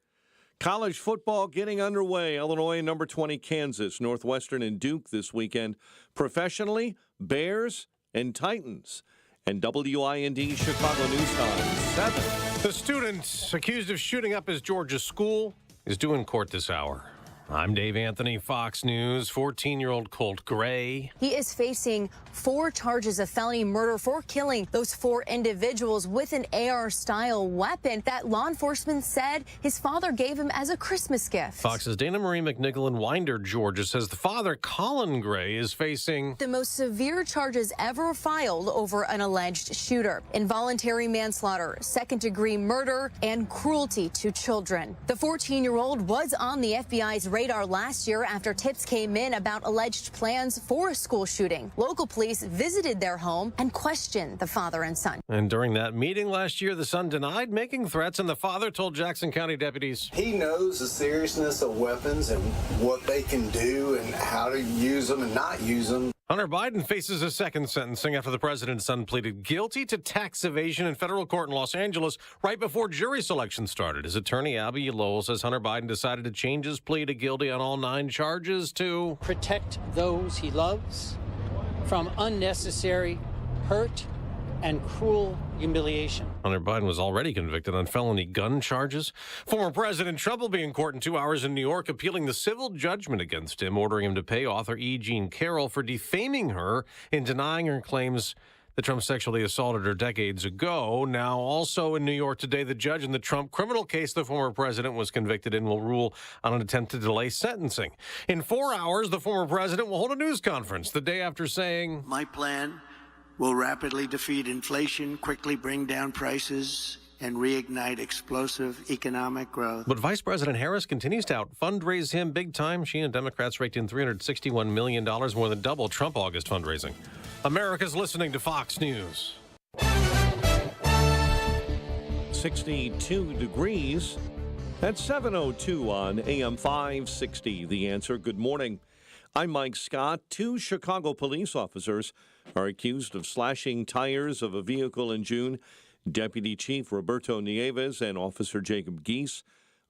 College football getting underway. Illinois, number 20, Kansas, Northwestern, and Duke this weekend. Professionally, Bears and Titans. And WIND Chicago News Time, 7. The student accused of shooting up his Georgia school is due in court this hour. I'm Dave Anthony, Fox News. 14-year-old Colt Gray. He is facing 4 charges of felony murder for killing those 4 individuals with an AR-style weapon that law enforcement said his father gave him as a Christmas gift. Fox's Dana Marie McNichol in Winder, Georgia, says the father, Colin Gray, is facing the most severe charges ever filed over an alleged shooter: involuntary manslaughter, second-degree murder, and cruelty to children. The 14-year-old was on the FBI's radar last year after tips came in about alleged plans for a school shooting. Local police visited their home and questioned the father and son. And during that meeting last year, the son denied making threats, and the father told Jackson County deputies he knows the seriousness of weapons and what they can do and how to use them and not use them. Hunter Biden faces a second sentencing after the president's son pleaded guilty to tax evasion in federal court in Los Angeles right before jury selection started. His attorney, Abby Lowell, says Hunter Biden decided to change his plea to guilty on all 9 charges to protect those he loves from unnecessary hurt and cruel humiliation. Hunter Biden was already convicted on felony gun charges. Former President Trump will be in court in 2 hours in New York, appealing the civil judgment against him, ordering him to pay author E. Jean Carroll for defaming her and denying her claims that Trump sexually assaulted her decades ago. Now, also in New York today, the judge in the Trump criminal case the former president was convicted in will rule on an attempt to delay sentencing. In 4 hours, the former president will hold a news conference the day after saying, "My plan will rapidly defeat inflation, quickly bring down prices, and reignite explosive economic growth." But Vice President Harris continues to out-fundraise him big time. She and Democrats raked in $361 million, more than double Trump August fundraising. America's listening to Fox News. 62 degrees. At 7:02 on AM 560, The Answer. Good morning. I'm Mike Scott. 2 Chicago police officers are accused of slashing tires of a vehicle in June. Deputy Chief Roberto Nieves and Officer Jacob Geese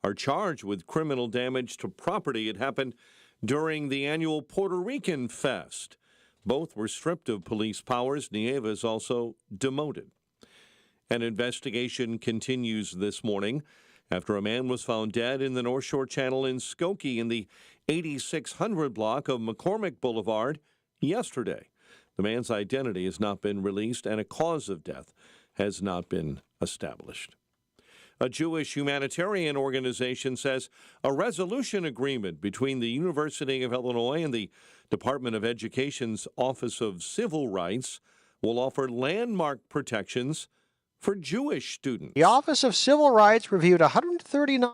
are charged with criminal damage to property. It happened during the annual Puerto Rican Fest. Both were stripped of police powers. Nieves also demoted. An investigation continues this morning after a man was found dead in the North Shore Channel in Skokie in the 8600 block of McCormick Boulevard yesterday. The man's identity has not been released and a cause of death has not been established. A Jewish humanitarian organization says a resolution agreement between the University of Illinois and the Department of Education's Office of Civil Rights will offer landmark protections for Jewish students. The Office of Civil Rights reviewed 139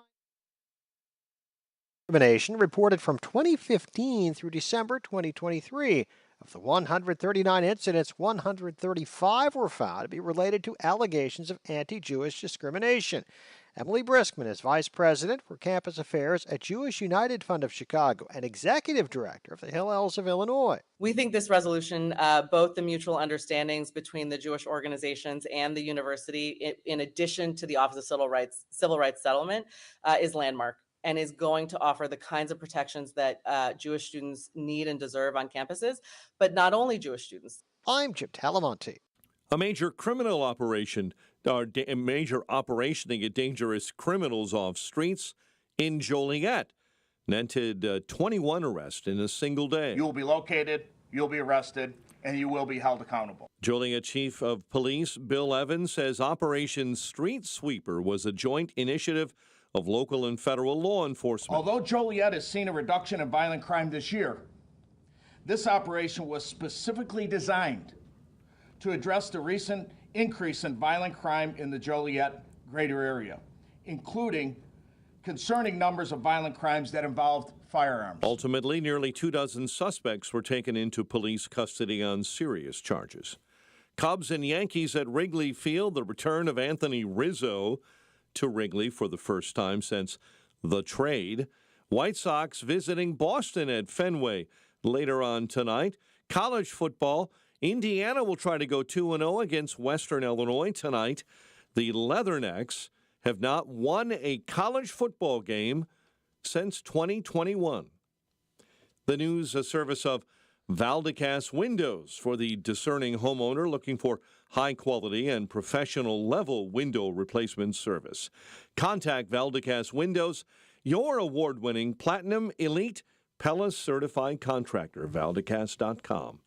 discrimination reported from 2015 through December 2023. Of the 139 incidents, 135 were found to be related to allegations of anti-Jewish discrimination. Emily Briskman is Vice President for Campus Affairs at Jewish United Fund of Chicago and Executive Director of the Hillels of Illinois. We think this resolution, both the mutual understandings between the Jewish organizations and the university, in addition to the Office of Civil Rights Settlement, is landmark and is going to offer the kinds of protections that Jewish students need and deserve on campuses, but not only Jewish students. I'm Jim Talamonte. A major criminal operation, a major operation to get dangerous criminals off streets in Joliet, netted 21 arrests in a single day. You will be located, you'll be arrested, and you will be held accountable. Joliet Chief of Police Bill Evans says Operation Street Sweeper was a joint initiative of local and federal law enforcement. Although Joliet has seen a reduction in violent crime this year, This operation was specifically designed to address the recent increase in violent crime in the Joliet greater area, including concerning numbers of violent crimes that involved firearms. Ultimately, nearly 24 suspects were taken into police custody on serious charges. Cubs and Yankees at Wrigley Field, the return of Anthony Rizzo to Wrigley for the first time since the trade. White Sox visiting Boston at Fenway later on tonight. College football, Indiana will try to go 2-0 against Western Illinois tonight. The Leathernecks have not won a college football game since 2021. The news, a service of Valdecast Windows for the discerning homeowner looking for high-quality and professional-level window replacement service. Contact Valdecast Windows, your award-winning Platinum Elite Pella Certified Contractor, Valdecast.com.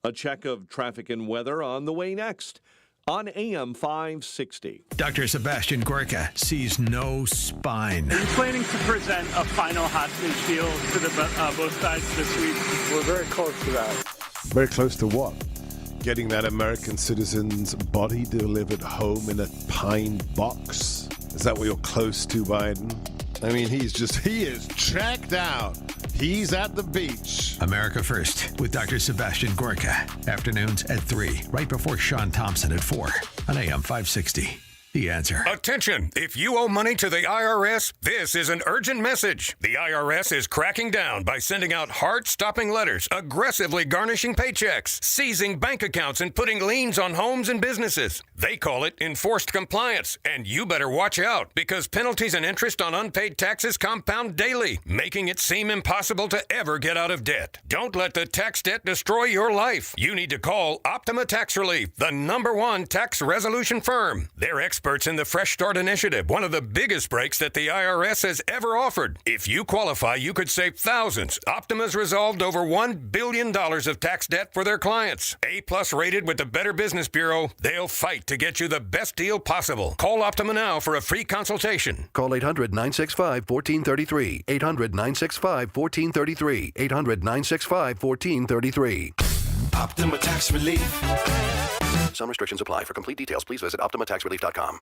A check of traffic and weather on the way next on AM 560. Dr. Sebastian Gorka sees no spine. Are you planning to present a final hostage deal to the both sides this week? We're very close to that. Very close to what? Getting that American citizen's body delivered home in a pine box? Is that what you're close to, Biden? I mean, he is checked out. He's at the beach. America First with Dr. Sebastian Gorka. Afternoons at 3, right before Sean Thompson at 4 on AM 560. The Answer. Attention! If you owe money to the IRS, this is an urgent message. The IRS is cracking down by sending out heart-stopping letters, aggressively garnishing paychecks, seizing bank accounts, and putting liens on homes and businesses. They call it enforced compliance, and you better watch out because penalties and interest on unpaid taxes compound daily, making it seem impossible to ever get out of debt. Don't let the tax debt destroy your life. You need to call Optima Tax Relief, the #1 tax resolution firm. They're experts in the Fresh Start Initiative, one of the biggest breaks that the IRS has ever offered. If you qualify, you could save thousands. Optima's resolved over $1 billion of tax debt for their clients. A+ rated with the Better Business Bureau, they'll fight to get you the best deal possible. Call Optima now for a free consultation. Call 800-965-1433. 800-965-1433. 800-965-1433. Optima Tax Relief. Some restrictions apply. For complete details, please visit OptimaTaxRelief.com.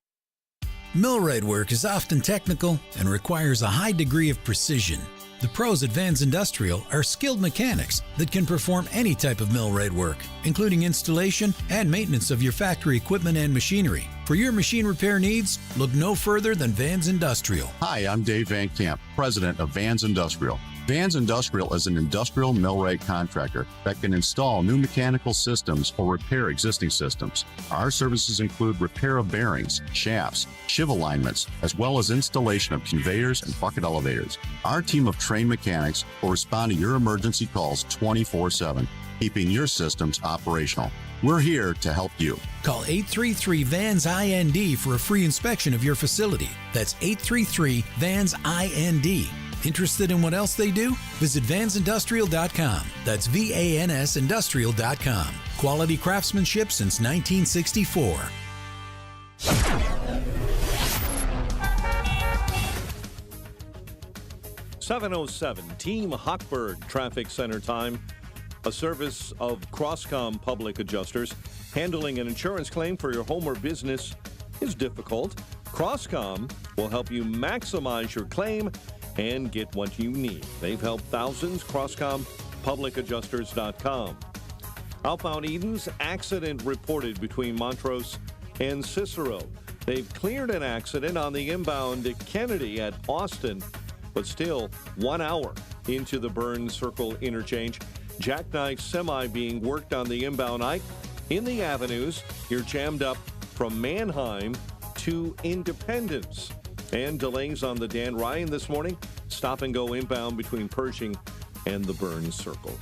Millwright work is often technical and requires a high degree of precision. The pros at Vans Industrial are skilled mechanics that can perform any type of millwright work, including installation and maintenance of your factory equipment and machinery. For your machine repair needs, look no further than Vans Industrial. Hi, I'm Dave Van Camp, president of Vans Industrial. Vans Industrial is an industrial millwright contractor that can install new mechanical systems or repair existing systems. Our services include repair of bearings, shafts, shiv alignments, as well as installation of conveyors and bucket elevators. Our team of trained mechanics will respond to your emergency calls 24/7, keeping your systems operational. We're here to help you. Call 833-VANS-IND for a free inspection of your facility. That's 833-VANS-IND. Interested in what else they do? Visit vansindustrial.com. That's VANSindustrial.com. Quality craftsmanship since 1964. 7:07, Team Hochberg Traffic Center time. A service of Crosscom Public Adjusters. Handling an insurance claim for your home or business is difficult. Crosscom will help you maximize your claim and get what you need. They've helped thousands. CrosscomPublicAdjusters.com. Outbound Eden's accident reported between Montrose and Cicero. They've cleared an accident on the inbound Kennedy at Austin, but still 1 hour into the Burns Circle interchange. Jackknife semi being worked on the inbound Ike. In the avenues, you're jammed up from Manheim to Independence. And delays on the Dan Ryan this morning. Stop and go inbound between Pershing and the Burns Circle.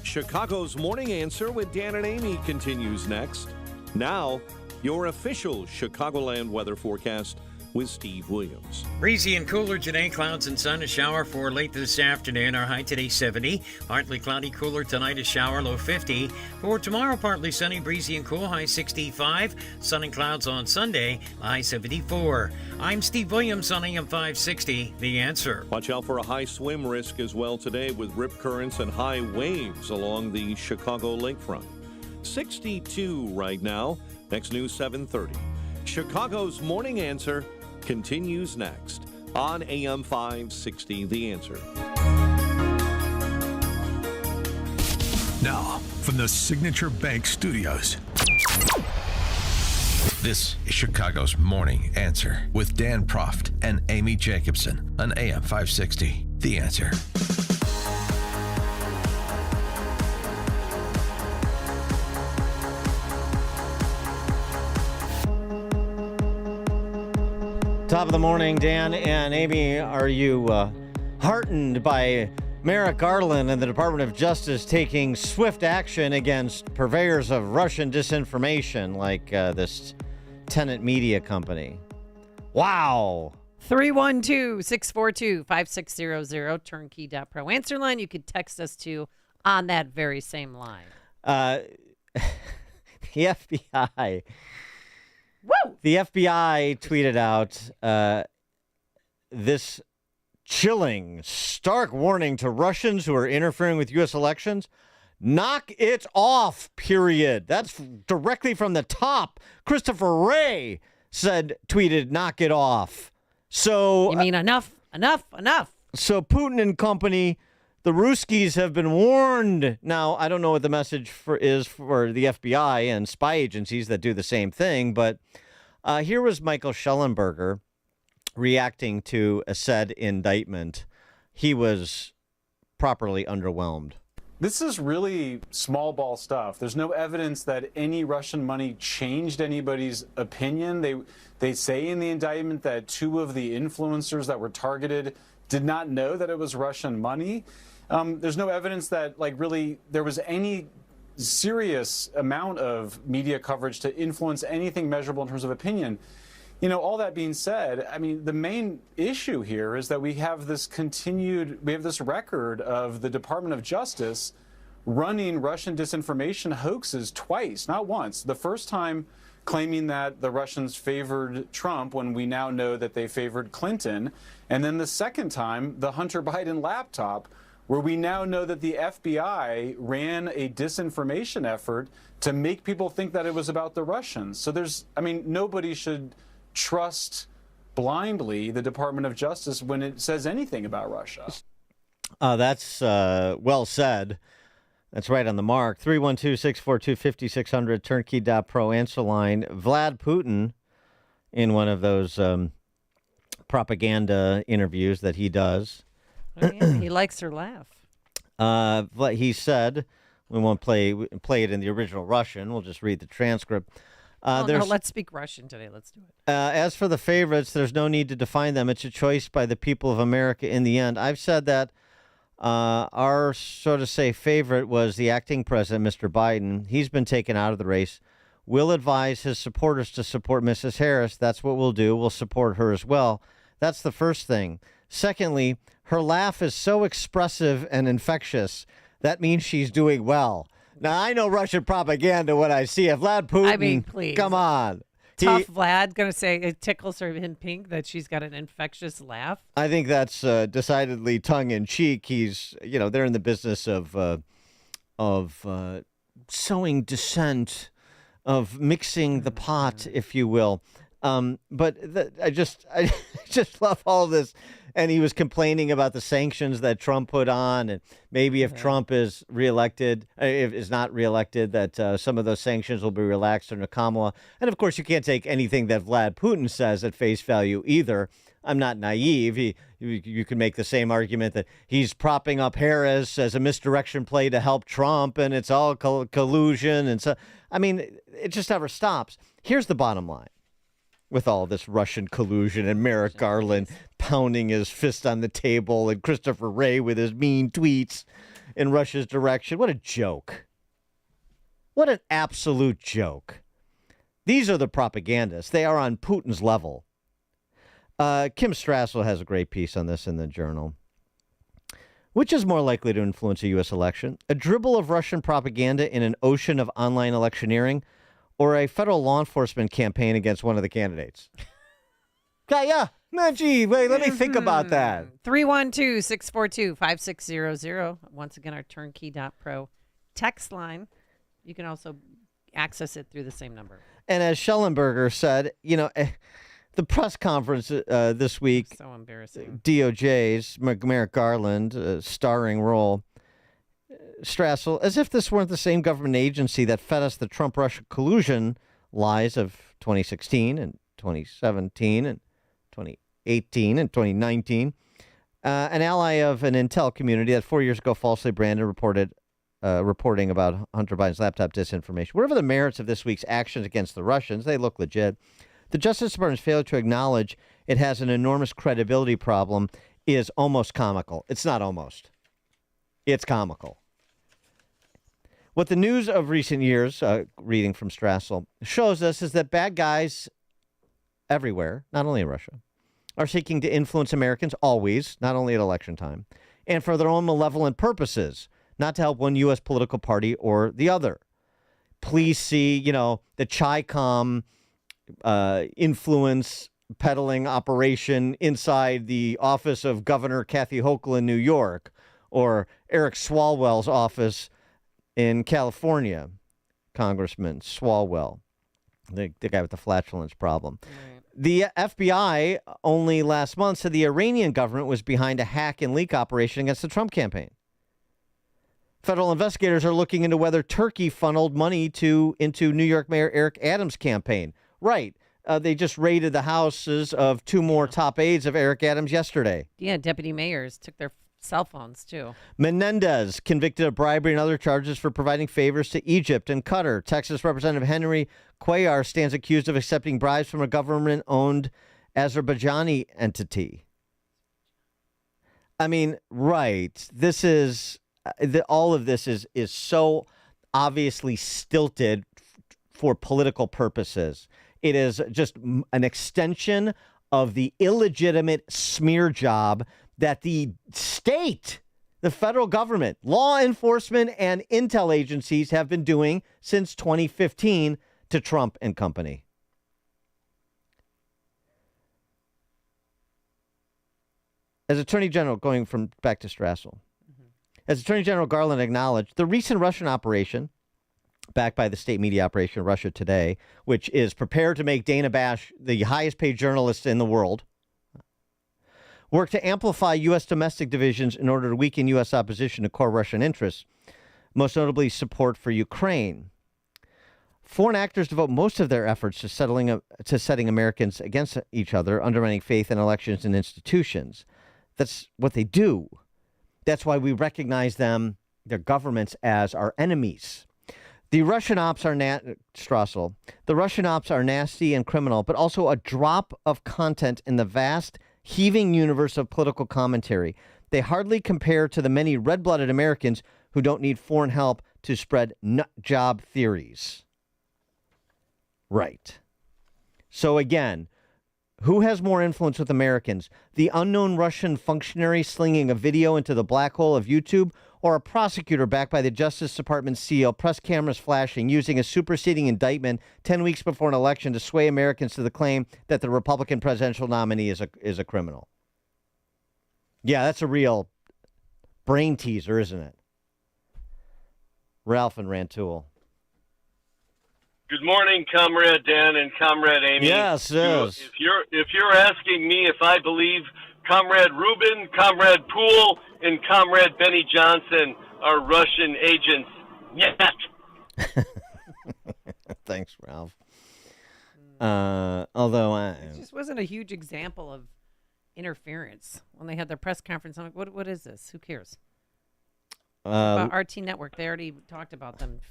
Chicago's Morning Answer with Dan and Amy continues next. Now, your official Chicagoland weather forecast with Steve Williams. Breezy and cooler today. Clouds and sun. A shower for late this afternoon. Our high today 70. Partly cloudy, cooler tonight. A shower, low 50. For tomorrow, partly sunny, breezy and cool. High 65. Sun and clouds on Sunday. High 74. I'm Steve Williams on AM 560. The Answer. Watch out for a high swim risk as well today with rip currents and high waves along the Chicago lakefront. 62 right now. Next news 7:30. Chicago's Morning Answer continues next on AM 560, The Answer. Now, from the Signature Bank Studios. This is Chicago's Morning Answer with Dan Proft and Amy Jacobson on AM 560, The Answer. Top of the morning, Dan and Amy. Are you heartened by Merrick Garland and the Department of Justice taking swift action against purveyors of Russian disinformation like this Tenet Media Company? Wow. 312-642-5600, turnkey.pro. Answer line you could text us to on that very same line. The FBI... Woo! The FBI tweeted out this chilling, stark warning to Russians who are interfering with U.S. elections. Knock it off, period. That's directly from the top. Christopher Wray tweeted, knock it off. So you mean enough. So Putin and company, the Ruskies have been warned. Now, I don't know what the message is for the FBI and spy agencies that do the same thing, but here was Michael Schellenberger reacting to a said indictment. He was properly underwhelmed. This is really small ball stuff. There's no evidence that any Russian money changed anybody's opinion. They say in the indictment that 2 of the influencers that were targeted did not know that it was Russian money. There's no evidence that, really, there was any serious amount of media coverage to influence anything measurable in terms of opinion. All that being said, the main issue here is that we have this record of the Department of Justice running Russian disinformation hoaxes twice, not once. The first time claiming that the Russians favored Trump when we now know that they favored Clinton. And then the second time, the Hunter Biden laptop, where we now know that the FBI ran a disinformation effort to make people think that it was about the Russians. So nobody should trust blindly the Department of Justice when it says anything about Russia. That's well said. That's right on the mark. 312-642-5600, turnkey.pro answer line. Vlad Putin, in one of those propaganda interviews that he does, he likes her laugh. He said, we won't play it in the original Russian. We'll just read the transcript. No, let's speak Russian today. Let's do it. As for the favorites, there's no need to define them. It's a choice by the people of America in the end. I've said that our, so to say, favorite was the acting president, Mr. Biden. He's been taken out of the race. We'll advise his supporters to support Mrs. Harris. That's what we'll do. We'll support her as well. That's the first thing. Secondly, her laugh is so expressive and infectious. That means she's doing well. Now, I know Russian propaganda when I see it. Vlad Putin, please. Come on. Tough Vlad, going to say it tickles her in pink that she's got an infectious laugh. I think that's decidedly tongue-in-cheek. He's, they're in the business of sowing dissent, of mixing the pot, if you will. But I just love all this. And he was complaining about the sanctions that Trump put on, and maybe if Trump is reelected, is not reelected, that some of those sanctions will be relaxed under Kamala. And of course, you can't take anything that Vlad Putin says at face value either. I'm not naive. You can make the same argument that he's propping up Harris as a misdirection play to help Trump, and it's all collusion. And so, it just never stops. Here's the bottom line. With all this Russian collusion and Merrick Garland pounding his fist on the table and Christopher Wray with his mean tweets in Russia's direction. What a joke. What an absolute joke. These are the propagandists. They are on Putin's level. Kim Strassel has a great piece on this in the Journal. Which is more likely to influence a U.S. election? A dribble of Russian propaganda in an ocean of online electioneering, or a federal law enforcement campaign against one of the candidates? Yeah. No, gee, wait, let me think about that. 312-642-5600. Once again, our turnkey.pro text line. You can also access it through the same number. And as Schellenberger said, the press conference this week, so embarrassing. DOJ's Merrick Garland, starring role, Strassel, as if this weren't the same government agency that fed us the Trump-Russia collusion lies of 2016 and 2017 and 2018 and 2019. An ally of an intel community that 4 years ago falsely branded reporting about Hunter Biden's laptop disinformation. Whatever the merits of this week's actions against the Russians, they look legit. The Justice Department's failure to acknowledge it has an enormous credibility problem is almost comical. It's not almost. It's comical. What the news of recent years, reading from Strassel, shows us is that bad guys everywhere, not only in Russia, are seeking to influence Americans always, not only at election time, and for their own malevolent purposes, not to help one U.S. political party or the other. Please see, the Chi-Com influence peddling operation inside the office of Governor Kathy Hochul in New York, or Eric Swalwell's office in California, Congressman Swalwell, the guy with the flatulence problem. Right. The FBI only last month said the Iranian government was behind a hack and leak operation against the Trump campaign. Federal investigators are looking into whether Turkey funneled money into New York Mayor Eric Adams' campaign. Right. They just raided the houses of two more top aides of Eric Adams yesterday. Yeah, deputy mayors took their cell phones, too. Menendez, convicted of bribery and other charges for providing favors to Egypt and Qatar. Texas Representative Henry Cuellar stands accused of accepting bribes from a government-owned Azerbaijani entity. I mean, right. This is... all of this is so obviously stilted for political purposes. It is just an extension of the illegitimate smear job that the state, the federal government, law enforcement, and intel agencies have been doing since 2015 to Trump and company. As Attorney General, going from back to Strassel, as Attorney General Garland acknowledged, the recent Russian operation, backed by the state media operation Russia Today, which is prepared to make Dana Bash the highest paid journalist in the world, worked to amplify U.S. domestic divisions in order to weaken U.S. opposition to core Russian interests, most notably support for Ukraine. Foreign actors devote most of their efforts to setting Americans against each other, undermining faith in elections and institutions. That's what they do. That's why we recognize them, their governments, as our enemies. The Russian ops are Strassel. The Russian ops are nasty and criminal, but also a drop of content in the vast, heaving universe of political commentary. They hardly compare to the many red-blooded Americans who don't need foreign help to spread nut job theories. Right. So again, who has more influence with Americans? The unknown Russian functionary slinging a video into the black hole of YouTube, or a prosecutor backed by the Justice Department seal, press cameras flashing, using a superseding indictment 10 weeks before an election to sway Americans to the claim that the Republican presidential nominee is a criminal? Yeah, that's a real brain teaser, isn't it? Ralph and Rantoul. Good morning, Comrade Dan and Comrade Amy. Yes, yes. If you're asking me if I believe Comrade Rubin, Comrade Poole, and Comrade Benny Johnson are Russian agents, yet. Thanks, Ralph. Although it just wasn't a huge example of interference when they had their press conference. I'm like, what is this? Who cares? About RT Network, they already talked about them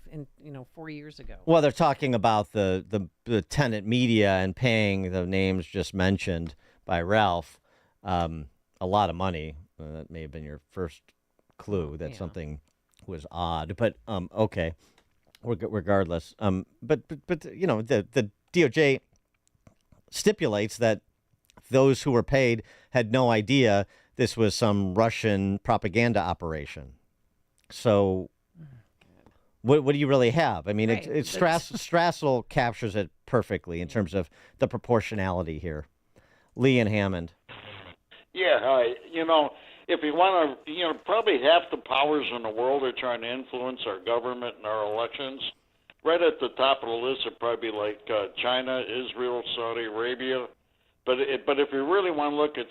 4 years ago. Well, they're talking about the tenant media and paying the names just mentioned by Ralph a lot of money. That may have been your first clue that something was odd, but okay. Regardless, but the DOJ stipulates that those who were paid had no idea this was some Russian propaganda operation. So what do you really have? I mean, Right. Strassel captures it perfectly in terms of the proportionality here. Lee and Hammond. Yeah, if you want to, probably half the powers in the world are trying to influence our government and our elections. Right at the top of the list would probably be like China, Israel, Saudi Arabia. But if you really want to look at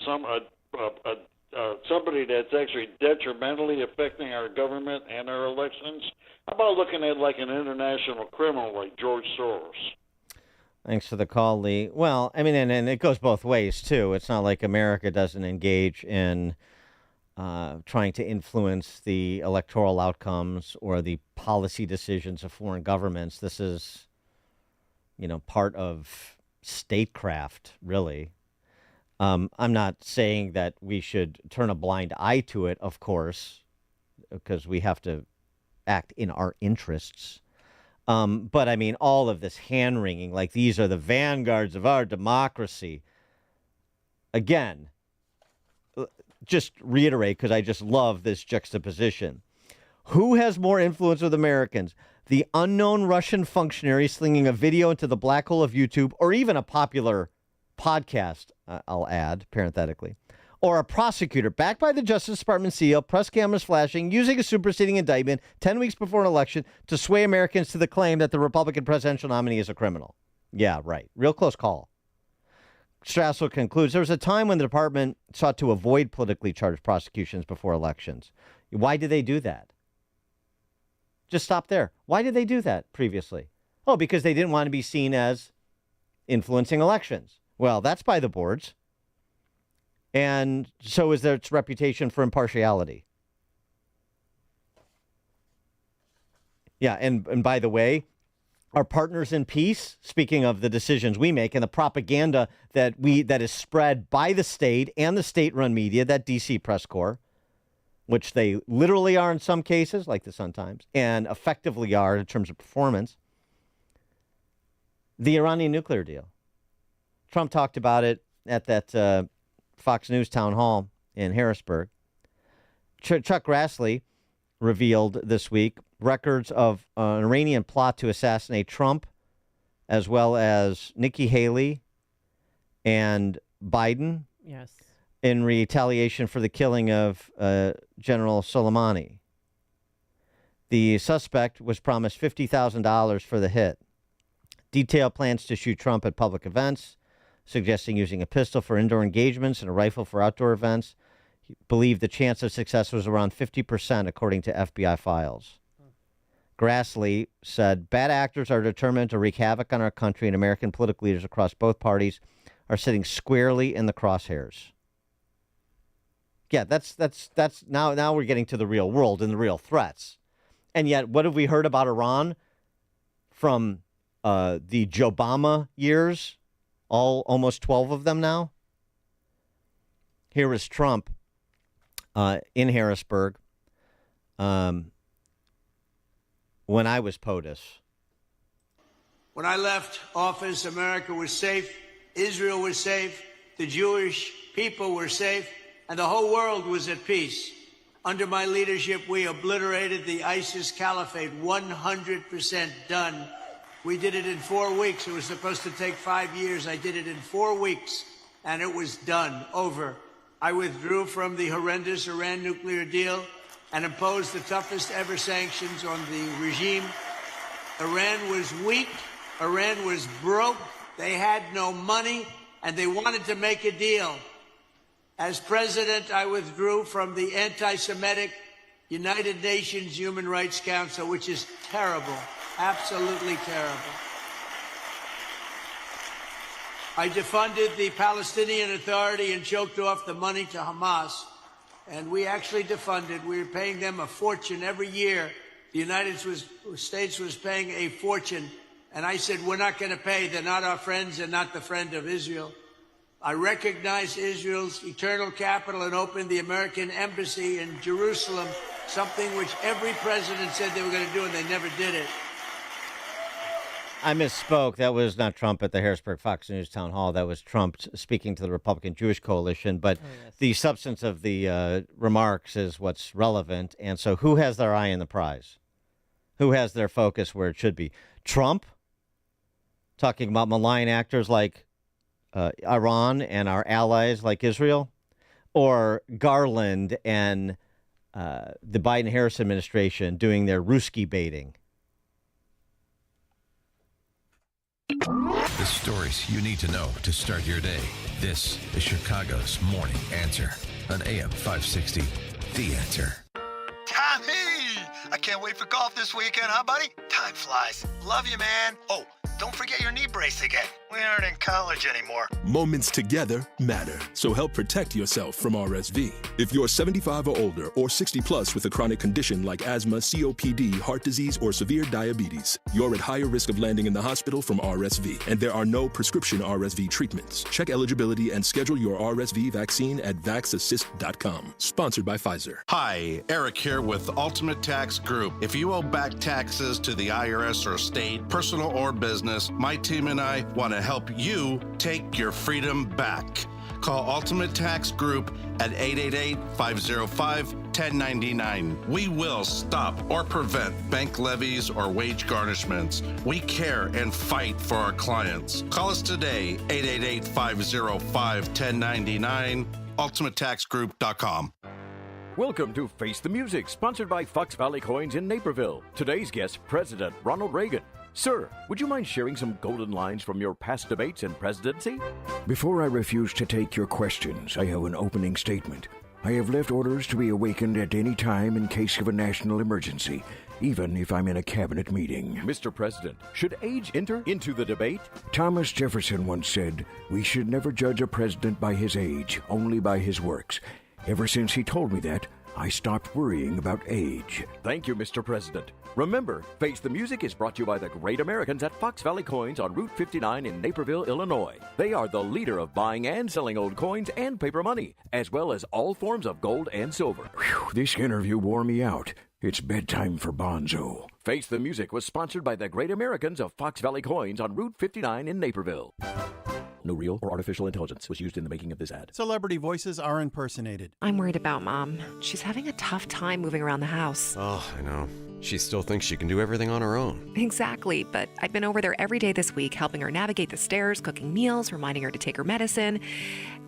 somebody that's actually detrimentally affecting our government and our elections, how about looking at like an international criminal like George Soros? Thanks for the call, Lee. Well, I mean, and it goes both ways, too. It's not like America doesn't engage in trying to influence the electoral outcomes or the policy decisions of foreign governments. This is, part of statecraft, really. I'm not saying that we should turn a blind eye to it, of course, because we have to act in our interests. But I mean, all of this hand-wringing, like these are the vanguards of our democracy. Again, just reiterate, because I just love this juxtaposition. Who has more influence with Americans? The unknown Russian functionary slinging a video into the black hole of YouTube, or even a popular podcast, I'll add, parenthetically, or a prosecutor backed by the Justice Department seal, press cameras flashing, using a superseding indictment 10 weeks before an election to sway Americans to the claim that the Republican presidential nominee is a criminal. Yeah, right. Real close call. Strassel concludes, there was a time when the department sought to avoid politically charged prosecutions before elections. Why did they do that? Just stop there. Why did they do that previously? Oh, because they didn't want to be seen as influencing elections. Well, that's by the boards. And so is their reputation for impartiality. Yeah, and by the way, our partners in peace, speaking of the decisions we make and the propaganda that is spread by the state and the state-run media, that DC press corps, which they literally are in some cases, like the Sun-Times, and effectively are in terms of performance, the Iranian nuclear deal. Trump talked about it at that Fox News town hall in Harrisburg. Chuck Grassley revealed this week records of an Iranian plot to assassinate Trump, as well as Nikki Haley and Biden. Yes. In retaliation for the killing of General Soleimani. The suspect was promised $50,000 for the hit. Detailed plans to shoot Trump at public events, suggesting using a pistol for indoor engagements and a rifle for outdoor events. He believed the chance of success was around 50%, according to FBI files. Grassley said, bad actors are determined to wreak havoc on our country, and American political leaders across both parties are sitting squarely in the crosshairs. Yeah, that's now we're getting to the real world and the real threats. And yet, what have we heard about Iran from the Jobama years? Almost 12 of them now. Here is Trump in Harrisburg when I was POTUS. When I left office, America was safe, Israel was safe, the Jewish people were safe, and the whole world was at peace. Under my leadership, we obliterated the ISIS caliphate, 100% done. We did it in 4 weeks. It was supposed to take 5 years. I did it in 4 weeks, and it was done, over. I withdrew from the horrendous Iran nuclear deal and imposed the toughest ever sanctions on the regime. Iran was weak. Iran was broke. They had no money, and they wanted to make a deal. As president, I withdrew from the anti-Semitic United Nations Human Rights Council, which is terrible. Absolutely terrible. I defunded the Palestinian Authority and choked off the money to Hamas. And we actually defunded. We were paying them a fortune every year. The United States was paying a fortune. And I said, we're not going to pay. They're not our friends and not the friend of Israel. I recognized Israel's eternal capital and opened the American embassy in Jerusalem, something which every president said they were going to do, and they never did it. I misspoke. That was not Trump at the Harrisburg Fox News town hall. That was Trump speaking to the Republican Jewish Coalition. But the substance of the remarks is what's relevant. And so who has their eye on the prize? Who has their focus where it should be? Trump, talking about malign actors like Iran and our allies like Israel? Or Garland and the Biden-Harris administration doing their Ruski baiting? The stories you need to know to start your day. This is Chicago's Morning Answer on AM 560. The Answer. Tommy! I can't wait for golf this weekend, huh, buddy? Time flies. Love you, man. Oh, don't forget your knee brace again. We aren't in college anymore. Moments together matter, so help protect yourself from RSV. If you're 75 or older or 60 plus with a chronic condition like asthma, COPD, heart disease, or severe diabetes, you're at higher risk of landing in the hospital from RSV, and there are no prescription RSV treatments. Check eligibility and schedule your RSV vaccine at vaxassist.com. Sponsored by Pfizer. Hi, Eric here with Ultimate Tax Group. If you owe back taxes to the IRS or state, personal or business, my team and I want to help you take your freedom back. Call Ultimate Tax Group at 888-505-1099. We will stop or prevent bank levies or wage garnishments. We care and fight for our clients. Call us today, 888-505-1099, ultimatetaxgroup.com. Welcome to Face the Music, sponsored by Fox Valley Coins in Naperville. Today's guest, President Ronald Reagan. Sir, would you mind sharing some golden lines from your past debates and presidency? Before I refuse to take your questions, I have an opening statement. I have left orders to be awakened at any time in case of a national emergency, even if I'm in a cabinet meeting. Mr. President, should age enter into the debate? Thomas Jefferson once said, "We should never judge a president by his age, only by his works." Ever since he told me that, I stopped worrying about age. Thank you, Mr. President. Remember, Face the Music is brought to you by the great Americans at Fox Valley Coins on Route 59 in Naperville, Illinois. They are the leader of buying and selling old coins and paper money, as well as all forms of gold and silver. Whew, this interview wore me out. It's bedtime for Bonzo. Face the Music was sponsored by the great Americans of Fox Valley Coins on Route 59 in Naperville. No real or artificial intelligence was used in the making of this ad. Celebrity voices are impersonated. I'm worried about Mom. She's having a tough time moving around the house. Oh, I know. She still thinks she can do everything on her own. Exactly, but I've been over there every day this week, helping her navigate the stairs, cooking meals, reminding her to take her medicine.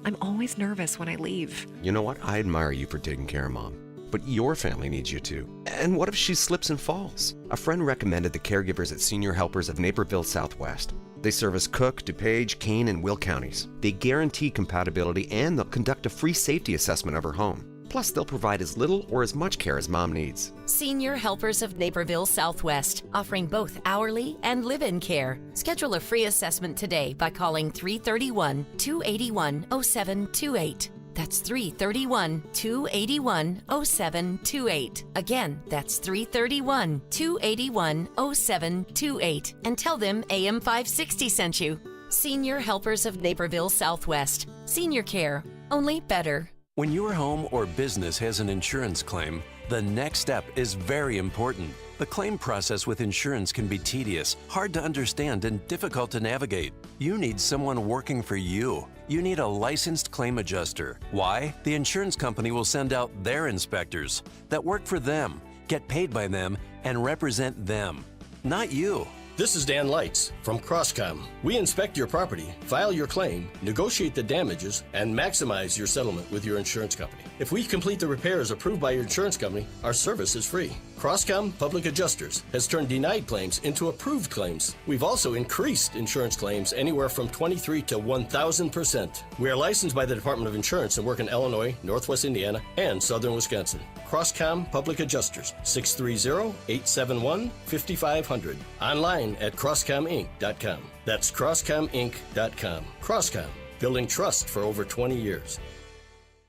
I'm always nervous when I leave. You know what? I admire you for taking care of Mom. But your family needs you too. And what if she slips and falls? A friend recommended the caregivers at Senior Helpers of Naperville Southwest. They service Cook, DuPage, Kane, and Will counties. They guarantee compatibility and they'll conduct a free safety assessment of her home. Plus, they'll provide as little or as much care as Mom needs. Senior Helpers of Naperville Southwest, offering both hourly and live-in care. Schedule a free assessment today by calling 331-281-0728. That's 331-281-0728. Again, that's 331-281-0728. And tell them AM 560 sent you. Senior Helpers of Naperville Southwest. Senior care, only better. When your home or business has an insurance claim, the next step is very important. The claim process with insurance can be tedious, hard to understand, and difficult to navigate. You need someone working for you. You need a licensed claim adjuster. Why? The insurance company will send out their inspectors that work for them, get paid by them, and represent them, not you. This is Dan Lights from Crosscom. We inspect your property, file your claim, negotiate the damages, and maximize your settlement with your insurance company. If we complete the repairs approved by your insurance company, our service is free. Crosscom Public Adjusters has turned denied claims into approved claims. We've also increased insurance claims anywhere from 23 to 1,000%. We are licensed by the Department of Insurance and work in Illinois, Northwest Indiana, and Southern Wisconsin. Crosscom Public Adjusters, 630-871-5500. Online at crosscominc.com. That's crosscominc.com. Crosscom, building trust for over 20 years.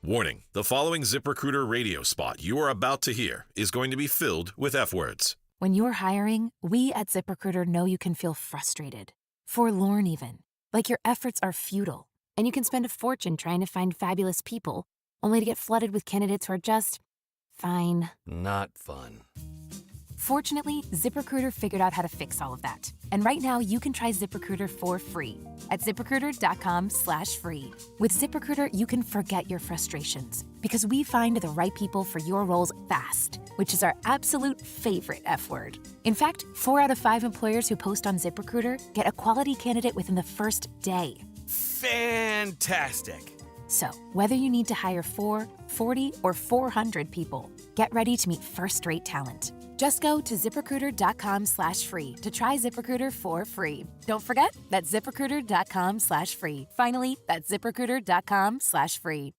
Warning, the following ZipRecruiter radio spot you are about to hear is going to be filled with F words. When you're hiring, we at ZipRecruiter know you can feel frustrated, forlorn even, like your efforts are futile, and you can spend a fortune trying to find fabulous people, only to get flooded with candidates who are just fine. Not fun. Fortunately, ZipRecruiter figured out how to fix all of that. And right now, you can try ZipRecruiter for free at ZipRecruiter.com/free. With ZipRecruiter, you can forget your frustrations because we find the right people for your roles fast, which is our absolute favorite F word. In fact, 4 out of 5 employers who post on ZipRecruiter get a quality candidate within the first day. Fantastic. So, whether you need to hire 4, 40, or 400 people, get ready to meet first-rate talent. Just go to ZipRecruiter.com/free to try ZipRecruiter for free. Don't forget, that's ZipRecruiter.com/free. Finally, that's ZipRecruiter.com/free.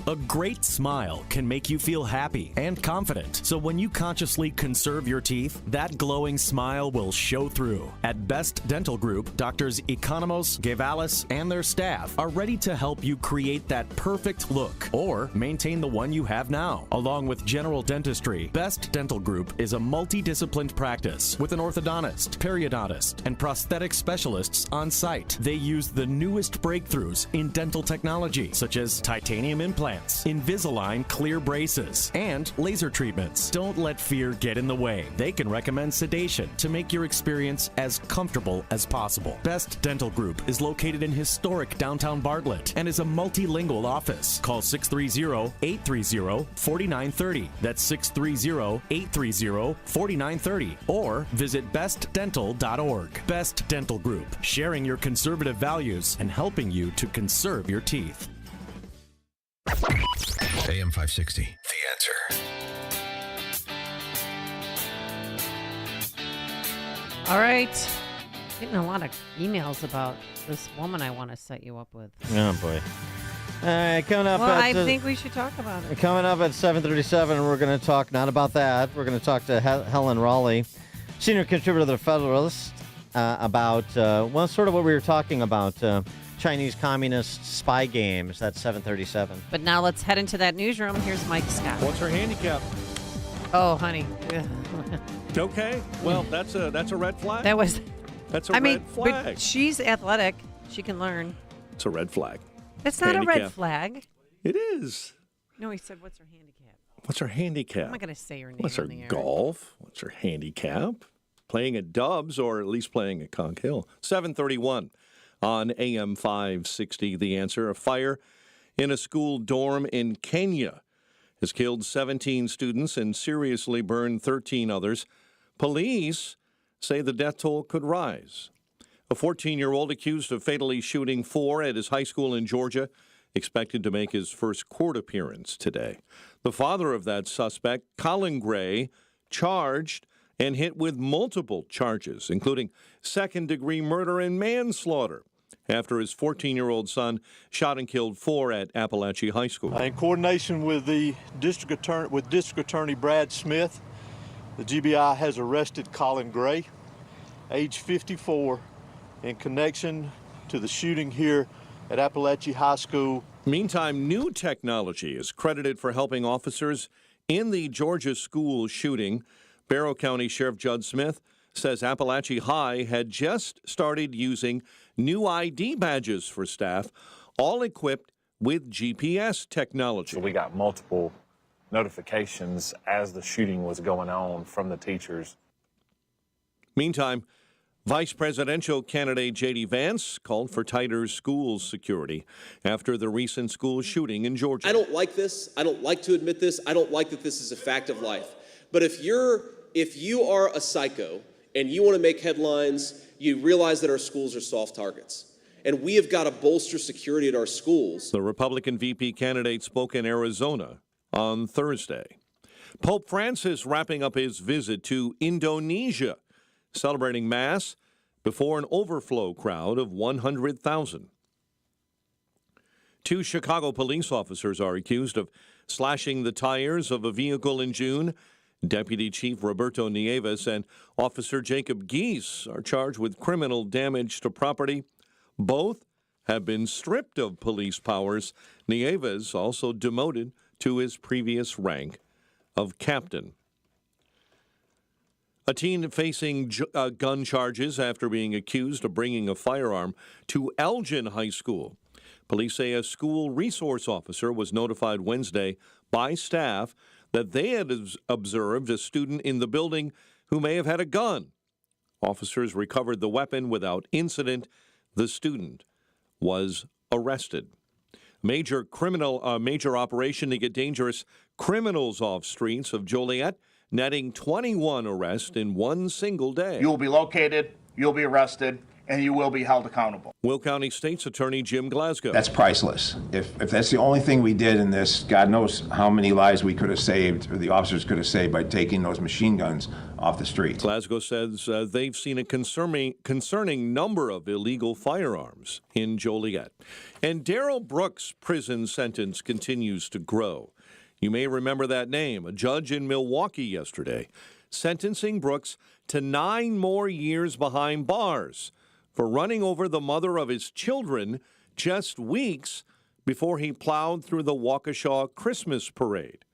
A great smile can make you feel happy and confident. So when you consciously conserve your teeth, that glowing smile will show through. At Best Dental Group, Doctors Economos, Gavalis, and their staff are ready to help you create that perfect look or maintain the one you have now. Along with general dentistry, Best Dental Group is a multidisciplined practice with an orthodontist, periodontist, and prosthetic specialists on site. They use the newest breakthroughs in dental technology, such as titanium implants, Invisalign clear braces, and laser treatments. Don't let fear get in the way. They can recommend sedation to make your experience as comfortable as possible. Best Dental Group is located in historic downtown Bartlett and is a multilingual office. Call 630-830-4930. That's 630-830-4930. Or visit bestdental.org. Best Dental Group, sharing your conservative values and helping you to conserve your teeth. AM 560, The Answer. All right. Getting a lot of emails about this woman I want to set you up with. Oh, boy. All right, coming up. Well, I think we should talk about it. Coming up at 7:37, we're going to talk not about that. We're going to talk to Helen Raleigh, senior contributor to the Federalist, about, well, sort of what we were talking about, Chinese communist spy games. That's 7:37. But now let's head into that newsroom. Here's Mike Scott. What's her handicap? Oh, honey. Okay. Well, that's a red flag. That's a red flag. But she's athletic. She can learn. It's a red flag. That's not a red flag. It is. No, he said, what's her handicap? What's her handicap? I'm not going to say her name What's her on the air. golf? What's her handicap? Playing at Dubs or at least playing at Conk Hill. 7:31 on AM 560. The Answer. A fire in a school dorm in Kenya has killed 17 students and seriously burned 13 others. Police say the death toll could rise. A 14-year-old accused of fatally shooting 4 at his high school in Georgia expected to make his first court appearance today. The father of that suspect, Colin Gray, charged and hit with multiple charges, including second-degree murder and manslaughter, after his 14-year-old son shot and killed 4 at Appalachia High School. In coordination with the District Attorney Brad Smith, the GBI has arrested Colin Gray, age 54, in connection to the shooting here at Appalachia High School. Meantime, new technology is credited for helping officers in the Georgia school shooting. Barrow County Sheriff Judd Smith says Appalachia High had just started using new ID badges for staff, all equipped with GPS technology. So we got multiple notifications as the shooting was going on from the teachers. Meantime, Vice presidential candidate J.D. Vance called for tighter school security after the recent school shooting in Georgia. I don't like this. I don't like to admit this. I don't like that this is a fact of life. But if you are a psycho and you want to make headlines, you realize that our schools are soft targets. And we have got to bolster security at our schools. The Republican VP candidate spoke in Arizona on Thursday. Pope Francis wrapping up his visit to Indonesia, celebrating Mass before an overflow crowd of 100,000. 2 Chicago police officers are accused of slashing the tires of a vehicle in June. Deputy Chief Roberto Nieves and Officer Jacob Geese are charged with criminal damage to property. Both have been stripped of police powers. Nieves also demoted to his previous rank of captain. A teen facing gun charges after being accused of bringing a firearm to Elgin High School. Police say a school resource officer was notified Wednesday by staff that they had observed a student in the building who may have had a gun. Officers recovered the weapon without incident. The student was arrested. Major operation to get dangerous criminals off streets of Joliet, netting 21 arrests in one single day. You will be located, you'll be arrested, and you will be held accountable. Will County State's Attorney Jim Glasgow. That's priceless. If that's the only thing we did in this, God knows how many lives we could have saved, or the officers could have saved, by taking those machine guns off the streets. Glasgow says they've seen a concerning number of illegal firearms in Joliet. And Darrell Brooks' prison sentence continues to grow. You may remember that name. A judge in Milwaukee yesterday sentencing Brooks to 9 more years behind bars for running over the mother of his children just weeks before he plowed through the Waukesha Christmas parade.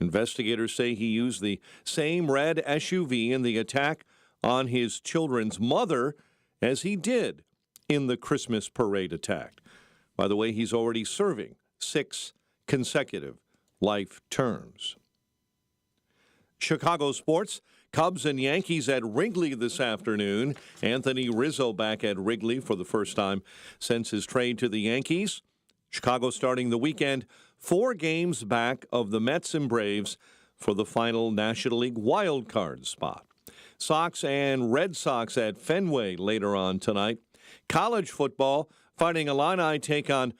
Investigators say he used the same red SUV in the attack on his children's mother as he did in the Christmas parade attack. By the way, he's already serving 6 consecutive life terms. Chicago sports. Cubs and Yankees at Wrigley this afternoon. Anthony Rizzo back at Wrigley for the first time since his trade to the Yankees. Chicago starting the weekend 4 games back of the Mets and Braves for the final National League wild card spot. Sox and Red Sox at Fenway later on tonight. College football, Fighting Illini take on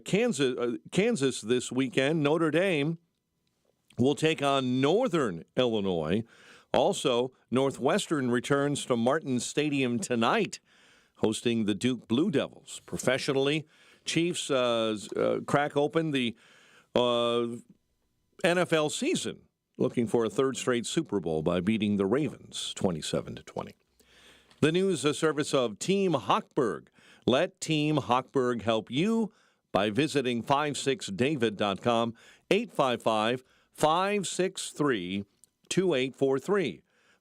Kansas this weekend. Notre Dame will take on Northern Illinois. Also, Northwestern returns to Martin Stadium tonight, hosting the Duke Blue Devils. Professionally, Chiefs crack open the NFL season, looking for a 3rd straight Super Bowl by beating the Ravens 27-20. The news service of Team Hochberg. Let Team Hochberg help you by visiting 56david.com, 855-563-2843.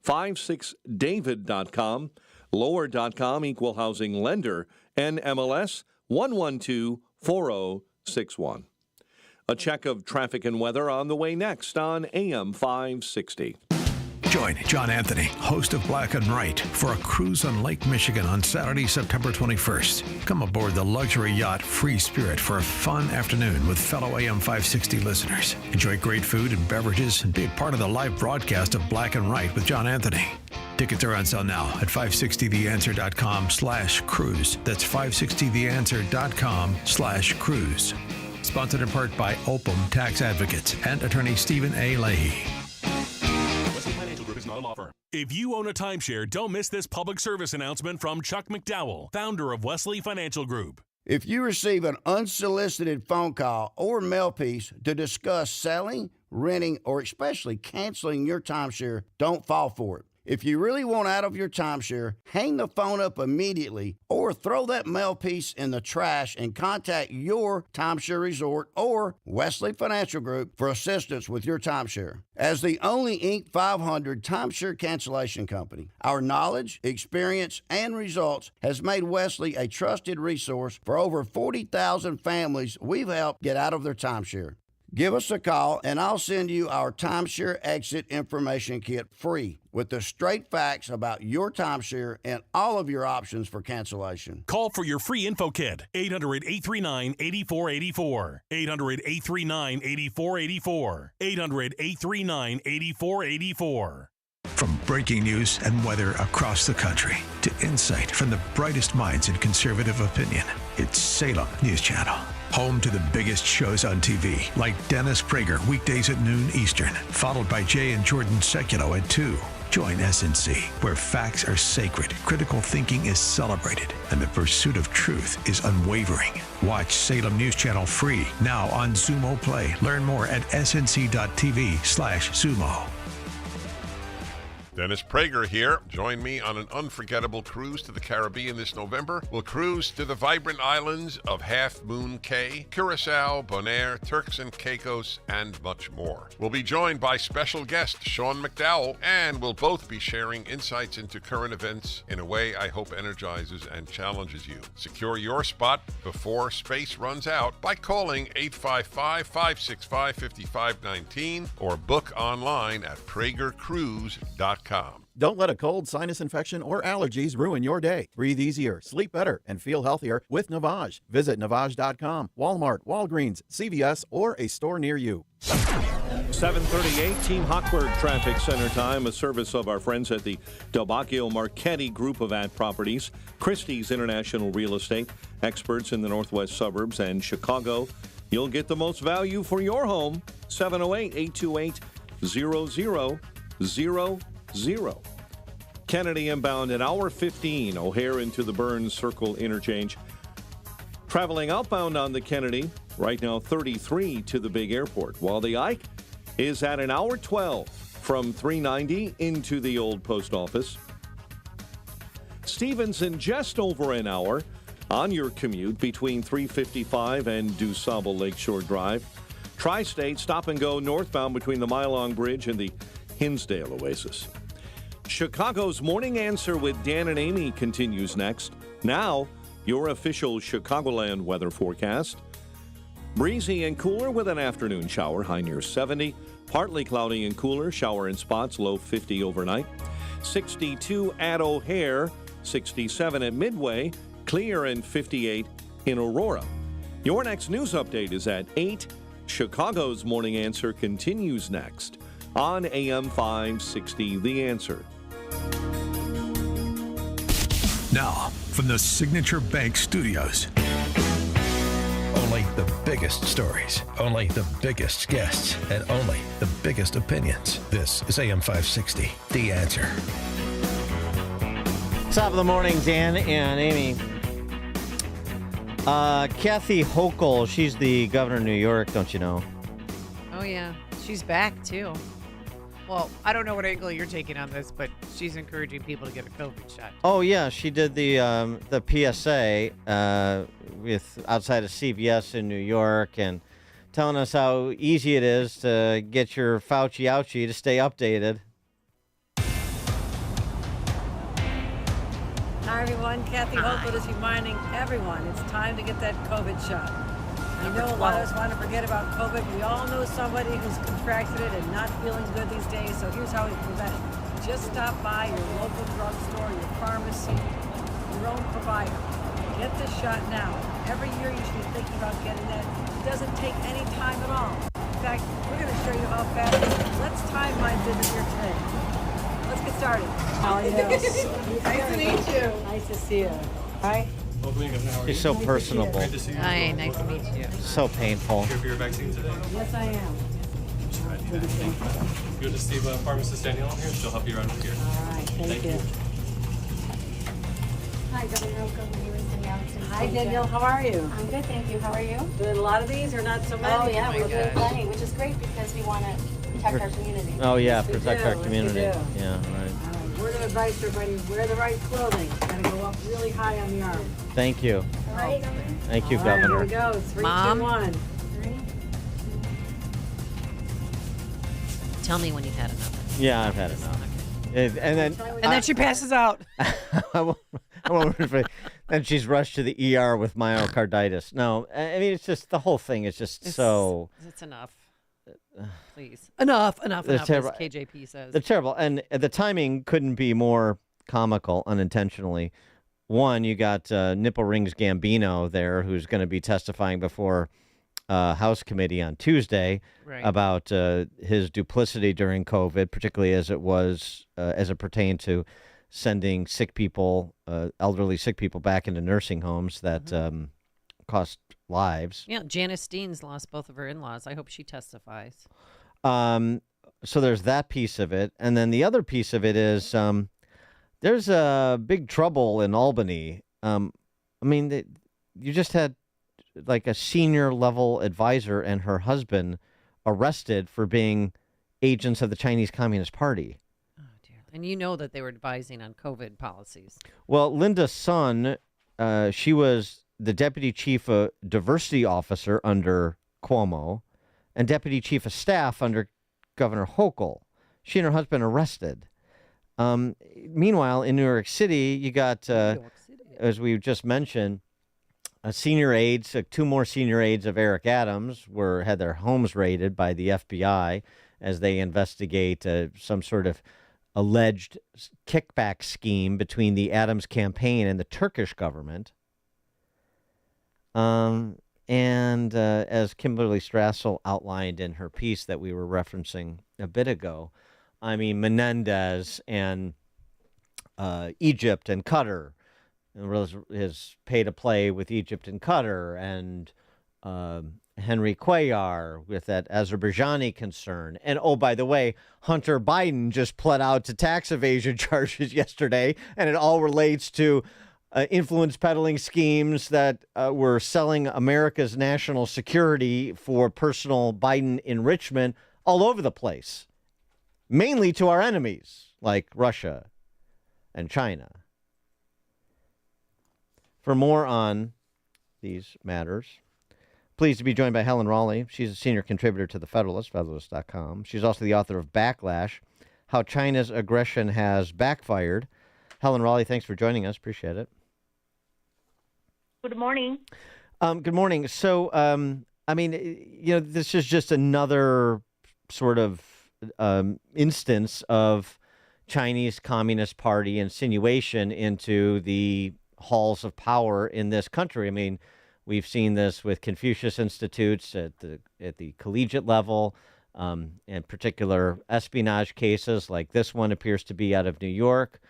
56david.com, lower.com, equal housing lender, NMLS 1124061. A check of traffic and weather on the way next on AM 560. Join John Anthony, host of Black and Right, for a cruise on Lake Michigan on Saturday, September 21st. Come aboard the luxury yacht Free Spirit for a fun afternoon with fellow AM 560 listeners. Enjoy great food and beverages and be a part of the live broadcast of Black and Right with John Anthony. Tickets are on sale now at 560theanswer.com/cruise. That's 560theanswer.com/cruise. Sponsored in part by Opum Tax Advocates and attorney Stephen A. Leahy. If you own a timeshare, don't miss this public service announcement from Chuck McDowell, founder of Wesley Financial Group. If you receive an unsolicited phone call or mail piece to discuss selling, renting, or especially canceling your timeshare, don't fall for it. If you really want out of your timeshare, hang the phone up immediately or throw that mail piece in the trash and contact your timeshare resort or Wesley Financial Group for assistance with your timeshare. As the only Inc. 500 timeshare cancellation company, our knowledge, experience, and results has made Wesley a trusted resource for over 40,000 families we've helped get out of their timeshare. Give us a call, and I'll send you our timeshare exit information kit free with the straight facts about your timeshare and all of your options for cancellation. Call for your free info kit, 800-839-8484. 800-839-8484. 800-839-8484. From breaking news and weather across the country to insight from the brightest minds in conservative opinion, it's Salem News Channel. Home to the biggest shows on TV, like Dennis Prager, weekdays at noon Eastern, followed by Jay and Jordan Sekulow at 2. Join SNC, where facts are sacred, critical thinking is celebrated, and the pursuit of truth is unwavering. Watch Salem News Channel free now on Xumo Play. Learn more at snc.tv/Xumo. Dennis Prager here. Join me on an unforgettable cruise to the Caribbean this November. We'll cruise to the vibrant islands of Half Moon Cay, Curacao, Bonaire, Turks and Caicos, and much more. We'll be joined by special guest Sean McDowell, and we'll both be sharing insights into current events in a way I hope energizes and challenges you. Secure your spot before space runs out by calling 855-565-5519 or book online at pragercruise.com. Navage.com. Don't let a cold, sinus infection, or allergies ruin your day. Breathe easier, sleep better, and feel healthier with Navage. Visit Navage.com, Walmart, Walgreens, CVS, or a store near you. 7:38, Team Hochberg Traffic Center time, a service of our friends at the Del Bacchio Marchetti Group of Ad Properties, Christie's International Real Estate, experts in the northwest suburbs and Chicago. You'll get the most value for your home. 708-828-0000. Kennedy inbound at hour 15, O'Hare into the Burns Circle interchange. Traveling outbound on the Kennedy, right now 33 to the big airport, while the Ike is at an hour 12 from 390 into the old post office. Stevenson just over an hour on your commute between 355 and DuSable Lakeshore Drive. Tri-State stop and go northbound between the Mylong Bridge and the Hinsdale Oasis. Chicago's Morning Answer with Dan and Amy continues next. Now, your official Chicagoland weather forecast. Breezy and cooler with an afternoon shower, high near 70. Partly cloudy and cooler, shower in spots, low 50 overnight. 62 at O'Hare, 67 at Midway, clear and 58 in Aurora. Your next news update is at 8. Chicago's Morning Answer continues next on AM 560, The Answer. Now, from the Signature Bank Studios. Only the biggest stories, only the biggest guests, and only the biggest opinions. This is AM 560, The Answer. Top of the morning, Dan and Amy. Kathy Hochul, she's the governor of New York, don't you know? Oh, yeah. She's back, too. Well, I don't know what angle you're taking on this, but she's encouraging people to get a COVID shot. Oh, yeah. She did the PSA with outside of CVS in New York and telling us how easy it is to get your Fauci ouchie to stay updated. Hi, everyone. Kathy Hochul is reminding everyone it's time to get that COVID shot. I know a lot of us want to forget about COVID. We all know somebody who's contracted it and not feeling good these days, so here's how we prevent it. Just stop by your local drugstore, your pharmacy, your own provider. Get the shot now. Every year you should be thinking about getting that. It doesn't take any time at all. In fact, we're going to show you how fast it is. Let's time my visit here today. Let's get started. Oh, yes. Nice to meet you. Nice to see you. Hi. She's so personable. Hi, nice to meet you. So painful. Here for your vaccine today? Yes, I am. Good to see pharmacist Danielle here. She'll help you around here. All right, thank you. Hi, Governor Hochul. My name is Danielle. Hi, Danielle. How are you? I'm good, thank you. How are you? Doing a lot of these or not so many? Oh, yeah, we're doing plenty, which is great because we want to protect our community. Oh, yeah, Yes, we protect do. our Yes, we community. do. Yeah, right. Word of advice to everybody, wear the right clothing. Gotta go up really high on the arm. Thank you. All right, Governor? Thank you, All right, Governor. here we go. 3, Mom? 2, 1. Tell me when you've had enough. Yeah, I've had enough. And then she passes out. And she's rushed to the ER with myocarditis. No, I mean, it's just the whole thing is just so. It's enough. Please. Enough, as terrible. KJP says. They're terrible. And the timing couldn't be more comical unintentionally. One, you got Nipple Rings Gambino there, who's going to be testifying before House Committee on Tuesday about his duplicity during COVID, particularly as it pertained to sending sick people, elderly sick people, back into nursing homes that cost lives. Yeah, Janice Dean's lost both of her in-laws. I hope she testifies. So there's that piece of it. And then the other piece of it is there's a big trouble in Albany. I mean, you just had like a senior level advisor and her husband arrested for being agents of the Chinese Communist Party. And you know that they were advising on COVID policies. Well, Linda Sun, she was the deputy chief of diversity officer under Cuomo and deputy chief of staff under Governor Hochul. She and her husband arrested. Meanwhile, in New York City, you got, as we just mentioned, senior aides, 2 more senior aides of Eric Adams had their homes raided by the FBI as they investigate some sort of alleged kickback scheme between the Adams campaign and the Turkish government. And as Kimberly Strassel outlined in her piece that we were referencing a bit ago, I mean, Menendez and Egypt and Qatar, his pay-to-play with Egypt and Qatar, and Henry Cuellar with that Azerbaijani concern. And, oh, by the way, Hunter Biden just pled out to tax evasion charges yesterday, and it all relates to influence peddling schemes that were selling America's national security for personal Biden enrichment all over the place, mainly to our enemies like Russia and China. For more on these matters, pleased to be joined by Helen Raleigh. She's a senior contributor to The Federalist, Federalist.com. She's also the author of Backlash, How China's Aggression Has Backfired. Helen Raleigh, thanks for joining us. Appreciate it. Good morning. Good morning. So, I mean, this is just another sort of instance of Chinese Communist Party insinuation into the halls of power in this country. I mean, we've seen this with Confucius Institutes at the collegiate level, in particular espionage cases like this one appears to be out of New York,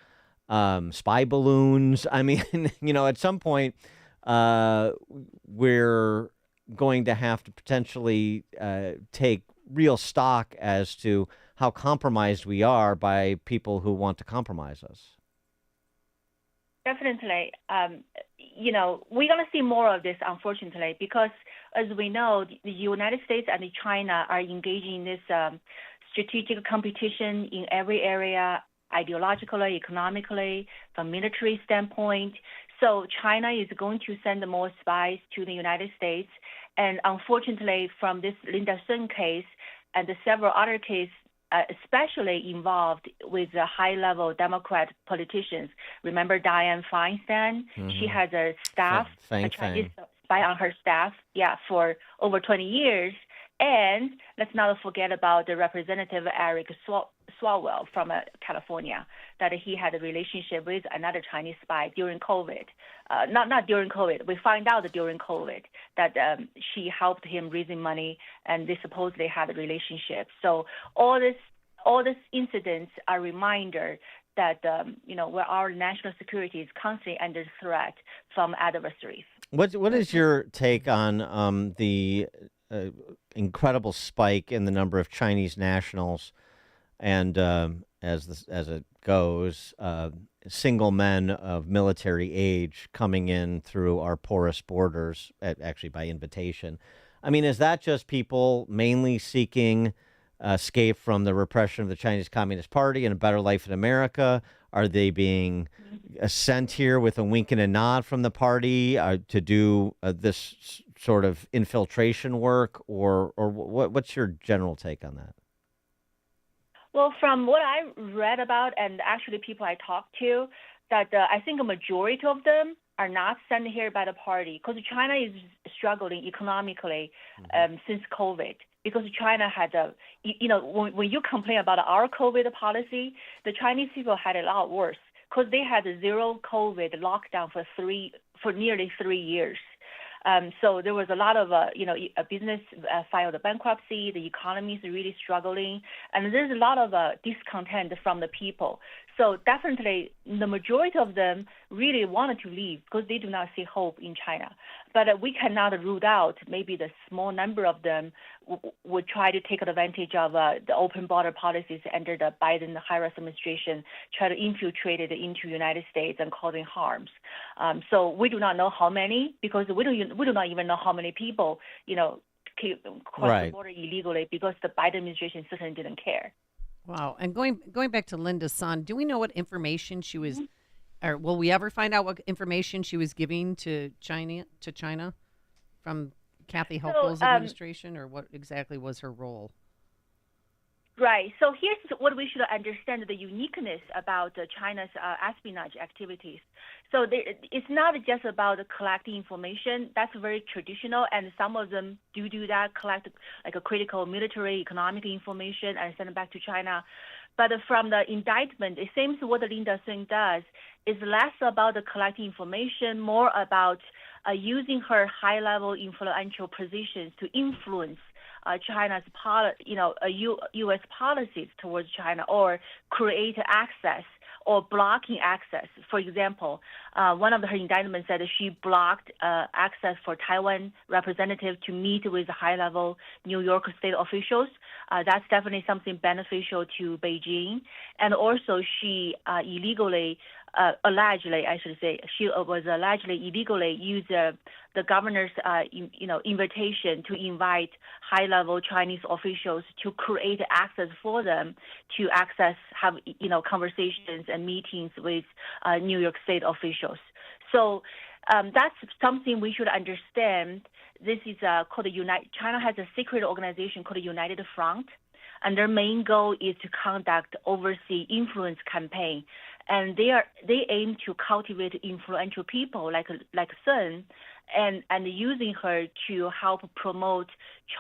spy balloons. I mean, at some point, we're going to have to potentially take real stock as to how compromised we are by people who want to compromise us. Definitely. We're going to see more of this, unfortunately, because as we know, the United States and China are engaging in this strategic competition in every area, ideologically, economically, from military standpoint. So China is going to send more spies to the United States. And unfortunately, from this Linda Sun case and the several other cases, especially involved with the high-level Democrat politicians. Remember Dianne Feinstein? Mm-hmm. She has a staff, a Chinese spy on her staff, for over 20 years. And let's not forget about the Representative Eric Swalwell from California, that he had a relationship with another Chinese spy during COVID. Not during COVID. We find out during COVID that she helped him raising money, and they supposedly had a relationship. So all these incidents are a reminder that where our national security is constantly under threat from adversaries. What is your take on the incredible spike in the number of Chinese nationals and as it goes, single men of military age coming in through our porous borders, actually by invitation? I mean, is that just people mainly seeking escape from the repression of the Chinese Communist Party and a better life in America? Are they being sent here with a wink and a nod from the party to do this sort of infiltration work, or what's your general take on that? Well, from what I read about, and actually people I talked to, that I think a majority of them are not sent here by the party, because China is struggling economically since COVID. Because China had when you complain about our COVID policy, the Chinese people had it a lot worse, because they had a zero COVID lockdown for nearly 3 years. So there was a lot of, a business filed a bankruptcy. The economy is really struggling, and there's a lot of discontent from the people. So definitely the majority of them really wanted to leave because they do not see hope in China. But we cannot rule out maybe the small number of them would try to take advantage of the open border policies under the Biden-Harris administration, try to infiltrate it into the United States and causing harms. So we do not know how many, because we do not even know how many people, cross the border illegally, because the Biden administration certainly didn't care. Wow. And going back to Linda Sun, do we know what information she was, or will we ever find out what information she was giving to China from Kathy Hochul's administration, or what exactly was her role? Right. So here's what we should understand, the uniqueness about China's espionage activities. So it's not just about collecting information. That's very traditional, and some of them do that, collect like a critical military, economic information and send it back to China. But from the indictment, it seems what Linda Sun does is less about the collecting information, more about using her high-level influential positions to influence China's U.S. policies towards China, or create access or blocking access. For example, one of her indictments said she blocked access for Taiwan representative to meet with high-level New York state officials. That's definitely something beneficial to Beijing. And also she allegedly illegally used the governor's invitation to invite high-level Chinese officials to create access for them to have conversations and meetings with New York state officials. So that's something we should understand. This is called China has a secret organization called the United Front, and their main goal is to conduct oversee influence campaign. And they aim to cultivate influential people like Sun, and using her to help promote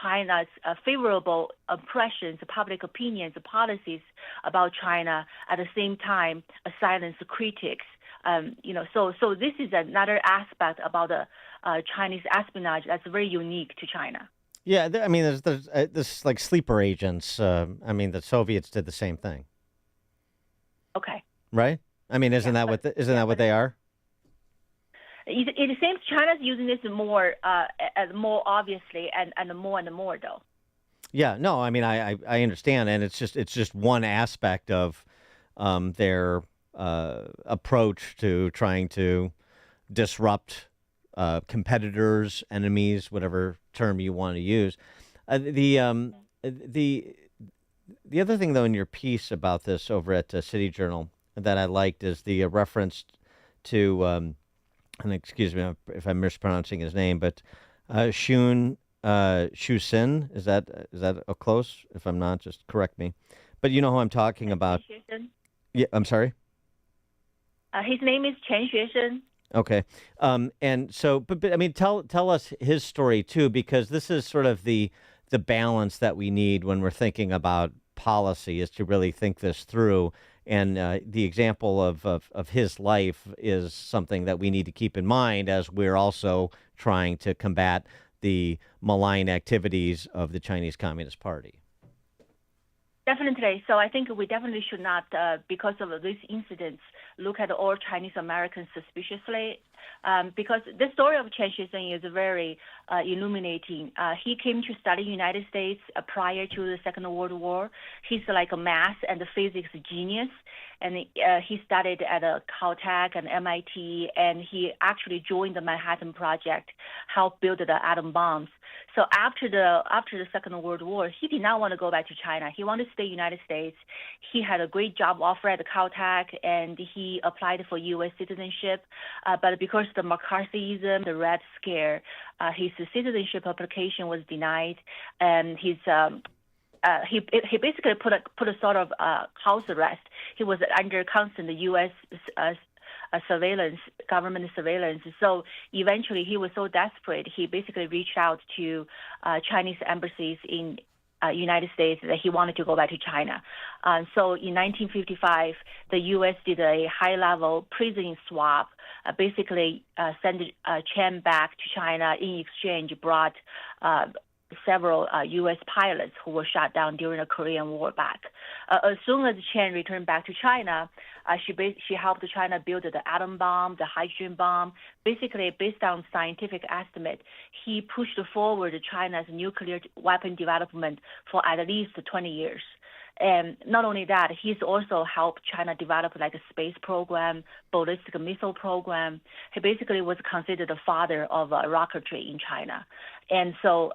China's favorable impressions, public opinions, policies about China. At the same time, silence critics. So this is another aspect about the Chinese espionage that's very unique to China. Yeah, I mean, there's like sleeper agents. I mean, the Soviets did the same thing. Okay. Right? I mean, isn't that what they are? It seems China's using this more obviously and more though. Yeah, no, I mean, I understand, and it's just one aspect of their approach to trying to disrupt competitors, enemies, whatever term you want to use. The other thing, though, in your piece about this over at City Journal that I liked is the reference to, and excuse me if I'm mispronouncing his name, but Shun Sin. Is that close? If I'm not, just correct me. But you know who I'm talking about. Yeah, I'm sorry. His name is Chen Xuesen. Okay. And so, but I mean, tell us his story too, because this is sort of the balance that we need when we're thinking about policy, is to really think this through. And the example of his life is something that we need to keep in mind as we're also trying to combat the malign activities of the Chinese Communist Party. Definitely. So I think we definitely should not, because of these incidents, look at all Chinese Americans suspiciously, because the story of Chen Xuesen is very illuminating. He came to study in the United States prior to the Second World War. He's like a math and physics genius, and he studied at Caltech and MIT, and he actually joined the Manhattan Project, helped build the atom bombs. So after the Second World War, he did not want to go back to China. He wanted to stay in the United States. He had a great job offer at Caltech, and he applied for U.S. citizenship. But because of the McCarthyism, the Red Scare, his citizenship application was denied, and he basically put a sort of house arrest. He was under constant U.S. Government surveillance. So eventually he was so desperate, he basically reached out to Chinese embassies in United States that he wanted to go back to China. So in 1955, the U.S. did a high-level prison swap, basically sent Chen back to China. In exchange, brought several U.S. pilots who were shot down during the Korean War back. As soon as Chen returned back to China, she helped China build the atom bomb, the hydrogen bomb. Basically, based on scientific estimate, he pushed forward China's nuclear weapon development for at least 20 years. And not only that, he's also helped China develop like a space program, ballistic missile program. He basically was considered the father of rocketry in China. And so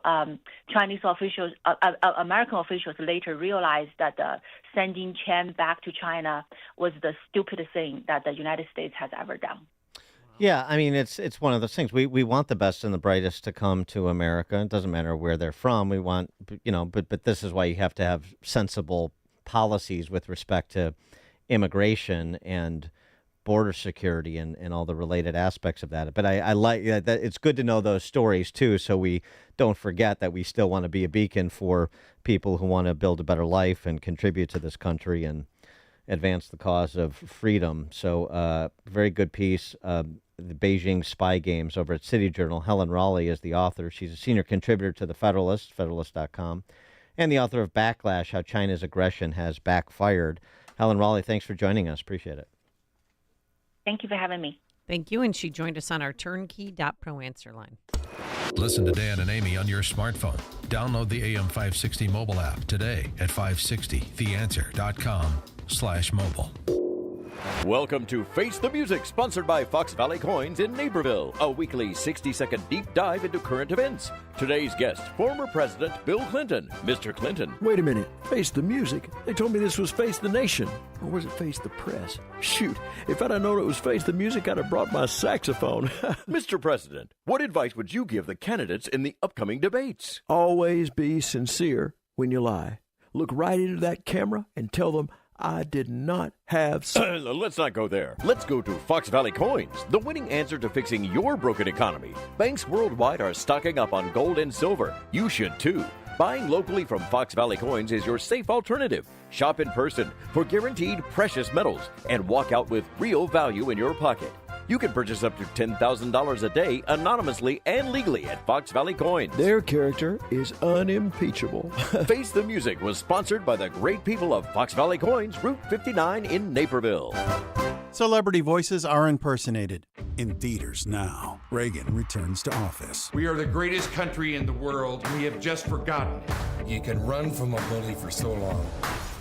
Chinese officials, American officials later realized that sending Chen back to China was the stupidest thing that the United States has ever done. Yeah, I mean, it's one of those things. We want the best and the brightest to come to America. It doesn't matter where they're from. We want, but this is why you have to have sensible policies with respect to immigration and border security and all the related aspects of that. But I like that. It's good to know those stories too, so we don't forget that we still want to be a beacon for people who want to build a better life and contribute to this country. And advance the cause of freedom. So very good piece. The Beijing spy games over at City Journal. Helen Raleigh is the author. She's a senior contributor to The Federalist, Federalist.com, and the author of Backlash, How China's Aggression Has Backfired. Helen Raleigh, thanks for joining us. Appreciate it. Thank you for having me. Thank you. And she joined us on our turnkey.pro answer line. Listen to Dan and Amy on your smartphone. Download the AM560 mobile app today at 560theanswer.com/mobile. Welcome to Face the Music, sponsored by Fox Valley Coins in Naperville, a weekly 60-second deep dive into current events. Today's guest, former President Bill Clinton. Mr. Clinton. Wait a minute. Face the Music? They told me this was Face the Nation. Or was it Face the Press? Shoot, if I'd have known it was Face the Music, I'd have brought my saxophone. Mr. President, what advice would you give the candidates in the upcoming debates? Always be sincere when you lie. Look right into that camera and tell them, I did not have... Let's not go there. Let's go to Fox Valley Coins, the winning answer to fixing your broken economy. Banks worldwide are stocking up on gold and silver. You should too. Buying locally from Fox Valley Coins is your safe alternative. Shop in person for guaranteed precious metals and walk out with real value in your pocket. You can purchase up to $10,000 a day anonymously and legally at Fox Valley Coins. Their character is unimpeachable. Face the Music was sponsored by the great people of Fox Valley Coins, Route 59 in Naperville. Celebrity voices are impersonated. In theaters now, Reagan returns to office. We are the greatest country in the world. We have just forgotten it. You can run from a bully for so long,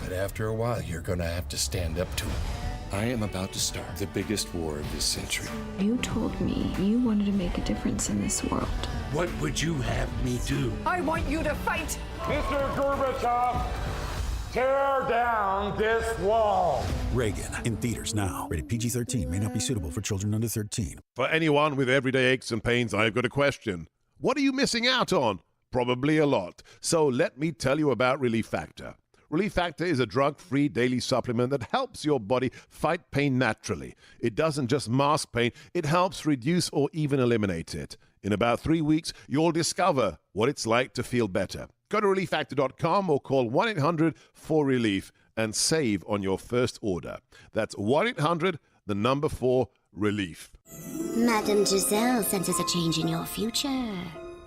but after a while, you're going to have to stand up to him. I am about to start the biggest war of this century. You told me you wanted to make a difference in this world. What would you have me do? I want you to fight! Mr. Gorbachev, tear down this wall. Reagan in theaters now. Rated PG-13. May not be suitable for children under 13. For anyone with everyday aches and pains, I've got a question. What are you missing out on? Probably a lot. So let me tell you about Relief Factor. Relief Factor is a drug-free daily supplement that helps your body fight pain naturally. It doesn't just mask pain, it helps reduce or even eliminate it. In about 3 weeks, you'll discover what it's like to feel better. Go to relieffactor.com or call 1-800-4RELIEF and save on your first order. That's 1-800-4-RELIEF. Madame Giselle senses a change in your future.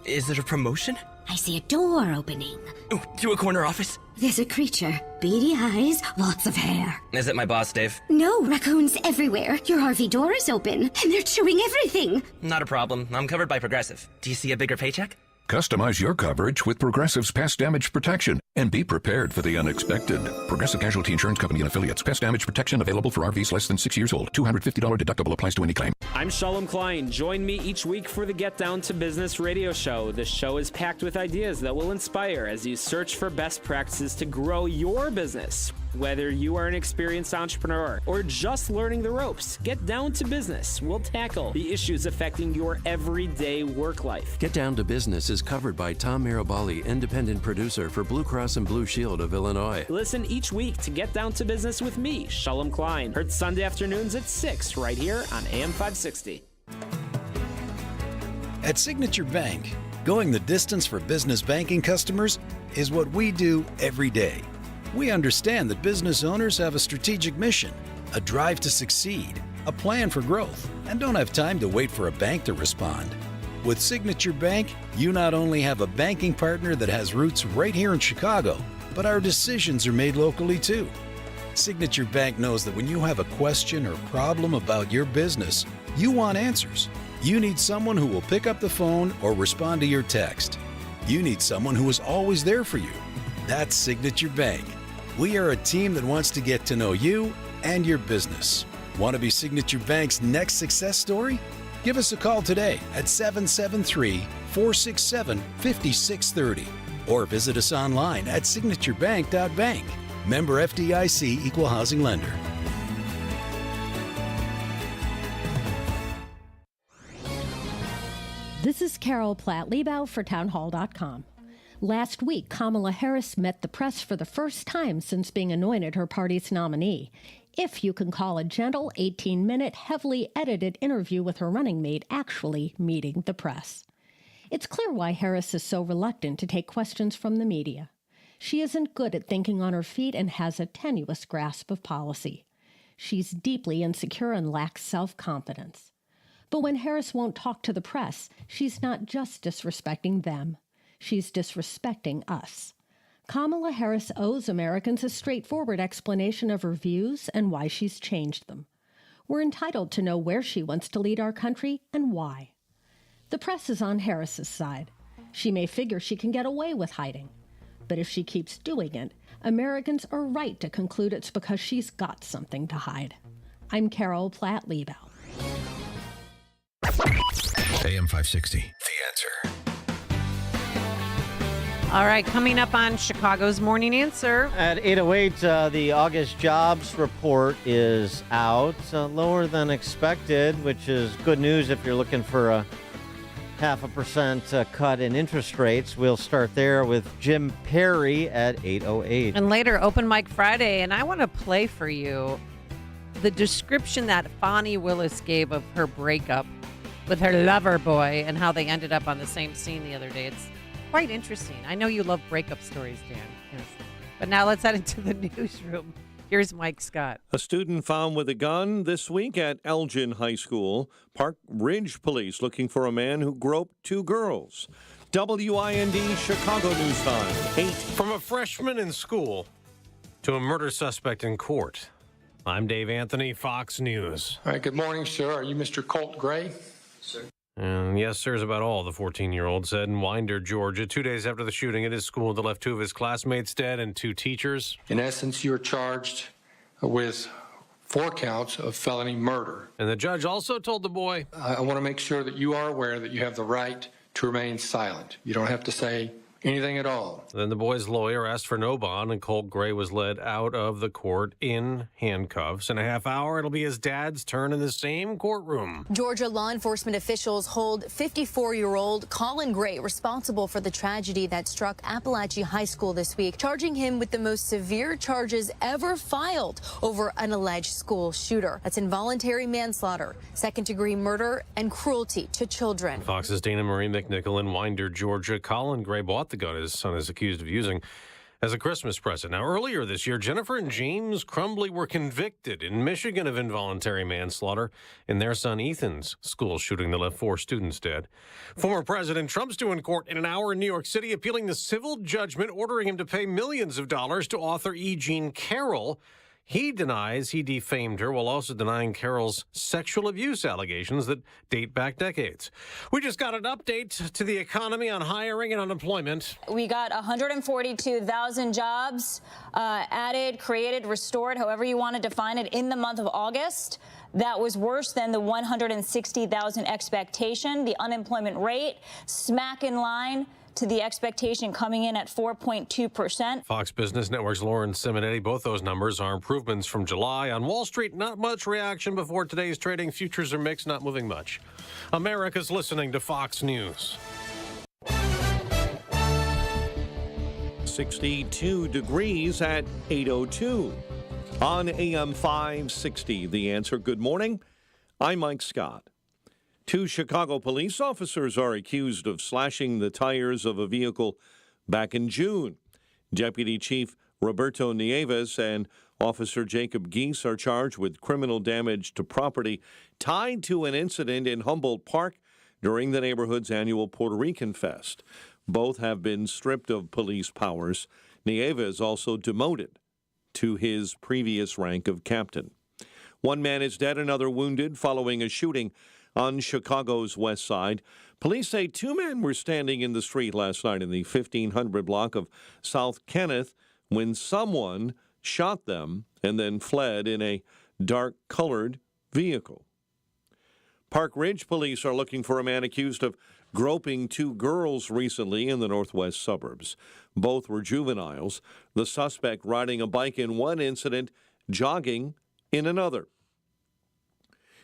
Is it a promotion? I see a door opening. Ooh, to a corner office? There's a creature. Beady eyes, lots of hair. Is it my boss, Dave? No, raccoons everywhere. Your RV door is open, and they're chewing everything. Not a problem. I'm covered by Progressive. Do you see a bigger paycheck? Customize your coverage with Progressive's Pest Damage Protection and be prepared for the unexpected. Progressive Casualty Insurance Company and Affiliates. Pest damage protection available for RVs less than 6 years old. $250 deductible applies to any claim. I'm Shalom Klein. Join me each week for the Get Down to Business radio show. This show is packed with ideas that will inspire as you search for best practices to grow your business. Whether you are an experienced entrepreneur or just learning the ropes, Get Down to Business will tackle the issues affecting your everyday work life. Get Down to Business is covered by Tom Mirabali, independent producer for Blue Cross and Blue Shield of Illinois. Listen each week to Get Down to Business with me, Shalom Klein. Heard Sunday afternoons at 6 right here on AM 560. At Signature Bank, going the distance for business banking customers is what we do every day. We understand that business owners have a strategic mission, a drive to succeed, a plan for growth, and don't have time to wait for a bank to respond. With Signature Bank, you not only have a banking partner that has roots right here in Chicago, but our decisions are made locally too. Signature Bank knows that when you have a question or problem about your business, you want answers. You need someone who will pick up the phone or respond to your text. You need someone who is always there for you. That's Signature Bank. We are a team that wants to get to know you and your business. Want to be Signature Bank's next success story? Give us a call today at 773-467-5630 or visit us online at signaturebank.bank. Member FDIC Equal Housing Lender. This is Carol Platt-Liebau for townhall.com. Last week, Kamala Harris met the press for the first time since being anointed her party's nominee. If you can call a gentle 18-minute, heavily edited interview with her running mate actually meeting the press. It's clear why Harris is so reluctant to take questions from the media. She isn't good at thinking on her feet and has a tenuous grasp of policy. She's deeply insecure and lacks self-confidence. But when Harris won't talk to the press, she's not just disrespecting them. She's disrespecting us. Kamala Harris owes Americans a straightforward explanation of her views and why she's changed them. We're entitled to know where she wants to lead our country and why. The press is on Harris's side. She may figure she can get away with hiding. But if she keeps doing it, Americans are right to conclude it's because she's got something to hide. I'm Carol Platt-Liebau. AM 560, The Answer. All right, coming up on Chicago's Morning Answer. At 8:08, the August jobs report is out, lower than expected, which is good news if you're looking for a 0.5% cut in interest rates. We'll start there with Jim Perry at 8:08. And later, Open Mic Friday, and I want to play for you the description that Fonnie Willis gave of her breakup with her lover boy and how they ended up on the same scene the other day. It's quite interesting. I know you love breakup stories, Dan. Yes. But now let's head into the newsroom. Here's Mike Scott. A student found with a gun this week at Elgin High School. Park Ridge police looking for a man who groped 2 girls. WIND Chicago News Time, 8. From a freshman in school to a murder suspect in court. I'm Dave Anthony, Fox News. All right, good morning, sir. Are you Mr. Colt Gray? Sir. And yes, sir, is about all the 14-year-old said in Winder, Georgia, 2 days after the shooting at his school that left 2 of his classmates dead and 2 teachers. In essence, you are charged with 4 counts of felony murder. And the judge also told the boy, I want to make sure that you are aware that you have the right to remain silent. You don't have to say anything at all. Then the boy's lawyer asked for no bond, and Colt Gray was led out of the court in handcuffs. In a half hour, it'll be his dad's turn in the same courtroom. Georgia law enforcement officials hold 54-year-old Colin Gray responsible for the tragedy that struck Appalachia High School this week, charging him with the most severe charges ever filed over an alleged school shooter. That's involuntary manslaughter, second-degree murder, and cruelty to children. Fox's Dana Marie McNichol in Winder, Georgia. Colin Gray bought the gun his son is accused of using as a Christmas present. Now, earlier this year, Jennifer and James Crumbly were convicted in Michigan of involuntary manslaughter in their son Ethan's school shooting that left 4 students dead. Former President Trump's due in court in an hour in New York City, appealing the civil judgment ordering him to pay millions of dollars to author E. Jean Carroll. He denies he defamed her while also denying Carroll's sexual abuse allegations that date back decades. We just got an update to the economy on hiring and unemployment. We got 142,000 jobs added, created, restored, however you want to define it, in the month of August. That was worse than the 160,000 expectation. The unemployment rate smack in line to the expectation, coming in at 4.2%. Fox Business Network's Lauren Simonetti, both those numbers are improvements from July. On Wall Street, not much reaction before today's trading. Futures are mixed, not moving much. America's listening to Fox News. 62 degrees at 8:02. On AM 560, The Answer. Good morning. I'm Mike Scott. 2 Chicago police officers are accused of slashing the tires of a vehicle back in June. Deputy Chief Roberto Nieves and Officer Jacob Geese are charged with criminal damage to property tied to an incident in Humboldt Park during the neighborhood's annual Puerto Rican Fest. Both have been stripped of police powers. Nieves also demoted to his previous rank of captain. 1 man is dead, another wounded following a shooting on Chicago's west side. Police say 2 men were standing in the street last night in the 1500 block of South Kenneth when someone shot them and then fled in a dark-colored vehicle. Park Ridge police are looking for a man accused of groping 2 girls recently in the northwest suburbs. Both were juveniles. The suspect riding a bike in one incident, jogging in another.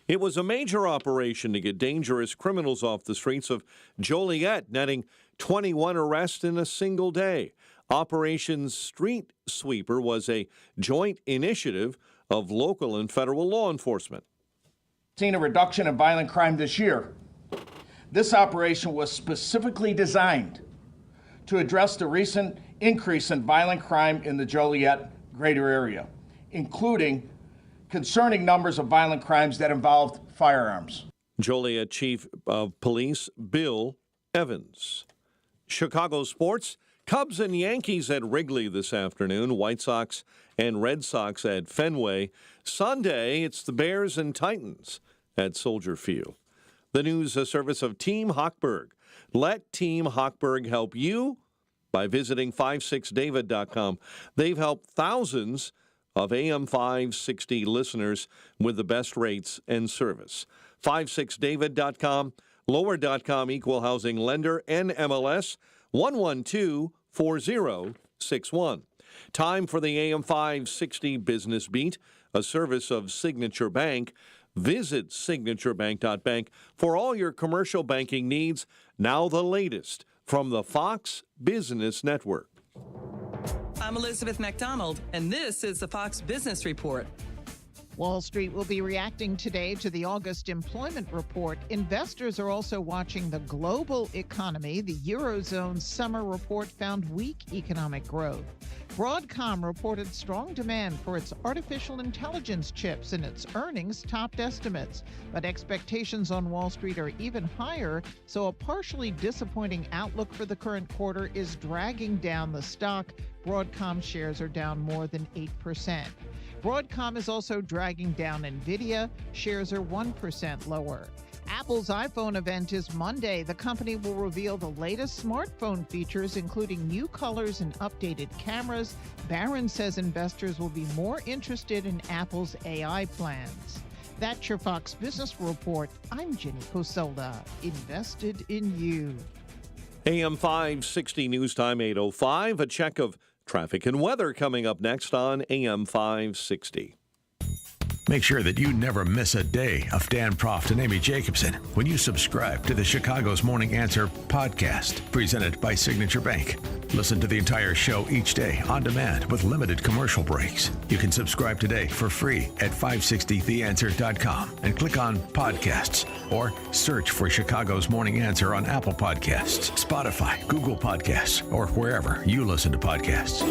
It was a major operation to get dangerous criminals off the streets of Joliet, netting 21 arrests in a single day. Operation Street Sweeper was a joint initiative of local and federal law enforcement. Seen a reduction in violent crime this year. This operation was specifically designed to address the recent increase in violent crime in the Joliet greater area, including concerning numbers of violent crimes that involved firearms. Joliet Chief of Police Bill Evans. Chicago sports, Cubs and Yankees at Wrigley this afternoon, White Sox and Red Sox at Fenway. Sunday, it's the Bears and Titans at Soldier Field. The news, a service of Team Hochberg. Let Team Hochberg help you by visiting 56david.com. They've helped thousands of AM 560 listeners with the best rates and service. 56david.com, lower.com, equal housing lender, NMLS 1124061. Time for the AM 560 Business Beat, a service of Signature Bank. Visit signaturebank.bank for all your commercial banking needs. Now the latest from the Fox Business Network. I'm Elizabeth McDonald, and this is the Fox Business Report. Wall Street will be reacting today to the August employment report. Investors are also watching the global economy. The Eurozone's summer report found weak economic growth. Broadcom reported strong demand for its artificial intelligence chips, and its earnings topped estimates. But expectations on Wall Street are even higher, so a partially disappointing outlook for the current quarter is dragging down the stock. Broadcom shares are down more than 8%. Broadcom is also dragging down NVIDIA. Shares are 1% lower. Apple's iPhone event is Monday. The company will reveal the latest smartphone features, including new colors and updated cameras. Barron says investors will be more interested in Apple's AI plans. That's your Fox Business Report. I'm Jenny Cosola. Invested in you. AM 560 News Time 8:05. A check of traffic and weather coming up next on AM 560. Make sure that you never miss a day of Dan Proft and Amy Jacobson when you subscribe to the Chicago's Morning Answer podcast, presented by Signature Bank. Listen to the entire show each day on demand with limited commercial breaks. You can subscribe today for free at 560theanswer.com and click on podcasts or search for Chicago's Morning Answer on Apple Podcasts, Spotify, Google Podcasts, or wherever you listen to podcasts.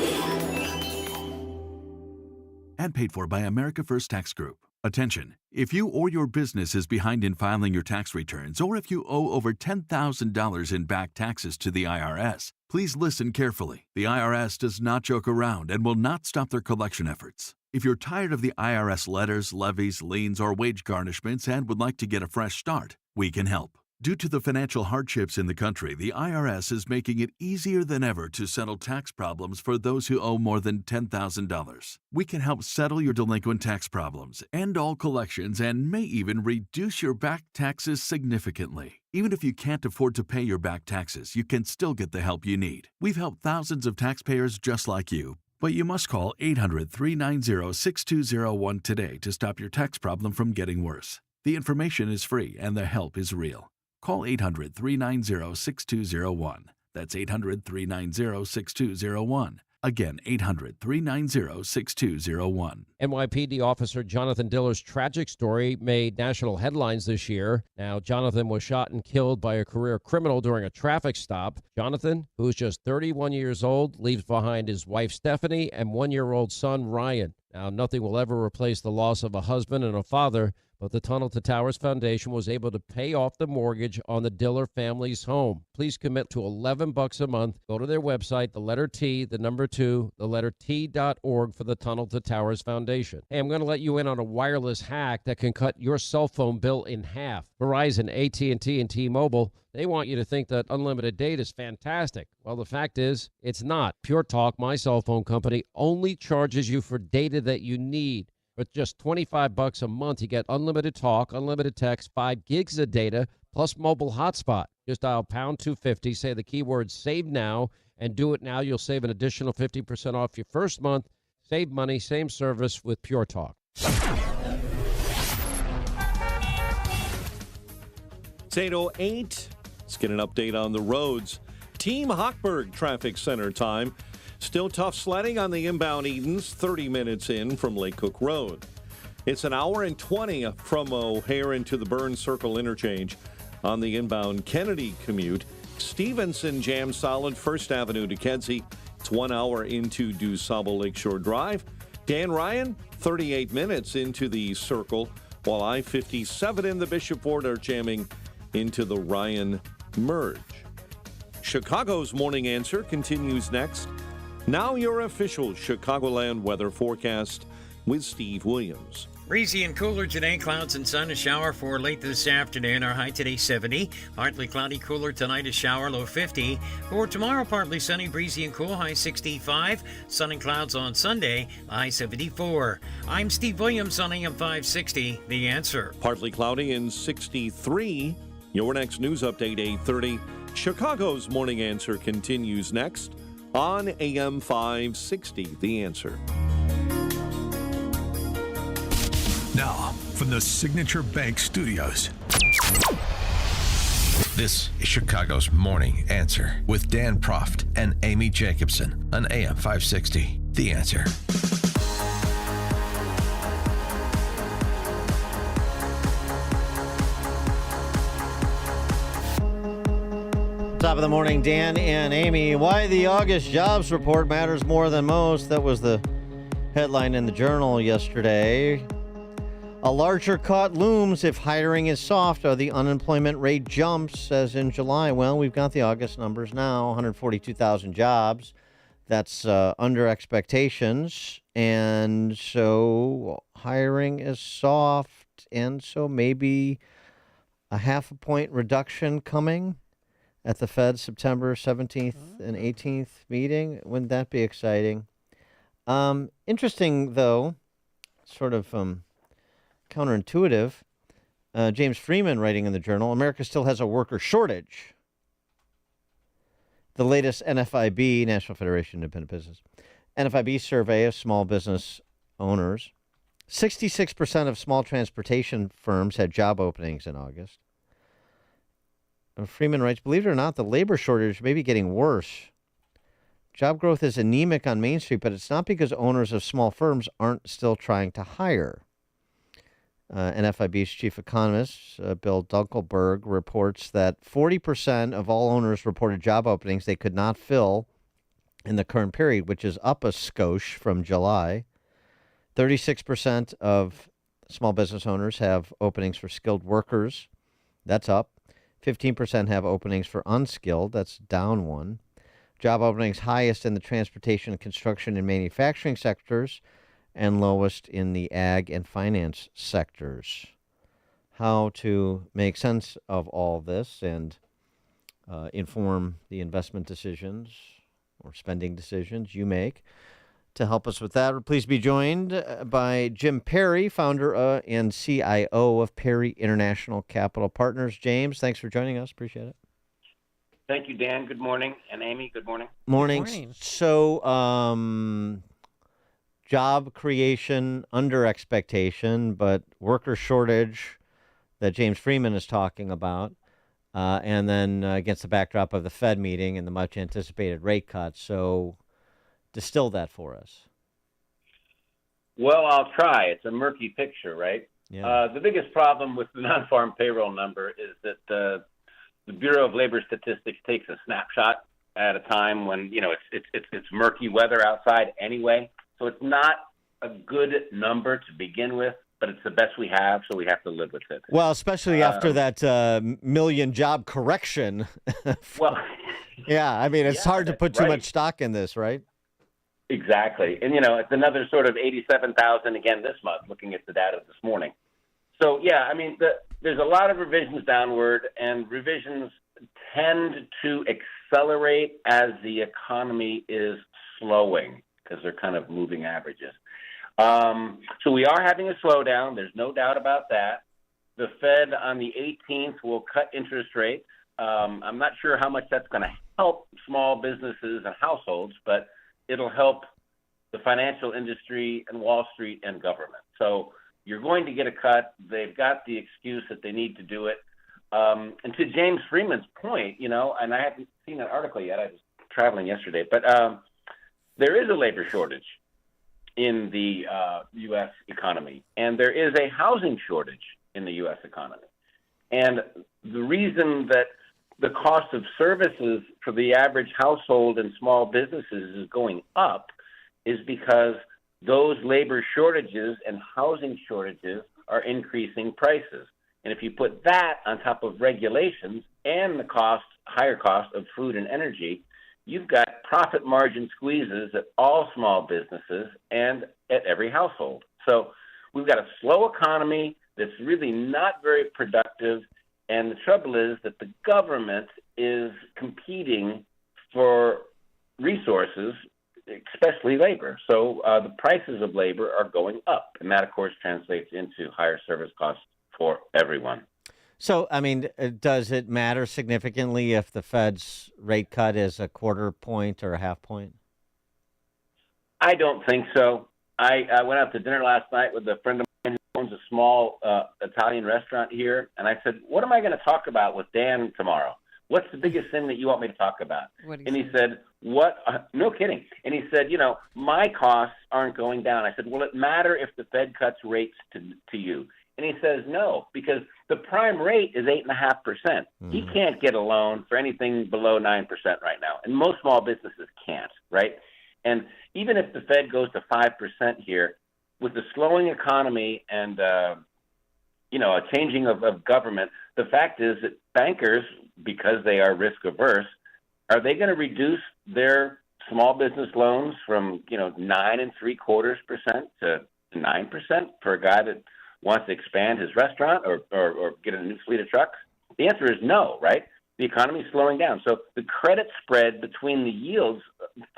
Ad paid for by America First Tax Group. Attention, if you or your business is behind in filing your tax returns, or if you owe over $10,000 in back taxes to the IRS, please listen carefully. The IRS does not joke around and will not stop their collection efforts. If you're tired of the IRS letters, levies, liens, or wage garnishments and would like to get a fresh start, we can help. Due to the financial hardships in the country, the IRS is making it easier than ever to settle tax problems for those who owe more than $10,000. We can help settle your delinquent tax problems, end all collections, and may even reduce your back taxes significantly. Even if you can't afford to pay your back taxes, you can still get the help you need. We've helped thousands of taxpayers just like you, but you must call 800-390-6201 today to stop your tax problem from getting worse. The information is free and the help is real. Call 800-390-6201. That's 800-390-6201. Again, 800-390-6201. NYPD officer Jonathan Diller's tragic story made national headlines this year. Now, Jonathan was shot and killed by a career criminal during a traffic stop. Jonathan, who is just 31 years old, leaves behind his wife Stephanie and one-year-old son Ryan. Now, nothing will ever replace the loss of a husband and a father, but the Tunnel to Towers Foundation was able to pay off the mortgage on the Diller family's home. Please commit to $11 a month. Go to their website, the letter T, the number 2, the letter T.org for the Tunnel to Towers Foundation. Hey, I'm going to let you in on a wireless hack that can cut your cell phone bill in half. Verizon, AT&T, and T-Mobile, they want you to think that unlimited data is fantastic. Well, the fact is, it's not. Pure Talk, my cell phone company, only charges you for data that you need. For just $25 a month, you get unlimited talk, unlimited text, 5 gigs of data, plus mobile hotspot. Just dial pound 250, say the keyword save now, and do it now. You'll save an additional 50% off your first month. Save money, same service with Pure Talk. It's 8:08. Let's get an update on the roads. Team Hochberg Traffic Center time. Still tough sledding on the inbound Edens, 30 minutes in from Lake Cook Road. It's an hour and 20 from O'Hare into the Burns Circle interchange on the inbound Kennedy commute. Stevenson jam solid, First Avenue to Kedzie. It's 1 hour into DuSable Lakeshore Drive. Dan Ryan, 38 minutes into the Circle, while I-57 and the Bishop Ford are jamming into the Ryan Merge. Chicago's Morning Answer continues next. Now your official Chicagoland weather forecast with Steve Williams. Breezy and cooler today. Clouds and sun. A shower for late this afternoon. Our high today 70. Partly cloudy, cooler tonight. A shower, low 50. For tomorrow, partly sunny, breezy and cool. High 65. Sun and clouds on Sunday. High 74. I'm Steve Williams on AM 560. The Answer. Partly cloudy and 63. Your next news update, 8:30. Chicago's Morning Answer continues next on AM 560. The Answer. Now, from the Signature Bank Studios. This is Chicago's Morning Answer with Dan Proft and Amy Jacobson on AM 560. The Answer. Top of the morning, Dan and Amy. Why the August jobs report matters more than most. That was the headline in the Journal yesterday. A larger cut looms if hiring is soft or the unemployment rate jumps as in July. Well, we've got the August numbers now, 142,000 jobs. That's under expectations. And so hiring is soft. And so maybe a 0.5 point reduction coming at the Fed September 17th and 18th meeting. Wouldn't that be exciting? Interesting, though, sort of counterintuitive. James Freeman writing in the Journal, America still has a worker shortage. The latest NFIB, National Federation of Independent Business, NFIB survey of small business owners, 66% of small transportation firms had job openings in August. Freeman writes, believe it or not, the labor shortage may be getting worse. Job growth is anemic on Main Street, but it's not because owners of small firms aren't still trying to hire. NFIB's chief economist, Bill Dunkelberg, reports that 40% of all owners reported job openings they could not fill in the current period, which is up a skosh from July. 36% of small business owners have openings for skilled workers. That's up. 15% have openings for unskilled. That's down 1. Job openings highest in the transportation, construction, and manufacturing sectors, and lowest in the ag and finance sectors. How to make sense of all this and inform the investment decisions or spending decisions you make. To help us with that, we're pleased to be joined by Jim Perry, founder and CIO of Perry International Capital Partners. James, thanks for joining us. Appreciate it. Thank you, Dan. Good morning. And Amy, good morning. Morning. So, job creation under expectation, but worker shortage that James Freeman is talking about, and then against the backdrop of the Fed meeting and the much anticipated rate cuts. So distill that for us. Well, I'll try. It's a murky picture, right? Yeah. The biggest problem with the non-farm payroll number is that the Bureau of Labor Statistics takes a snapshot at a time when, you know, it's murky weather outside anyway. So it's not a good number to begin with, but it's the best we have, so we have to live with it. Well, especially after that million job correction. Well, yeah, I mean, it's hard to put too much stock in this, right? Exactly. And, you know, it's another sort of 87,000 again this month, looking at the data this morning. So, yeah, I mean, there's a lot of revisions downward, and revisions tend to accelerate as the economy is slowing because they're kind of moving averages. So we are having a slowdown. There's no doubt about that. The Fed on the 18th will cut interest rates. I'm not sure how much that's going to help small businesses and households, but it'll help the financial industry and Wall Street and government. So you're going to get a cut. They've got the excuse that they need to do it. And to James Freeman's point, you know, and I haven't seen that article yet. I was traveling yesterday, but there is a labor shortage in the U.S. economy, and there is a housing shortage in the U.S. economy. And the reason that the cost of services for the average household and small businesses is going up is because those labor shortages and housing shortages are increasing prices. And if you put that on top of regulations and the higher cost of food and energy, you've got profit margin squeezes at all small businesses and at every household. So we've got a slow economy that's really not very productive. And the trouble is that the government is competing for resources, especially labor. So the prices of labor are going up. And that, of course, translates into higher service costs for everyone. So, I mean, does it matter significantly if the Fed's rate cut is a quarter point or a half point? I don't think so. I went out to dinner last night with a friend of mine who owns a small Italian restaurant here, and I said, what am I going to talk about with Dan tomorrow? What's the biggest thing that you want me to talk about? And he said, what? No kidding. And he said, my costs aren't going down. I said, will it matter if the Fed cuts rates to you? And he says, no, because the prime rate is 8.5%. He can't get a loan for anything below 9% right now. And most small businesses can't, right? And even if the Fed goes to 5% here, with the slowing economy and, a changing of government, the fact is that bankers, because they are risk averse, are they going to reduce their small business loans from, 9.75% to 9% for a guy that wants to expand his restaurant or get a new fleet of trucks? The answer is no, right? The economy is slowing down. So the credit spread between the yields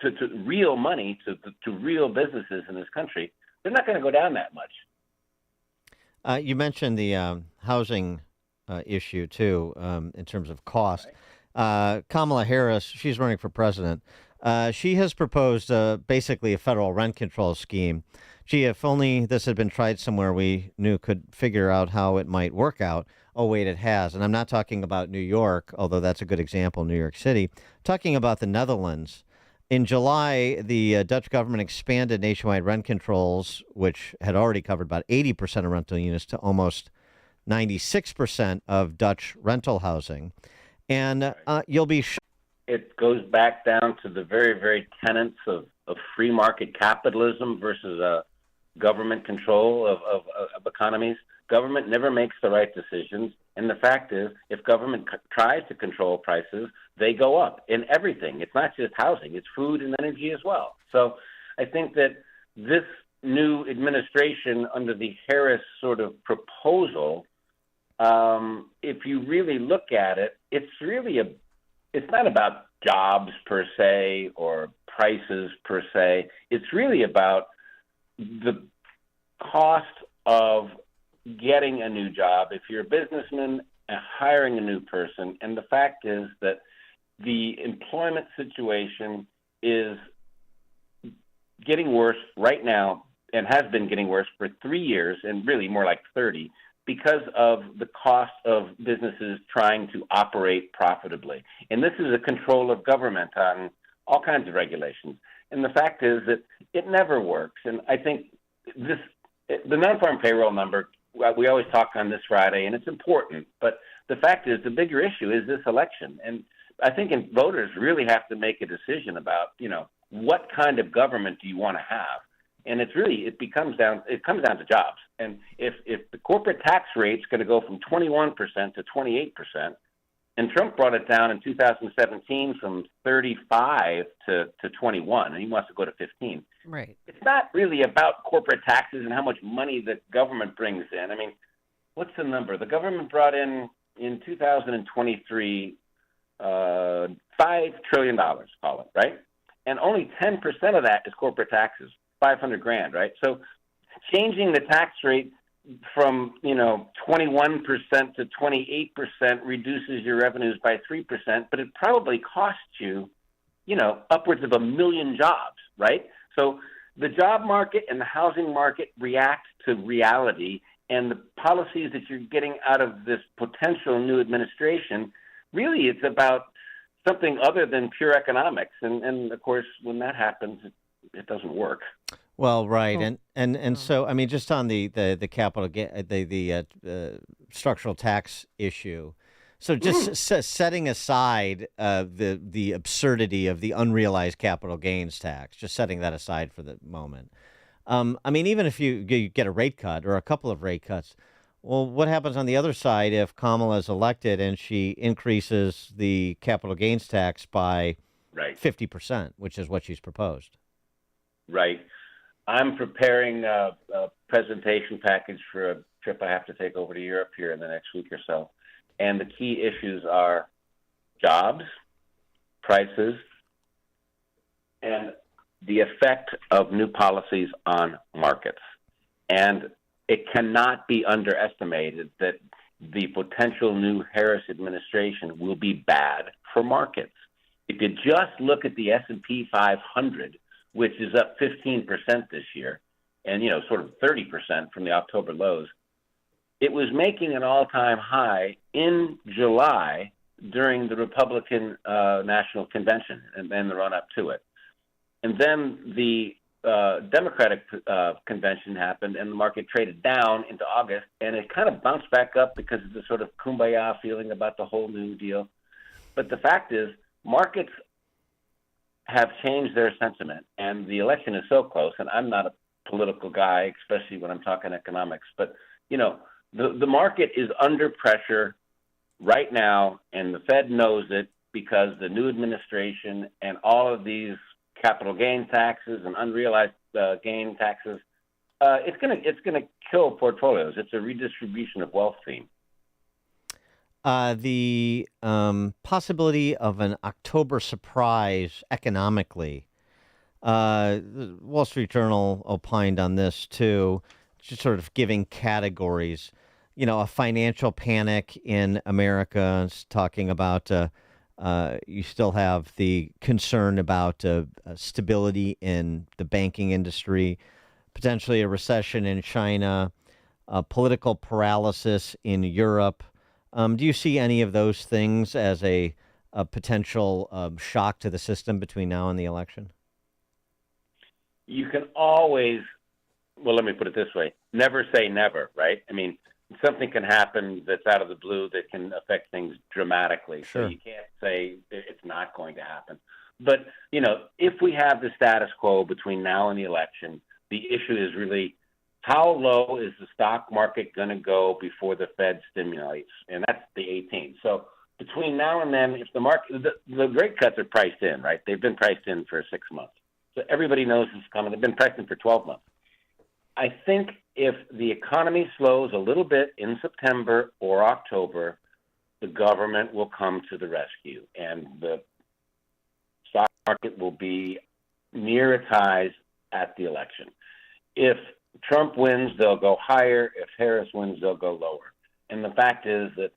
to real money, to real businesses in this country, they're not going to go down that much. You mentioned the housing issue, too, in terms of cost. Kamala Harris, she's running for president. She has proposed basically a federal rent control scheme. Gee, if only this had been tried somewhere we could figure out how it might work out. Oh, wait, it has. And I'm not talking about New York, although that's a good example, New York City. I'm talking about the Netherlands. In July, the Dutch government expanded nationwide rent controls, which had already covered about 80% of rental units, to almost 96% of Dutch rental housing. And you'll be it goes back down to the very, very tenets of free market capitalism versus government control of economies. Government never makes the right decisions. And the fact is, if government tries to control prices, they go up in everything. It's not just housing, it's food and energy as well. So I think that this new administration under the Harris sort of proposal, if you really look at it, it's not about jobs per se or prices per se. It's really about the cost of getting a new job if you're a businessman and hiring a new person. And the fact is that the employment situation is getting worse right now and has been getting worse for 3 years, and really more like 30, because of the cost of businesses trying to operate profitably. And this is a control of government on all kinds of regulations. And the fact is that it never works. And I think the non-farm payroll number, we always talk on this Friday, and it's important. But the fact is, the bigger issue is this election. And I think voters really have to make a decision about, what kind of government do you want to have? And it comes down to jobs. And if the corporate tax rate's going to go from 21% to 28%, and Trump brought it down in 2017 from 35 to 21, and he wants to go to 15. Right. It's not really about corporate taxes and how much money the government brings in. I mean, what's the number? The government brought in 2023 $5 trillion, call it, right? And only 10% of that is corporate taxes, $500,000, right? So changing the tax rate from 21% to 28% reduces your revenues by 3%, but it probably costs you, upwards of 1 million jobs, right? So the job market and the housing market react to reality, and the policies that you're getting out of this potential new administration, really it's about something other than pure economics. And of course, when that happens, it doesn't work. Well, right, and so I mean, just on the capital the structural tax issue. So just setting aside the absurdity of the unrealized capital gains tax, just setting that aside for the moment. I mean, even if you get a rate cut or a couple of rate cuts, well, what happens on the other side if Kamala is elected and she increases the capital gains tax by 50%, which is what she's proposed? Right. I'm preparing a presentation package for a trip I have to take over to Europe here in the next week or so. And the key issues are jobs, prices, and the effect of new policies on markets. And it cannot be underestimated that the potential new Harris administration will be bad for markets. If you just look at the S&P 500, which is up 15% this year, and, sort of 30% from the October lows, it was making an all-time high in July during the Republican National Convention and then the run-up to it. And then the Democratic convention happened, and the market traded down into August, and it kind of bounced back up because of the sort of kumbaya feeling about the whole new deal. But the fact is, markets have changed their sentiment, and the election is so close, and I'm not a political guy, especially when I'm talking economics, but, the market is under pressure right now, and the Fed knows it because the new administration and all of these capital gain taxes and unrealized gain taxes, it's gonna kill portfolios. It's a redistribution of wealth theme. The possibility of an October surprise economically. The Wall Street Journal opined on this too, just sort of giving categories. A financial panic in America. It's talking about you still have the concern about stability in the banking industry, potentially a recession in China, political paralysis in Europe. Do you see any of those things as a potential shock to the system between now and the election? You can always, well, let me put it this way, never say never, right? I mean, something can happen that's out of the blue that can affect things dramatically. Sure. So you can't say it's not going to happen. But, if we have the status quo between now and the election, the issue is really how low is the stock market going to go before the Fed stimulates? And that's the 18th. So between now and then, if the market, the rate cuts are priced in, right? They've been priced in for 6 months. So everybody knows it's coming. They've been priced in for 12 months. I think if the economy slows a little bit in September or October, the government will come to the rescue, and the stock market will be near its highs at the election. If Trump wins, they'll go higher. If Harris wins, they'll go lower. And the fact is that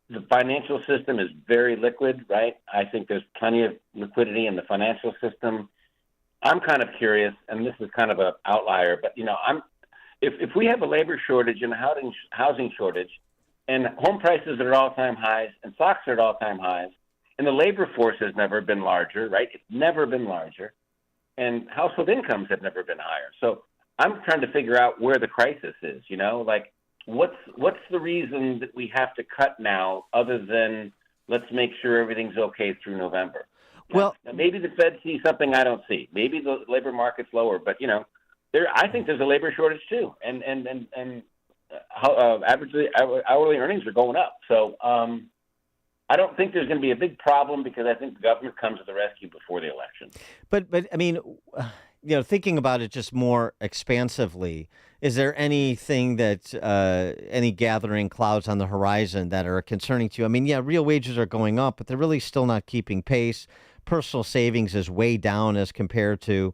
the financial system is very liquid, right? I think there's plenty of liquidity in the financial system. I'm kind of curious, and this is kind of an outlier, but if we have a labor shortage and a housing shortage, and home prices are at all-time highs, and stocks are at all-time highs, and the labor force has never been larger, right? It's never been larger, and household incomes have never been higher. So I'm trying to figure out where the crisis is. What's the reason that we have to cut now, other than let's make sure everything's okay through November? Now, maybe the Fed sees something I don't see. Maybe the labor market's lower, but I think there's a labor shortage too, and hourly earnings are going up. So I don't think there's going to be a big problem because I think the government comes to the rescue before the election. But I mean, thinking about it just more expansively, is there anything that any gathering clouds on the horizon that are concerning to you? I mean, yeah, real wages are going up, but they're really still not keeping pace. Personal savings is way down as compared to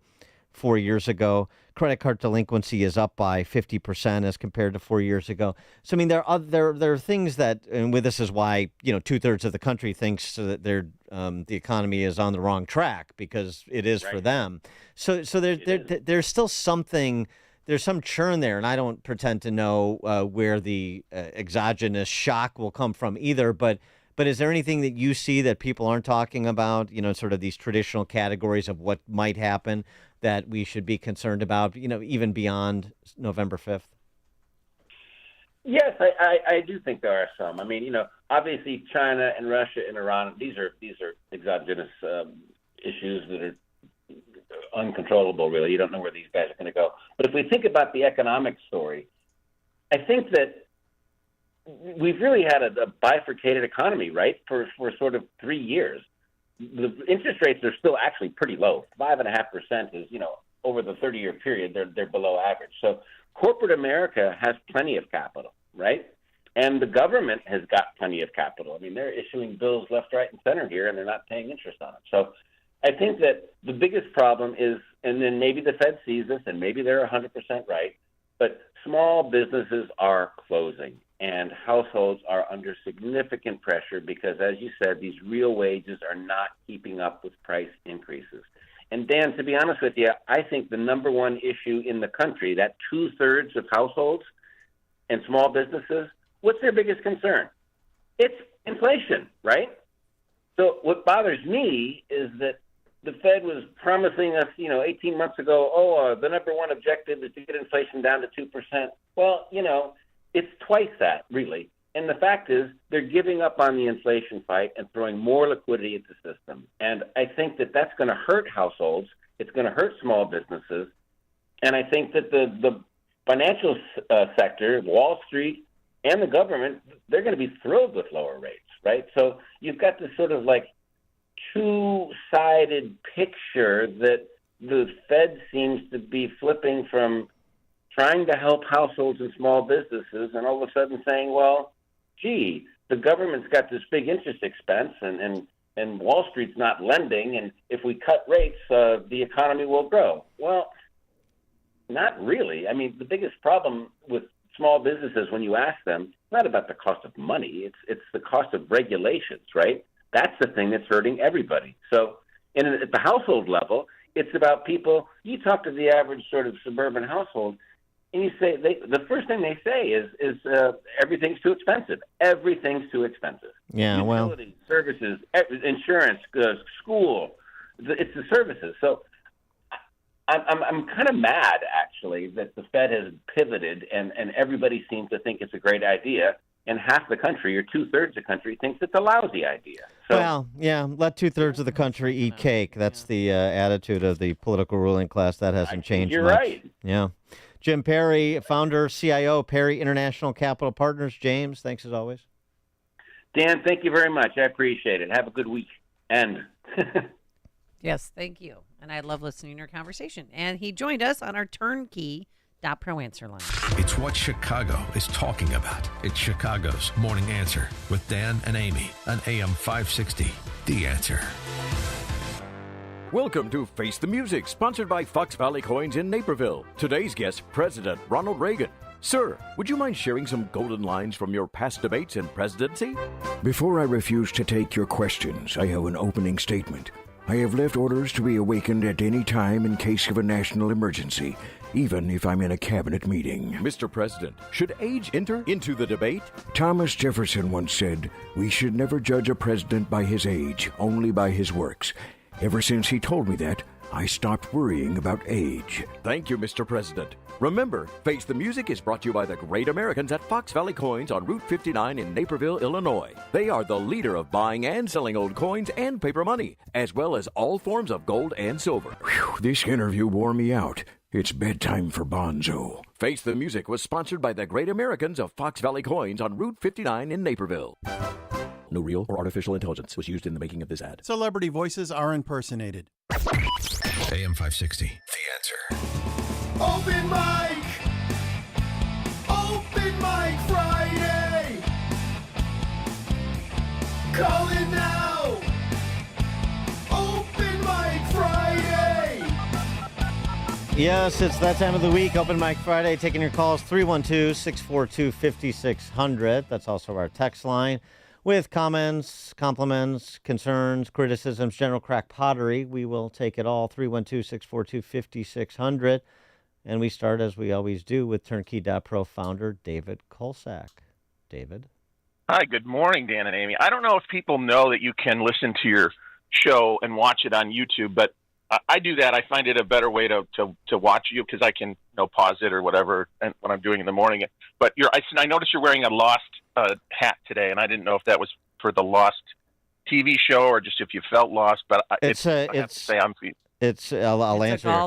4 years ago. Credit card delinquency is up by 50% as compared to 4 years ago. So, I mean, there are things that, and this is why, 2/3 of the country thinks that the economy is on the wrong track, because it is for them. So there's still something, there's some churn there, and I don't pretend to know where the exogenous shock will come from either, but is there anything that you see that people aren't talking about, sort of these traditional categories of what might happen that we should be concerned about, even beyond November 5th? Yes, I do think there are some. I mean, obviously China and Russia and Iran, these are exogenous issues that are uncontrollable, really. You don't know where these guys are going to go. But if we think about the economic story, I think that we've really had a bifurcated economy, right, for sort of 3 years. The interest rates are still actually pretty low. 5.5% is, over the 30-year period, they're below average. So corporate America has plenty of capital, right? And the government has got plenty of capital. I mean, they're issuing bills left, right, and center here, and they're not paying interest on them. So I think that the biggest problem is, and then maybe the Fed sees this, and maybe they're 100% right, but small businesses are closing, and households are under significant pressure because, as you said, these real wages are not keeping up with price increases. And Dan, to be honest with you, I think the number one issue in the country, that 2/3 of households and small businesses, what's their biggest concern? It's inflation, right? So what bothers me is that the Fed was promising us, 18 months ago, the number one objective is to get inflation down to 2%. Well, it's twice that, really. And the fact is they're giving up on the inflation fight and throwing more liquidity into the system. And I think that that's going to hurt households. It's going to hurt small businesses. And I think that the financial sector, Wall Street, and the government, they're going to be thrilled with lower rates, right? So you've got this sort of like two-sided picture that the Fed seems to be flipping from trying to help households and small businesses and all of a sudden saying, well, gee, the government's got this big interest expense and Wall Street's not lending, and if we cut rates, the economy will grow. Well, not really. I mean, the biggest problem with small businesses, when you ask them, it's not about the cost of money. It's the cost of regulations, right? That's the thing that's hurting everybody. So at the household level, it's about people. You talk to the average sort of suburban household, and you say the first thing they say is everything's too expensive. Everything's too expensive. Yeah, Utilities, services, insurance, school. It's the services. So I'm kind of mad, actually, that the Fed has pivoted and everybody seems to think it's a great idea, and half the country, or 2/3 of the country, thinks it's a lousy idea. So, well, yeah, let 2/3 of the country eat cake. That's the attitude of the political ruling class. That hasn't changed you're much. right. Yeah. Jim Perry, founder, CIO, Perry International Capital Partners. James, thanks as always. Dan, thank you very much. I appreciate it. Have a good week. And yes, thank you. And I love listening to your conversation. And he joined us on our turnkey.pro answer line. It's what Chicago is talking about. It's Chicago's Morning Answer with Dan and Amy on AM 560. The Answer. Welcome to Face the Music, sponsored by Fox Valley Coins in Naperville. Today's guest, President Ronald Reagan. Sir, would you mind sharing some golden lines from your past debates and presidency? Before I refuse to take your questions, I have an opening statement. I have left orders to be awakened at any time in case of a national emergency, even if I'm in a cabinet meeting. Mr. President, should age enter into the debate? Thomas Jefferson once said, "We should never judge a president by his age, only by his works." Ever since he told me that, I stopped worrying about age. Thank you, Mr. President. Remember, Face the Music is brought to you by the great Americans at Fox Valley Coins on Route 59 in Naperville, Illinois. They are the leader of buying and selling old coins and paper money, as well as all forms of gold and silver. Whew, this interview wore me out. It's bedtime for Bonzo. Face the Music was sponsored by the great Americans of Fox Valley Coins on Route 59 in Naperville. No real or artificial intelligence was used in the making of this ad. Celebrity voices are impersonated. AM 560. The Answer. Open mic! Open mic Friday! Call it now! Open mic Friday! Yes, it's that time of the week, Open Mic Friday, taking your calls, 312-642-5600. That's also our text line. With comments, compliments, concerns, criticisms, general crack pottery, we will take it all, 312-642-5600. And we start, as we always do, with Turnkey.pro founder David Kolsak. David? Hi, good morning, Dan and Amy. I don't know if people know that you can listen to your show and watch it on YouTube, but I do that. I find it a better way to watch you because I can pause it or whatever and when I'm doing in the morning. But I noticed you're wearing a Lost hat today, and I didn't know if that was for the Lost TV show or just if you felt lost. But I'll answer your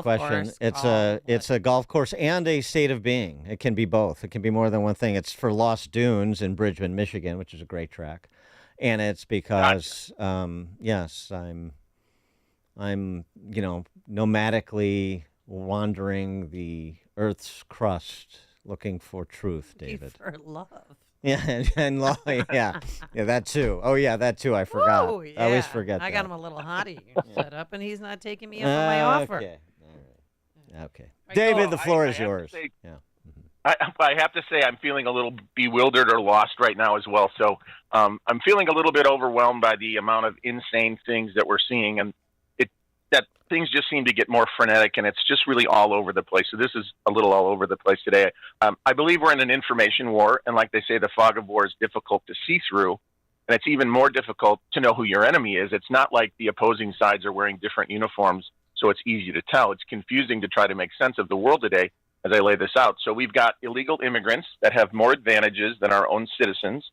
question. It's a golf course and a state of being. It can be both. It can be more than one thing. It's for Lost Dunes in Bridgman, Michigan, which is a great track, and it's because yes, I'm nomadically wandering the Earth's crust looking for truth, David. For love. Yeah, and yeah, that too. Oh yeah, that too. I forgot. Oh, yeah. I always forget. I that. got him a little hottie set up, and he's not taking me up on my offer. Okay. All right. Okay. David, the floor is yours. I have to say I'm feeling a little bewildered or lost right now as well. So I'm feeling a little bit overwhelmed by the amount of insane things that we're seeing, and that things just seem to get more frenetic, and it's just really all over the place. So this is a little all over the place today. I believe we're in an information war, and like they say, the fog of war is difficult to see through, and it's even more difficult to know who your enemy is. It's not like the opposing sides are wearing different uniforms, so it's easy to tell. It's confusing to try to make sense of the world today as I lay this out. So we've got illegal immigrants that have more advantages than our own citizens.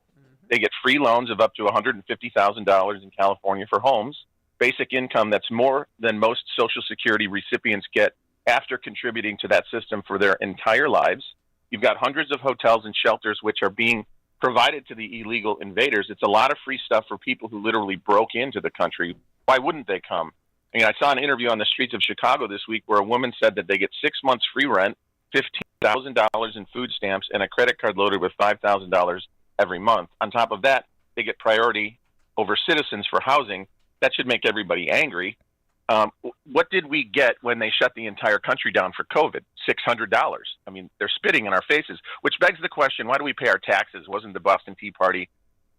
They get free loans of up to $150,000 in California for homes. Basic income that's more than most Social Security recipients get after contributing to that system for their entire lives. You've got hundreds of hotels and shelters which are being provided to the illegal invaders. It's a lot of free stuff for people who literally broke into the country. Why wouldn't they come? I mean, I saw an interview on the streets of Chicago this week where a woman said that they get 6 months free rent, $15,000 in food stamps, and a credit card loaded with $5,000 every month. On top of that, they get priority over citizens for housing. That should make everybody angry. What did we get when they shut the entire country down for COVID? $600. I mean, they're spitting in our faces, which begs the question, why do we pay our taxes? Wasn't the Boston Tea Party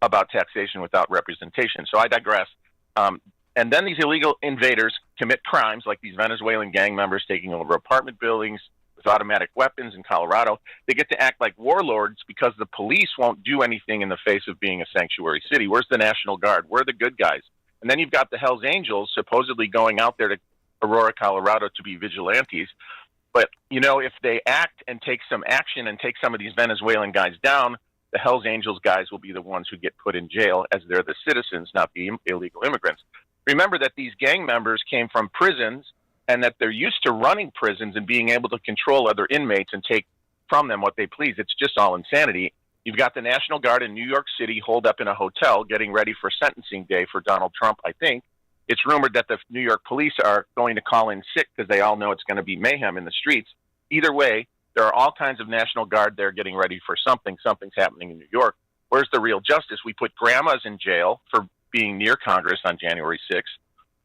about taxation without representation? So I digress. And then these illegal invaders commit crimes like these Venezuelan gang members taking over apartment buildings with automatic weapons in Colorado. They get to act like warlords because the police won't do anything in the face of being a sanctuary city. Where's the National Guard? Where are the good guys? And then you've got the Hells Angels supposedly going out there to Aurora, Colorado to be vigilantes. But, if they act and take some action and take some of these Venezuelan guys down, the Hells Angels guys will be the ones who get put in jail as they're the citizens, not the illegal immigrants. Remember that these gang members came from prisons and that they're used to running prisons and being able to control other inmates and take from them what they please. It's just all insanity. You've got the National Guard in New York City holed up in a hotel getting ready for sentencing day for Donald Trump, I think. It's rumored that the New York police are going to call in sick because they all know it's going to be mayhem in the streets. Either way, there are all kinds of National Guard there getting ready for something. Something's happening in New York. Where's the real justice? We put grandmas in jail for being near Congress on January 6th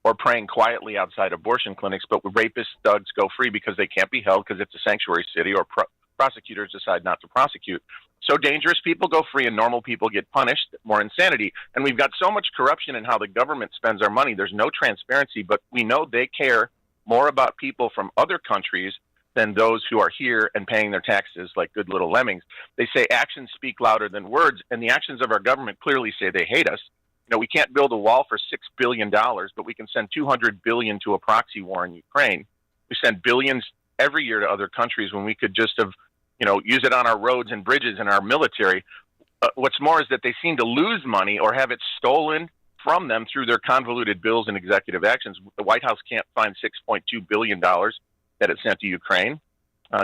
or praying quietly outside abortion clinics, but rapist thugs go free because they can't be held because it's a sanctuary city or prosecutors decide not to prosecute. So dangerous people go free and normal people get punished. More insanity. And we've got so much corruption in how the government spends our money. There's no transparency, but we know they care more about people from other countries than those who are here and paying their taxes like good little lemmings. They say actions speak louder than words, and the actions of our government clearly say they hate us. We can't build a wall for $6 billion, but we can send $200 billion to a proxy war in Ukraine. We send billions every year to other countries when we could just have use it on our roads and bridges and our military. What's more is that they seem to lose money or have it stolen from them through their convoluted bills and executive actions. The White House can't find $6.2 billion that it sent to Ukraine.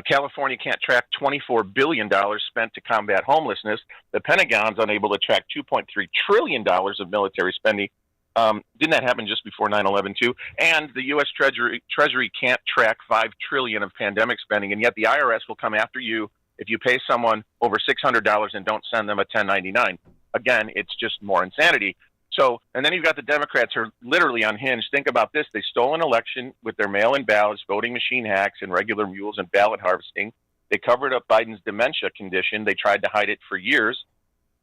California can't track $24 billion spent to combat homelessness. The Pentagon's unable to track $2.3 trillion of military spending. Didn't that happen just before 9/11 too? And the U.S. Treasury can't track $5 trillion of pandemic spending, and yet the IRS will come after you if you pay someone over $600 and don't send them a 1099. Again, it's just more insanity. So, and then you've got the Democrats who are literally unhinged. Think about this. They stole an election with their mail-in ballots, voting machine hacks, and regular mules and ballot harvesting. They covered up Biden's dementia condition. They tried to hide it for years.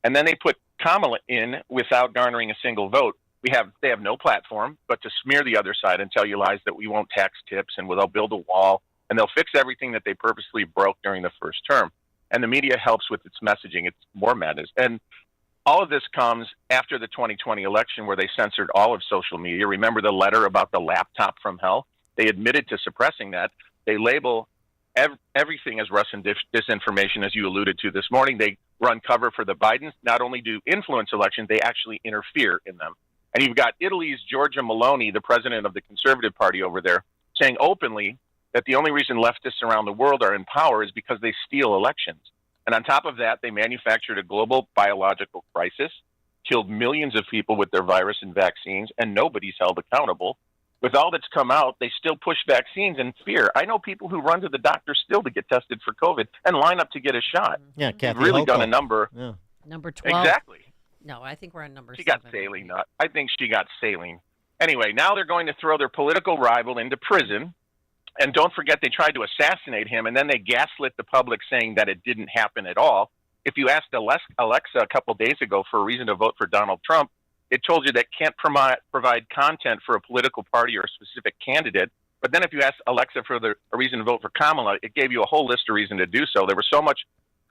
And then they put Kamala in without garnering a single vote. They have no platform but to smear the other side and tell you lies that we won't tax tips and they'll build a wall and they'll fix everything that they purposely broke during the first term. And the media helps with its messaging. It's more madness. And all of this comes after the 2020 election where they censored all of social media. Remember the letter about the laptop from hell? They admitted to suppressing that. They label everything as Russian disinformation, as you alluded to this morning. They run cover for the Bidens. Not only do influence elections, they actually interfere in them. And you've got Italy's Giorgia Meloni, the president of the Conservative Party over there, saying openly that the only reason leftists around the world are in power is because they steal elections. And on top of that, they manufactured a global biological crisis, killed millions of people with their virus and vaccines, and nobody's held accountable. With all that's come out, they still push vaccines in fear. I know people who run to the doctor still to get tested for COVID and line up to get a shot. Yeah, Kathy They've really Hochul. done a number. Yeah. Number 12. Exactly. No, I think we're on number She 7. got saline. I think she got saline. Anyway, now they're going to throw their political rival into prison. And don't forget, they tried to assassinate him, and then they gaslit the public saying that it didn't happen at all. If you asked Alexa a couple days ago for a reason to vote for Donald Trump, it told you that can't provide content for a political party or a specific candidate. But then if you asked Alexa for a reason to vote for Kamala, it gave you a whole list of reasons to do so. There was so much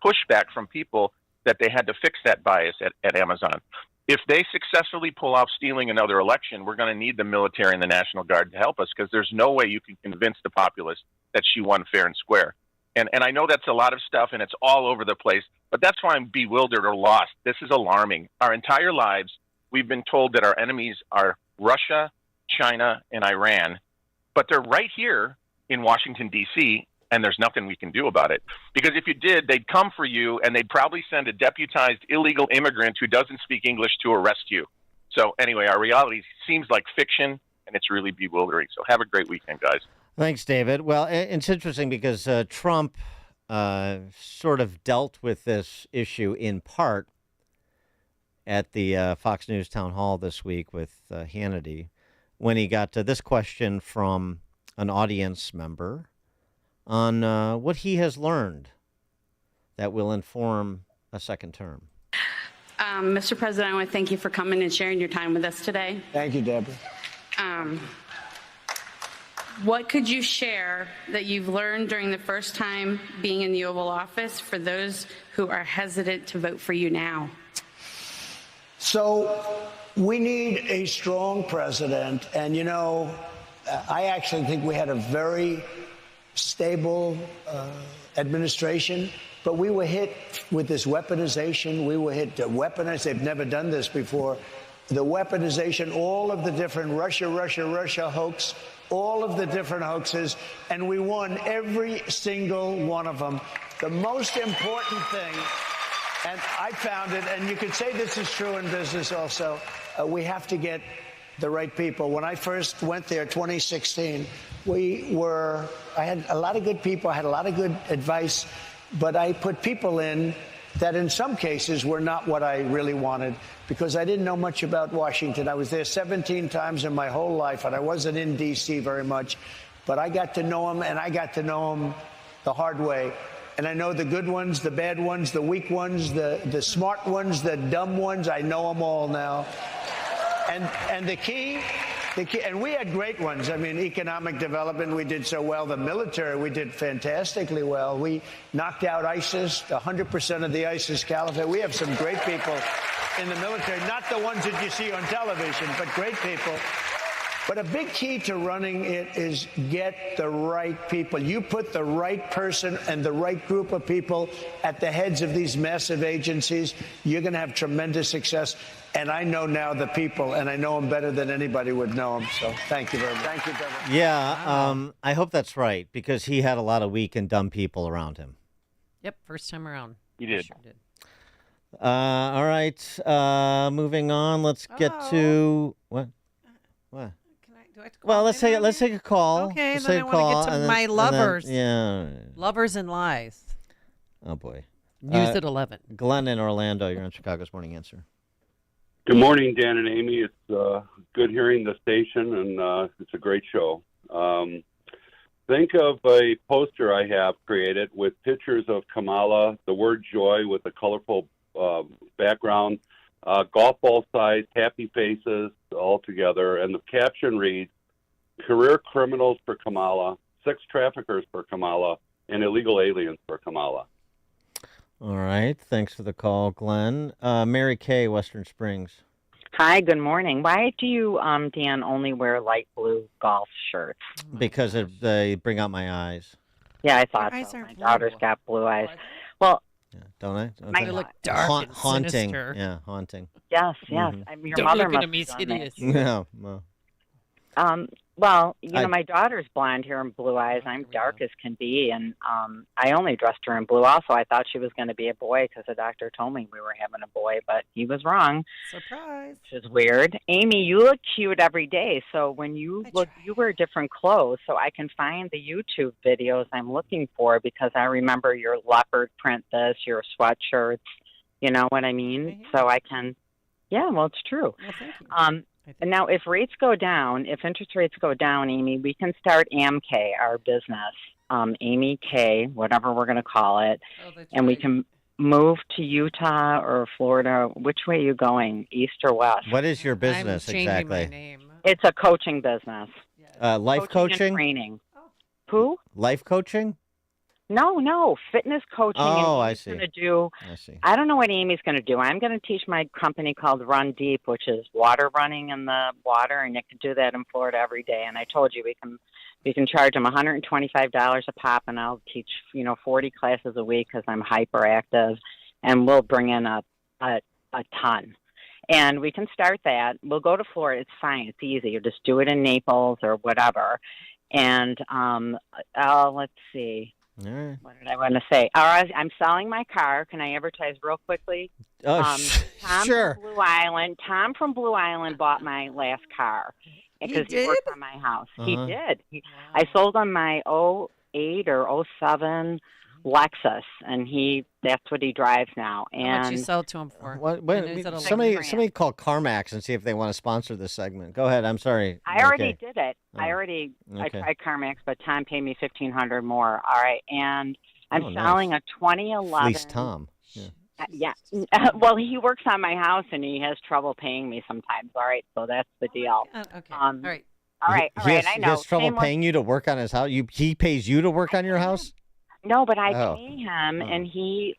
pushback from people that they had to fix that bias at Amazon. If they successfully pull off stealing another election, we're going to need the military and the National Guard to help us, because there's no way you can convince the populace that she won fair and square. And I know that's a lot of stuff, and it's all over the place, but that's why I'm bewildered or lost. This is alarming. Our entire lives, we've been told that our enemies are Russia, China, and Iran, but they're right here in Washington, D.C., and there's nothing we can do about it. Because if you did, they'd come for you, and they'd probably send a deputized illegal immigrant who doesn't speak English to arrest you. So anyway, our reality seems like fiction, and it's really bewildering. So have a great weekend, guys. Thanks, David. Well, it's interesting because Trump sort of dealt with this issue in part at the Fox News town hall this week with Hannity when he got this question from an audience member on what he has learned that will inform a second term. Mr. President, I want to thank you for coming and sharing your time with us today. Thank you, Deborah. What could you share that you've learned during the first time being in the Oval Office for those who are hesitant to vote for you now? So we need a strong president. And, you know, I actually think we had a very stable administration, but we were hit with this weaponization. We were hit to weaponize. They've never done this before. The weaponization, all of the different Russia hoax, all of the different hoaxes, and we won every single one of them. The most important thing, and I found it, and you could say this is true in business also, we have to get the right people. When I first went there, 2016, I had a lot of good people, I had a lot of good advice, but I put people in that in some cases were not what I really wanted, because I didn't know much about Washington. I was there 17 times in my whole life, and I wasn't in D.C. very much, but I got to know them, and I got to know them the hard way. And I know the good ones, the bad ones, the weak ones, the smart ones, the dumb ones. I know them all now. And the key, and we had great ones. I mean, economic development, we did so well. The military, we did fantastically well. We knocked out ISIS, 100% of the ISIS caliphate. We have some great people in the military, not the ones that you see on television, but great people. But a big key to running it is get the right people. You put the right person and the right group of people at the heads of these massive agencies, you're going to have tremendous success. And I know now the people, and I know them better than anybody would know them. So thank you very much. Thank you, Deborah. Yeah, I hope that's right, because he had a lot of weak and dumb people around him. Yep, first time around. You did. Sure did. All right, moving on. Let's get to what? Do I have to go Well, on let's later? take a call. Okay, Let's then take I a call, want to get to and my then- lovers. yeah. Lovers and lies. Oh boy. News at 11. Glenn in Orlando. You're on Chicago's Morning Answer. Good morning, Dan and Amy. It's good hearing the station, and it's a great show. Think of a poster I have created with pictures of Kamala, the word joy with a colorful background, golf ball size, happy faces all together, and the caption reads, "Career criminals for Kamala, sex traffickers for Kamala, and illegal aliens for Kamala." All right. Thanks for the call, Glenn. Mary Kay, Western Springs. Hi, good morning. Why do you, Dan, only wear light blue golf shirts? Because they bring out my eyes. Yeah, I thought so. My daughter's got blue eyes. Well, Don't I? Don't My- I? You look dark and haunting. sinister. Yeah, haunting. yes, yes. Mhm. I mean, your Don't mother look must at him, he's have done that. hideous. Yeah. Well, Well, you know, I- my daughter's blonde hair and blue eyes. I'm dark as can be, and I only dressed her in blue. Also, I thought she was going to be a boy because the doctor told me we were having a boy, but he was wrong. Surprise. Which is weird. Amy, you look cute every day. So when you you wear different clothes, so I can find the YouTube videos I'm looking for because I remember your leopard print this, your sweatshirts. You know what I mean? So I can. Yeah, well, it's true. Well, thank you. And now, if rates go down, if interest rates go down, Amy, we can start AMK, our business, Amy K, whatever we're going to call it, and we can move to Utah or Florida. Which way are you going, east or west? what is your business exactly? It's a coaching business. Life And coaching? training. Who? Life coaching? No, fitness coaching. Oh, and I Amy's see. Gonna do. I see. I don't know what Amy's going to do. I'm going to teach my company called Run Deep, which is water running in the water, and you can do that in Florida every day. And I told you we can charge them $125 a pop, and I'll teach 40 classes a week because I'm hyperactive, and we'll bring in a ton. And we can start that. We'll go to Florida. It's fine. It's easy. You just do it in Naples or whatever. And let's see. All right. What did I want to say? All right, I'm selling my car. Can I advertise real quickly? Oh, Tom sure. From Blue Island. Tom from Blue Island bought my last car because he worked on my house. He Uh-huh. did. I sold him my 08 or 07 Lexus, and that's what he drives now. How And much you sell to him for? What, And is it a somebody call CarMax and see if they want to sponsor this segment. Go ahead. I'm sorry. I already Okay. did it. Oh. I Okay. tried CarMax, but Tom paid me $1,500 more. All right, and I'm Oh, nice. selling a 2011. Fleece Tom. Yeah. Yeah. Well, he works on my house, and he has trouble paying me sometimes. All right, so that's the deal. Okay. All right. All right. He has, I he know. has trouble Same with- paying you to work on his house. He pays you to work on your house. No, but I Oh. pay him, and he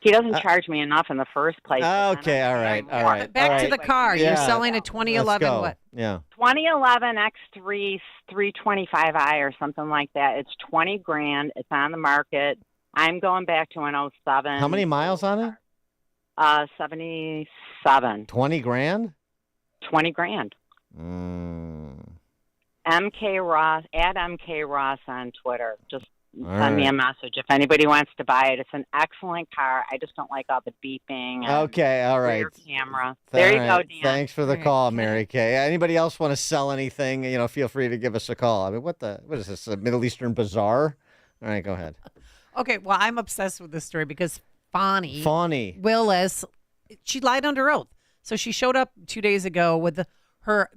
doesn't charge me enough in the first place. but Okay. then All I right. pay All more. right. Back all to right. the car. You're Yeah. selling a 2011 Let's go. what? Yeah. 2011 X3 325i or something like that. It's $20,000. It's on the market. I'm going back to an 07. How many miles on it? 77. 20 grand. $20,000. MK Ross, add MK Ross on Twitter. Just All send me right. a message if anybody wants to buy it. It's an excellent car. I just don't like all the beeping. And Okay. All right. rear camera. There you All go, right. Dan. Thanks for the call, Mary Kay. Anybody else want to sell anything? Feel free to give us a call. I mean, what is this? A Middle Eastern bazaar? All right, go ahead. Okay, well, I'm obsessed with this story because Fawny Willis, she lied under oath. So she showed up 2 days ago with her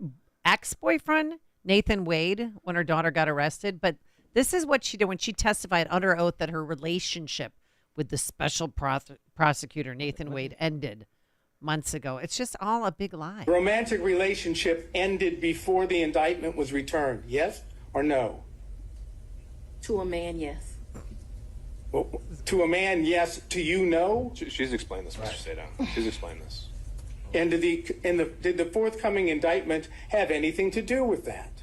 ex-boyfriend, Nathan Wade, when her daughter got arrested. But this is what she did when she testified under oath that her relationship with the special prosecutor, Nathan Wade, ended months ago. It's just all a big lie. The romantic relationship ended before the indictment was returned. Yes or no? To a man, yes. Well, to a man, yes. To you, no. She's explained this, Mr. Seda. She's explained this. And did the forthcoming indictment have anything to do with that,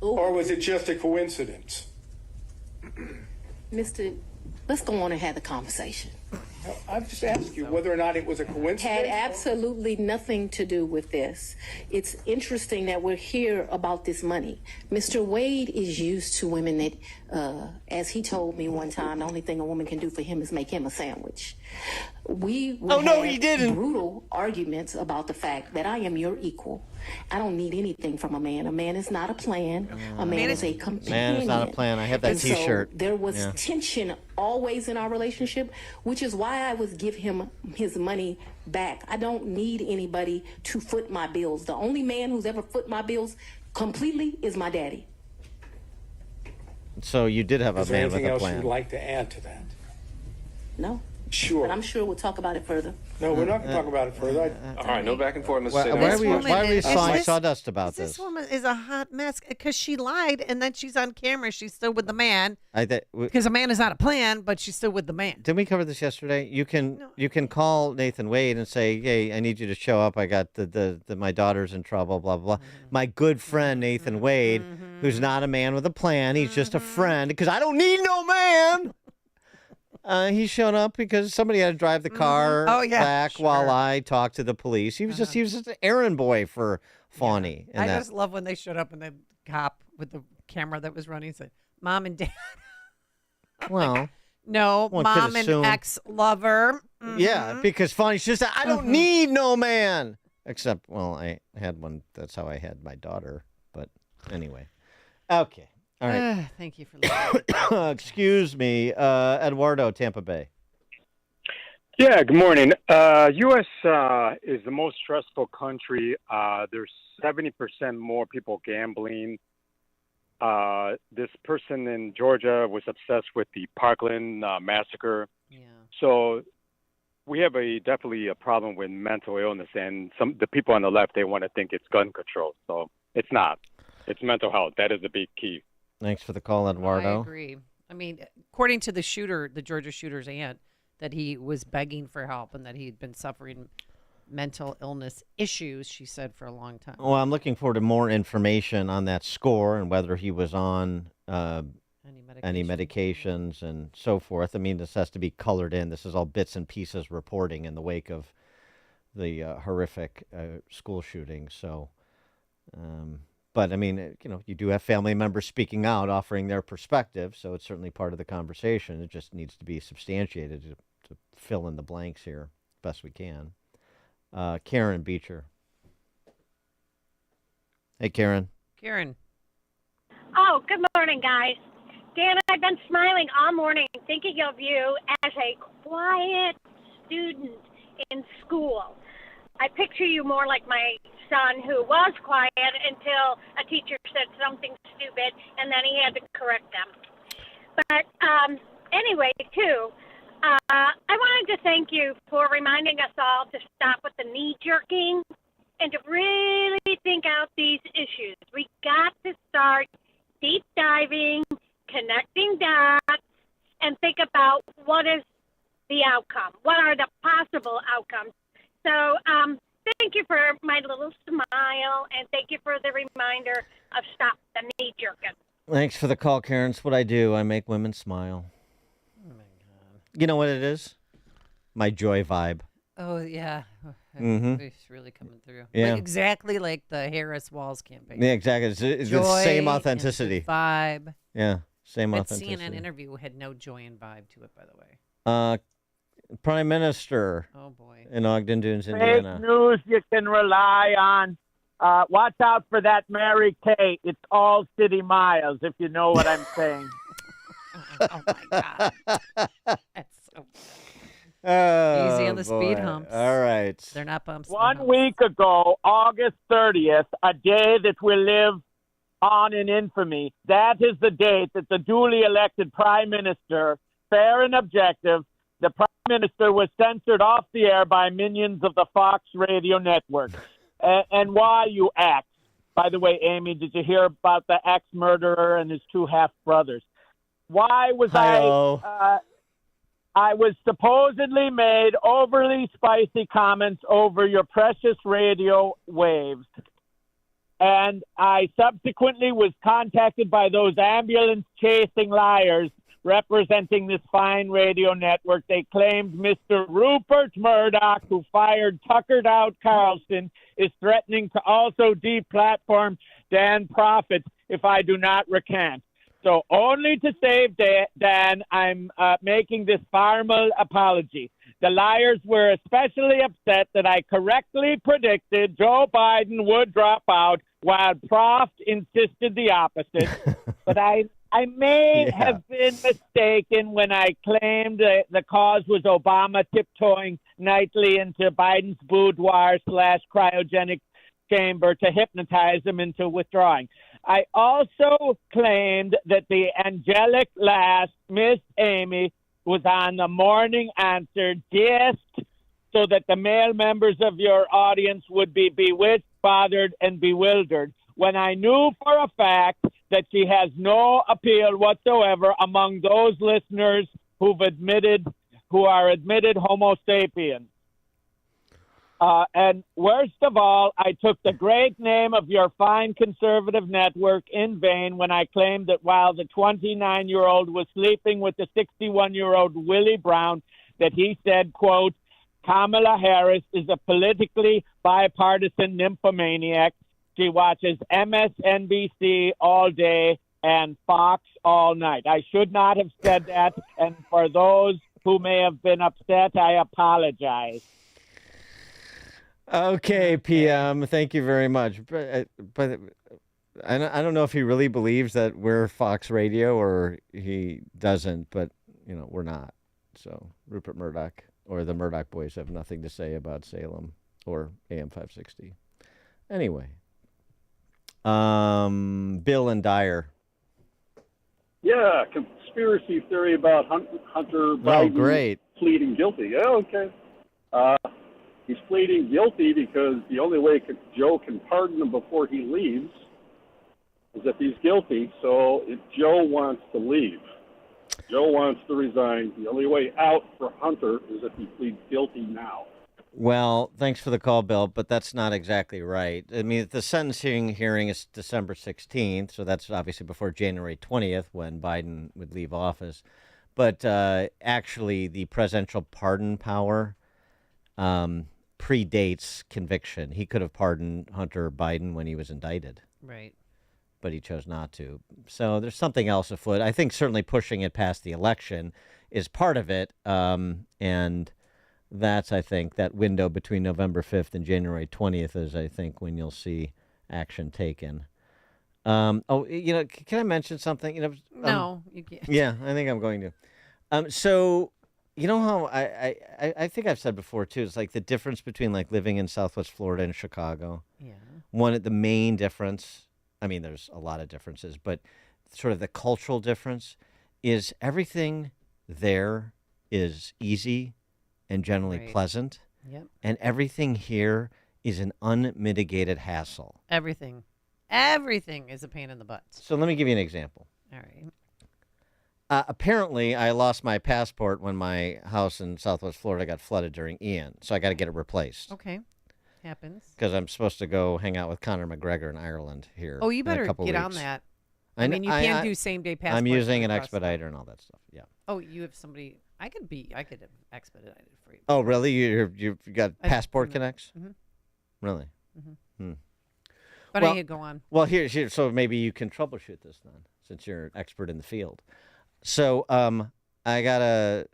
or was it just a coincidence? Mister, let's go on and have the conversation. I've just asked you whether or not it was a coincidence. Had absolutely nothing to do with this. It's interesting that we're here about this money. Mr. Wade is used to women that, as he told me one time, the only thing a woman can do for him is make him a sandwich. We would have brutal arguments about the fact that I am your equal. I don't need anything from a man. A man is not a plan. A man is a companion. Man is not a plan. I have that And so T-shirt. there was Yeah. tension always in our relationship, which is why I would give him his money back. I don't need anybody to foot my bills. The only man who's ever foot my bills completely is my daddy. So you did have a Is there man with anything a else plan. you'd like to add to that? No. Sure. But I'm sure we'll talk about it further. No, we're not going to talk about it further. All right, no back and forth, Mr. Why are we sawing sawdust about This this? woman is a hot mess because she lied and then she's on camera. She's still with the man because a man is not a plan, but she's still with the man. Didn't we cover this yesterday? You can call Nathan Wade and say, "Hey, I need you to show up. I got my daughter's in trouble." Blah blah. My good friend Nathan Wade, who's not a man with a plan. He's just a friend because I don't need no man. He showed up because somebody had to drive the car back while I talked to the police. He was just an errand boy for Fawny. I just love when they showed up and the cop with the camera that was running said, "Mom and Dad." Well, no, one could mom and assume. ex-lover. Yeah, because Fawny's just I don't need no man. Except, well, I had one. That's how I had my daughter. But anyway, okay. All right. Thank you for listening. Excuse me, Eduardo, Tampa Bay. Yeah, good morning. U.S. Is the most stressful country. There's 70% more people gambling. This person in Georgia was obsessed with the Parkland massacre. Yeah. So we have definitely a problem with mental illness, and the people on the left, they want to think it's gun control. So it's not. It's mental health. That is the big key. Thanks for the call, Eduardo. I agree. I mean, according to the shooter, the Georgia shooter's aunt, that he was begging for help and that he'd been suffering mental illness issues, she said, for a long time. Well, I'm looking forward to more information on that score and whether he was on any medications and so forth. I mean, this has to be colored in. This is all bits and pieces reporting in the wake of the horrific school shooting. So, but I mean, you do have family members speaking out, offering their perspective. So it's certainly part of the conversation. It just needs to be substantiated to fill in the blanks here best we can. Karen Beecher. Hey, Karen. Karen. Oh, good morning, guys. Dan, I've been smiling all morning thinking of you as a quiet student in school. I picture you more like my son, who was quiet until a teacher said something stupid, and then he had to correct them. But anyway, too, I wanted to thank you for reminding us all to stop with the knee-jerking and to really think out these issues. We got to start deep diving, connecting dots, and think about what is the outcome. What are the possible outcomes? So thank you for my little smile, and thank you for the reminder of stop the knee-jerking. Thanks for the call, Karen. It's what I do. I make women smile. Oh, my God. You know what it is? My joy vibe. Oh, yeah. Mm-hmm. It's really coming through. Yeah. Like, exactly like the Harris Walls campaign. Yeah, exactly. It's the Joy same and authenticity. vibe. Yeah, same That authenticity. CNN interview had no joy and vibe to it, by the way. Prime Minister. Oh, boy. In Ogden Dunes, Indiana. Fake news you can rely on. Watch out for that Mary Kay. It's all city miles, if you know what I'm saying. Oh, my God. That's so Oh, easy on the speed boy. humps. All right. They're not bumps. 1 week ago, August 30th, a day that will live on in infamy, that is the date that the duly elected prime minister, fair and objective, the prime minister was censored off the air by minions of the Fox radio network. And why, you ask? By the way, Amy, did you hear about the ex-murderer and his two half-brothers? Why was I was supposedly made overly spicy comments over your precious radio waves. And I subsequently was contacted by those ambulance-chasing liars representing this fine radio network. They claimed Mr. Rupert Murdoch, who fired Tucker Dowd Carlson, is threatening to also deplatform Dan Prophet if I do not recant. So only to save Dan, I'm making this formal apology. The liars were especially upset that I correctly predicted Joe Biden would drop out while Proft insisted the opposite. But I may have been mistaken when I claimed the cause was Obama tiptoeing nightly into Biden's boudoir / cryogenic chamber to hypnotize him into withdrawing. I also claimed that the angelic lass, Miss Amy, was on the Morning Answer just so that the male members of your audience would be bewitched, bothered, and bewildered, when I knew for a fact that she has no appeal whatsoever among those listeners who are admitted Homo sapiens. And worst of all, I took the great name of your fine conservative network in vain when I claimed that while the 29-year-old was sleeping with the 61-year-old Willie Brown, that he said, quote, Kamala Harris is a politically bipartisan nymphomaniac. She watches MSNBC all day and Fox all night. I should not have said that, and for those who may have been upset, I apologize. Okay, PM. Thank you very much. But I don't know if he really believes that we're Fox Radio or he doesn't, but, we're not. So Rupert Murdoch or the Murdoch boys have nothing to say about Salem or AM 560. Anyway. Bill and Dyer. Yeah, conspiracy theory about Hunter Biden pleading guilty. Yeah, okay. He's pleading guilty because the only way Joe can pardon him before he leaves is if he's guilty. So if Joe wants to leave, Joe wants to resign, the only way out for Hunter is if he pleads guilty now. Well, thanks for the call, Bill, but that's not exactly right. I mean, the sentencing hearing is December 16th, so that's obviously before January 20th when Biden would leave office. But actually, the presidential pardon power predates conviction. He could have pardoned Hunter Biden when he was indicted. Right. But he chose not to. So there's something else afoot. I think certainly pushing it past the election is part of it, and that's, I think, that window between November 5th and January 20th is, I think, when you'll see action taken. Can I mention something? No, you can't. Yeah, I think I'm going to. So, you know how I think I've said before, too, it's like the difference between like living in Southwest Florida and Chicago. Yeah. The main difference, I mean, there's a lot of differences, but sort of the cultural difference is everything there is easy and generally pleasant. Yep. And everything here is an unmitigated hassle. Everything is a pain in the butt. So let me give you an example. All right. Apparently, I lost my passport when my house in Southwest Florida got flooded during Ian, so I got to get it replaced. Okay. Happens. Because I'm supposed to go hang out with Conor McGregor in Ireland here. Oh, you better get on that. I mean, you can do same-day passports. I'm using an expediter and all that stuff, yeah. Oh, you have somebody... I could have expedited for you. Oh, really? You've got Passport Connects? Mm-hmm. Really? Mm-hmm. But I need to go on. Well, here, so maybe you can troubleshoot this then, since you're an expert in the field. So I got to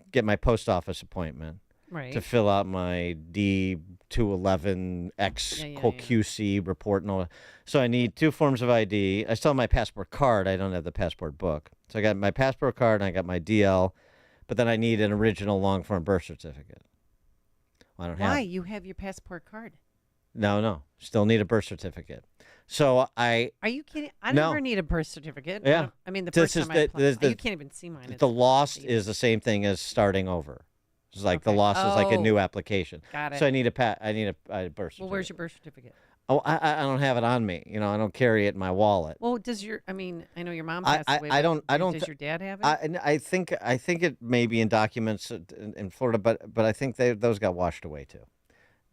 get my post office appointment to fill out my D211X QC report and all that. So I need 2 forms of ID. I still have my passport card. I don't have the passport book. So I got my passport card and I got my DL, but then I need an original long-form birth certificate. Well, I don't have. Why? You have your passport card. No. Still need a birth certificate. So Are you kidding? I never need a birth certificate. Yeah. I mean, the first time I applied, you can't even see mine. The lost is the same thing as starting over. It's like the lost is like a new application. Got it. So I need a birth certificate. Well, where's your birth certificate? Oh, I don't have it on me. I don't carry it in my wallet. Well, I know your mom passed away. Does your dad have it? I think it may be in documents in Florida, but I think those got washed away too.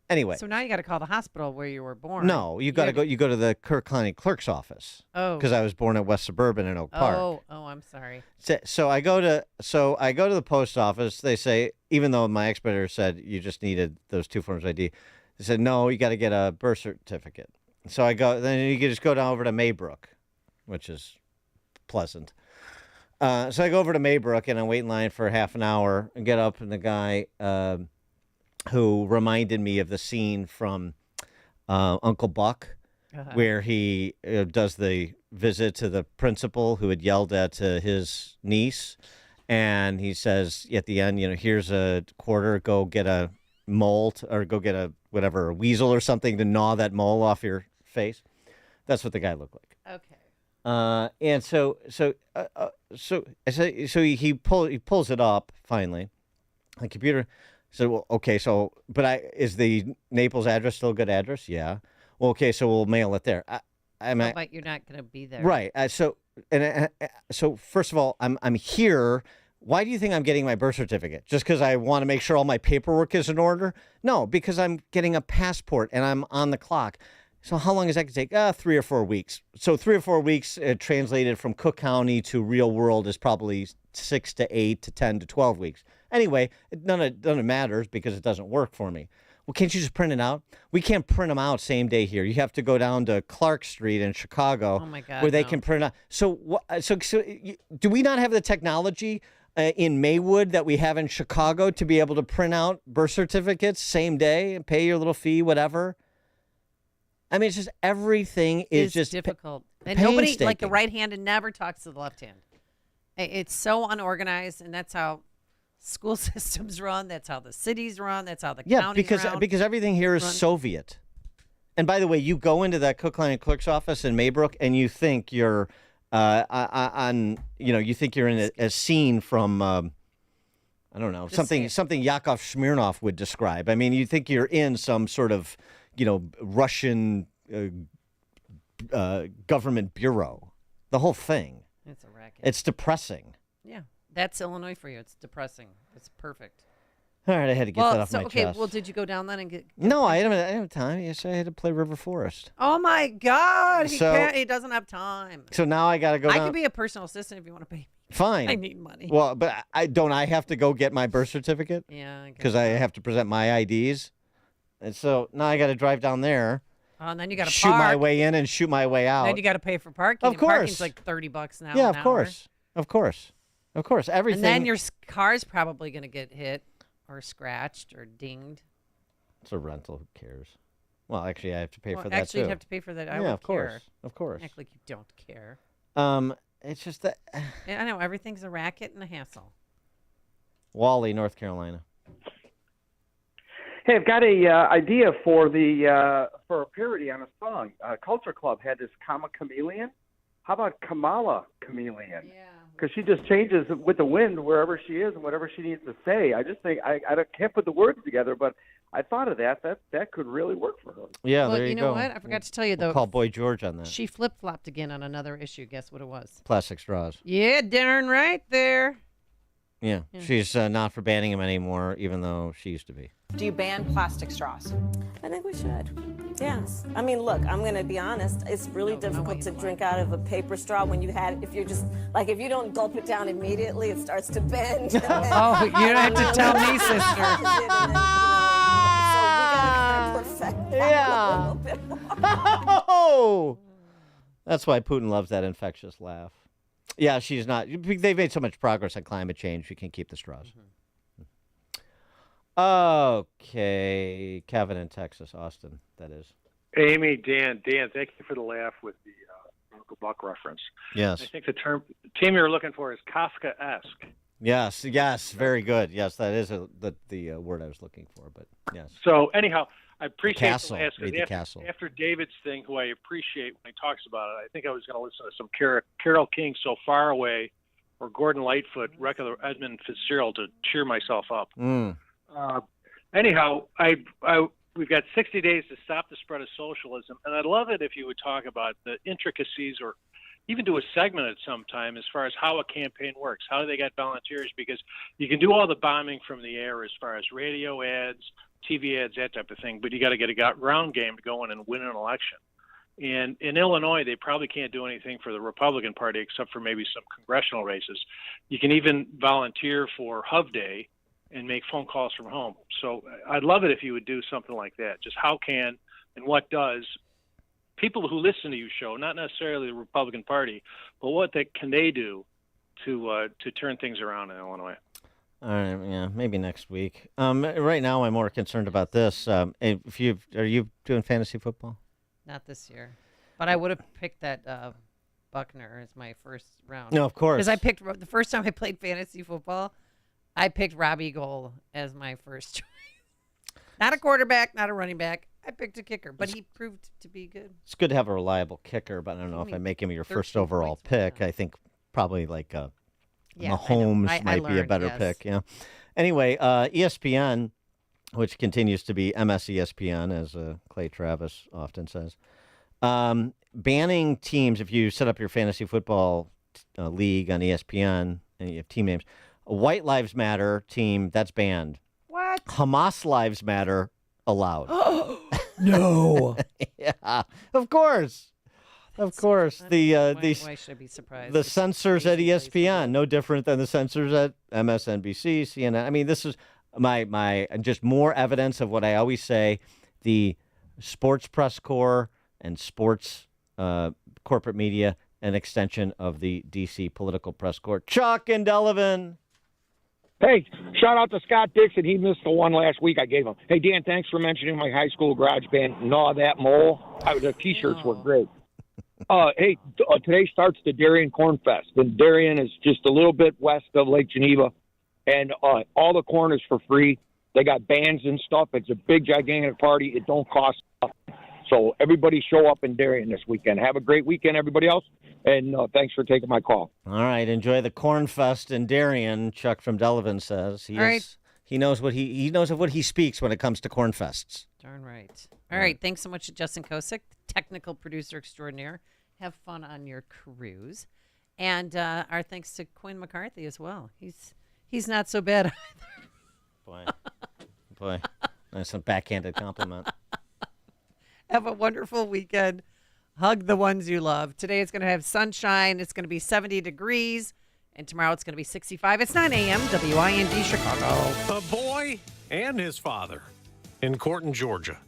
Anyway. So now you got to call the hospital where you were born. No, you got to go. You go to the Kirk County Clerk's office. Oh. Because I was born at West Suburban in Oak Park. Oh, I'm sorry. So I go to the post office. They say, even though my expeditor said you just needed those 2 forms of ID, they said no, you got to get a birth certificate. So I go. Then you can just go down over to Maybrook, which is pleasant. So I go over to Maybrook and I wait in line for half an hour and get up, and the guy who reminded me of the scene from Uncle Buck, where he does the visit to the principal who had yelled at his niece, and he says at the end, here's a quarter, go get a mole or go get a weasel or something to gnaw that mole off your face. That's what the guy looked like. And so he pulls it up finally. The computer said, "Well, okay, so is the Naples address still a good address? Yeah. Well, okay, so we'll mail it there. But you're not going to be there, right? So first of all, I'm here. Why do you think I'm getting my birth certificate? Just because I want to make sure all my paperwork is in order? No, because I'm getting a passport and I'm on the clock. So how long is that going to take? 3 or 4 weeks. So 3 or 4 weeks translated from Cook County to real world is probably 6 to 8 to 10 to 12 weeks. Anyway, none of it matters because it doesn't work for me. Well, can't you just print it out? We can't print them out same day here. You have to go down to Clark Street in Chicago where they can print out. So do we not have the technology in Maywood that we have in Chicago to be able to print out birth certificates same day and pay your little fee, whatever? I mean, it's just everything is just difficult. And nobody, like the right-handed, never talks to the left-hand. It's so unorganized, and that's how school systems run. That's how the cities run. That's how the counties run. Because everything here is Soviet. And by the way, you go into that Cook County Clerk's office in Maybrook, and you think you're you think you're in a scene from I don't know, something Yakov Smirnoff would describe. I mean, you think you're in some sort of Russian government bureau. The whole thing. It's a racket. It's depressing. Yeah, that's Illinois for you. It's depressing. It's perfect. All right, I had to get that off my chest. Well, did you go down then and get No, I didn't have time. Yes, I had to play River Forest. Oh my God, he doesn't have time. So now I got to go down. I can be a personal assistant if you want to pay. Fine. I need money. Well, but I have to go get my birth certificate? Yeah. Because I have to present my IDs. And so now I got to drive down there. Oh, and then you got to shoot my way in and shoot my way out. Then you got to pay for parking. Of course. Parking's like $30 now. Yeah, of course. Everything. And then your car's probably going to get hit or scratched or dinged. It's a rental. Who cares? Well, actually, I have to pay for that actually, too. You'd have to pay for that. Of course. Act like you don't care. It's just that. I know everything's a racket and a hassle. Wally, North Carolina. Hey, I've got a idea for a parody on a song. Culture Club had this Comma Chameleon. How about Kamala Chameleon? Yeah. Because she just changes with the wind wherever she is and whatever she needs to say. I just think I can't put the words together, but I thought of that. That could really work for her. Yeah, there you go. You know what? I forgot to tell you though. We'll call Boy George on that. She flip-flopped again on another issue. Guess what it was? Plastic straws. Yeah, darn right there. Yeah. She's not for banning them anymore, even though she used to be. Do you ban plastic straws? I think we should. Yes. I mean, look, I'm going to be honest. It's really difficult to drink out of a paper straw when if you don't gulp it down immediately, it starts to bend. Oh, you don't have to tell me, sister. So we got to perfect that a little bit more. Oh! That's why Putin loves that infectious laugh. Yeah, she's not. They've made so much progress on climate change. She can keep the straws. Okay. Kevin in Texas, Austin, that is. Amy, Dan, thank you for the laugh with the Uncle Buck reference. Yes. I think the team you're looking for is Kafka-esque. Yes, very good. Yes, that is the word I was looking for, but yes. So anyhow, I appreciate Castle. the last, Read the Castle. After David's thing, who I appreciate when he talks about it, I think I was going to listen to some Carole King, So Far Away, or Gordon Lightfoot, Record of Edmund Fitzgerald to cheer myself up. Anyhow, we've got 60 days to stop the spread of socialism, and I'd love it if you would talk about the intricacies or even do a segment at some time as far as how a campaign works. How do they get volunteers? Because you can do all the bombing from the air as far as radio ads, TV ads, that type of thing, but you got to get a ground game to go in and win an election. And in Illinois, they probably can't do anything for the Republican Party except for maybe some congressional races. You can even volunteer for Hub Day and make phone calls from home. So I'd love it if you would do something like that. Just how can and what does people who listen to your show, not necessarily the Republican Party, but what can they do to turn things around in Illinois? All right, yeah, maybe next week. Right now, I'm more concerned about this. Are you doing fantasy football? Not this year, but I would have picked that Buckner as my first round. No, of course. Because I picked the first time I played fantasy football, I picked Robbie Gould as my first choice. Not a quarterback, not a running back. I picked a kicker, but he proved to be good. It's good to have a reliable kicker, but I don't know if I make him your first overall pick. I think probably like Mahomes might be a better pick. Yeah. Anyway, ESPN, which continues to be MSESPN, as Clay Travis often says, banning teams. If you set up your fantasy football league on ESPN and you have team names, a White Lives Matter team, that's banned. What? Hamas Lives Matter allowed. No. Yeah, of course. Of course. Why should I be surprised? The censors at ESPN, no different than the censors at MSNBC, CNN. I mean, this is my just more evidence of what I always say. The sports press corps and sports corporate media, an extension of the D.C. political press corps. Chuck and Delavan. Hey, shout out to Scott Dixon. He missed the one last week I gave him. Hey, Dan, thanks for mentioning my high school garage band, Gnaw That Mole. The T-shirts were great. Hey, today starts the Darien Corn Fest. And Darien is just a little bit west of Lake Geneva. And all the corn is for free. They got bands and stuff. It's a big, gigantic party. It don't cost nothing. So everybody show up in Darien this weekend. Have a great weekend, everybody else. And thanks for taking my call. All right. Enjoy the Corn Fest in Darien, Chuck from Delavan says. He knows what he knows of what he speaks when it comes to corn fests. Darn right. All right. Thanks so much to Justin Kosick, technical producer extraordinaire. Have fun on your cruise. And our thanks to Quinn McCarthy as well. He's not so bad either. Boy. That's a backhanded compliment. Have a wonderful weekend. Hug the ones you love. Today it's going to have sunshine. It's going to be 70 degrees. And tomorrow it's going to be 65. It's 9 a.m. WIND Chicago. A boy and his father in court in Georgia.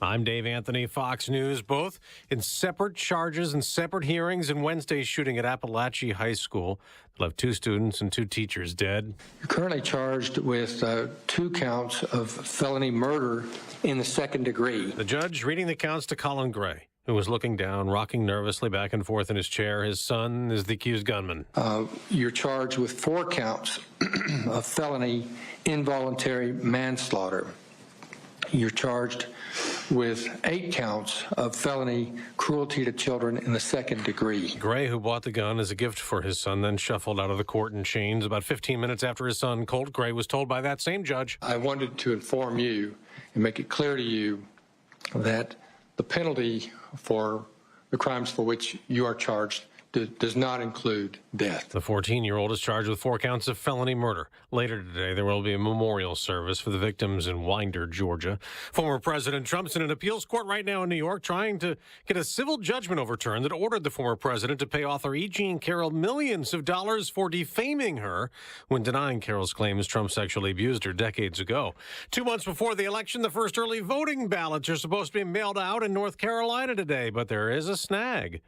I'm Dave Anthony, Fox News, both in separate charges and separate hearings in Wednesday's shooting at Appalachia High School that left 2 students and 2 teachers dead. You're currently charged with 2 counts of felony murder in the second degree. The judge reading the counts to Colin Gray, who was looking down, rocking nervously back and forth in his chair. His son is the accused gunman. You're charged with 4 counts of felony involuntary manslaughter. You're charged with 8 counts of felony cruelty to children in the second degree. Gray, who bought the gun as a gift for his son, then shuffled out of the court in chains. About 15 minutes after his son, Colt Gray, was told by that same judge. I wanted to inform you and make it clear to you that the penalty for the crimes for which you are charged does not include death. The 14-year-old is charged with 4 counts of felony murder. Later today, there will be a memorial service for the victims in Winder, Georgia. Former President Trump's in an appeals court right now in New York trying to get a civil judgment overturned that ordered the former president to pay author E. Jean Carroll millions of dollars for defaming her when denying Carroll's claims Trump sexually abused her decades ago. 2 months before the election, the first early voting ballots are supposed to be mailed out in North Carolina today, but there is a snag.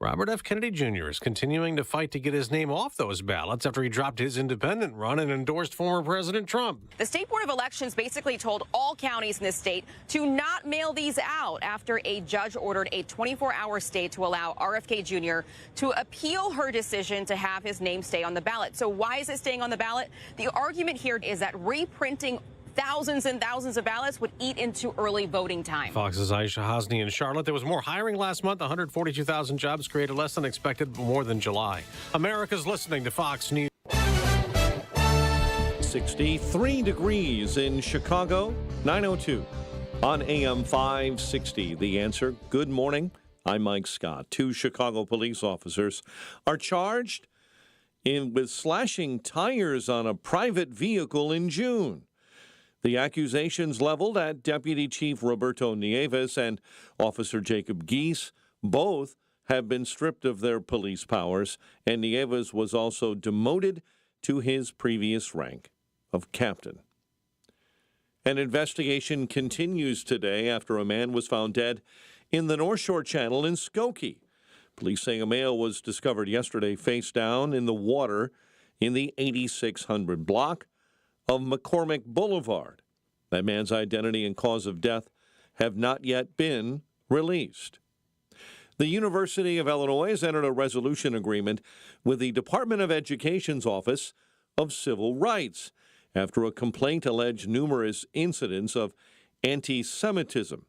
Robert F. Kennedy Jr. is continuing to fight to get his name off those ballots after he dropped his independent run and endorsed former President Trump. The State Board of Elections basically told all counties in this state to not mail these out after a judge ordered a 24-hour stay to allow RFK Jr. to appeal her decision to have his name stay on the ballot. So why is it staying on the ballot? The argument here is that reprinting thousands and thousands of ballots would eat into early voting time. Fox's Aisha Hosni in Charlotte. There was more hiring last month. 142,000 jobs created, less than expected, but more than July. America's listening to Fox News. 63 degrees in Chicago, 9:02 on AM 560. The Answer. Good morning. I'm Mike Scott. 2 Chicago police officers are charged with slashing tires on a private vehicle in June. The accusations leveled at Deputy Chief Roberto Nieves and Officer Jacob Geese. Both have been stripped of their police powers, and Nieves was also demoted to his previous rank of captain. An investigation continues today after a man was found dead in the North Shore Channel in Skokie. Police say a male was discovered yesterday face down in the water in the 8600 block of McCormick Boulevard. That man's identity and cause of death have not yet been released. The University of Illinois has entered a resolution agreement with the Department of Education's Office of Civil Rights after a complaint alleged numerous incidents of anti-Semitism.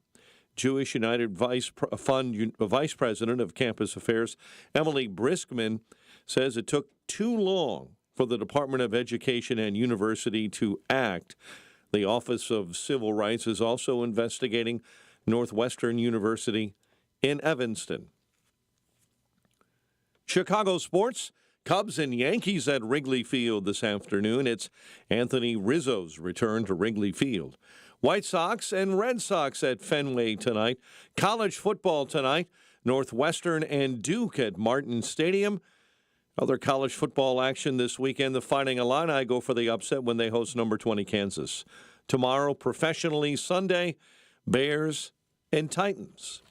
Jewish United Fund Vice President of Campus Affairs, Emily Briskman, says it took too long for the Department of Education and University to act. The Office of Civil Rights is also investigating Northwestern University in Evanston. Chicago sports, Cubs and Yankees at Wrigley Field this afternoon. It's Anthony Rizzo's return to Wrigley Field. White Sox and Red Sox at Fenway tonight. College football tonight, Northwestern and Duke at Martin Stadium. Other college football action this weekend. The Fighting Illini go for the upset when they host number 20 Kansas. Tomorrow, professionally Sunday, Bears and Titans.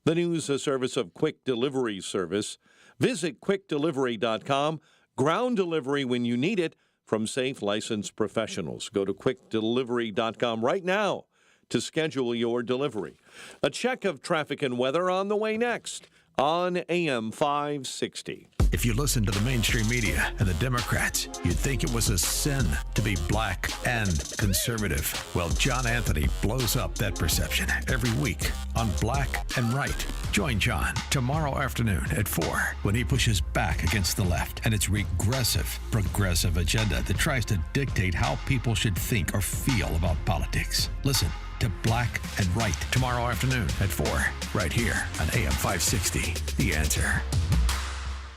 The news, a service of Quick Delivery Service. Visit quickdelivery.com. Ground delivery when you need it from safe, licensed professionals. Go to quickdelivery.com right now to schedule your delivery. A check of traffic and weather on the way next on AM 560. If you listen to the mainstream media and the Democrats, you'd think it was a sin to be black and conservative. Well, John Anthony blows up that perception every week on Black and Right. Join John tomorrow afternoon at 4 when he pushes back against the left and its regressive, progressive agenda that tries to dictate how people should think or feel about politics. Listen to Black and Right tomorrow afternoon at 4, right here on AM 560. The Answer.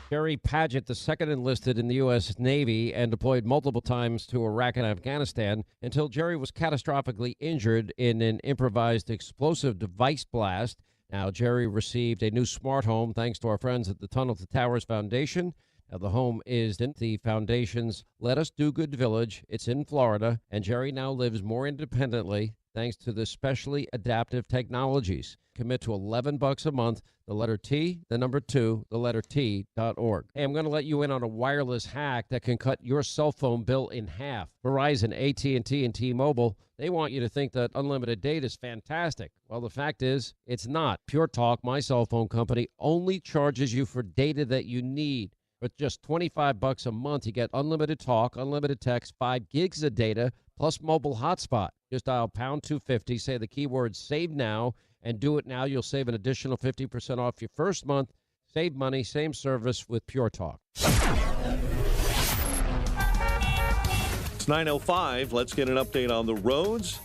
Jerry Padgett, the second enlisted in the U.S. Navy and deployed multiple times to Iraq and Afghanistan until Jerry was catastrophically injured in an improvised explosive device blast. Now, Jerry received a new smart home thanks to our friends at the Tunnel to Towers Foundation. Now, the home is in the foundation's Let Us Do Good Village. It's in Florida, and Jerry now lives more independently thanks to the specially adaptive technologies. Commit to $11 a month, the letter T, the number 2, the letter T.org. Hey, I'm going to let you in on a wireless hack that can cut your cell phone bill in half. Verizon, AT&T, and T-Mobile, they want you to think that unlimited data is fantastic. Well, the fact is, it's not. Pure Talk, my cell phone company, only charges you for data that you need. With just $25 a month, you get unlimited talk, unlimited text, 5 gigs of data, plus mobile hotspot. Just dial pound 250, say the keyword save now, and do it now. You'll save an additional 50% off your first month. Save money, same service with Pure Talk. It's 9:05. Let's get an update on the roads.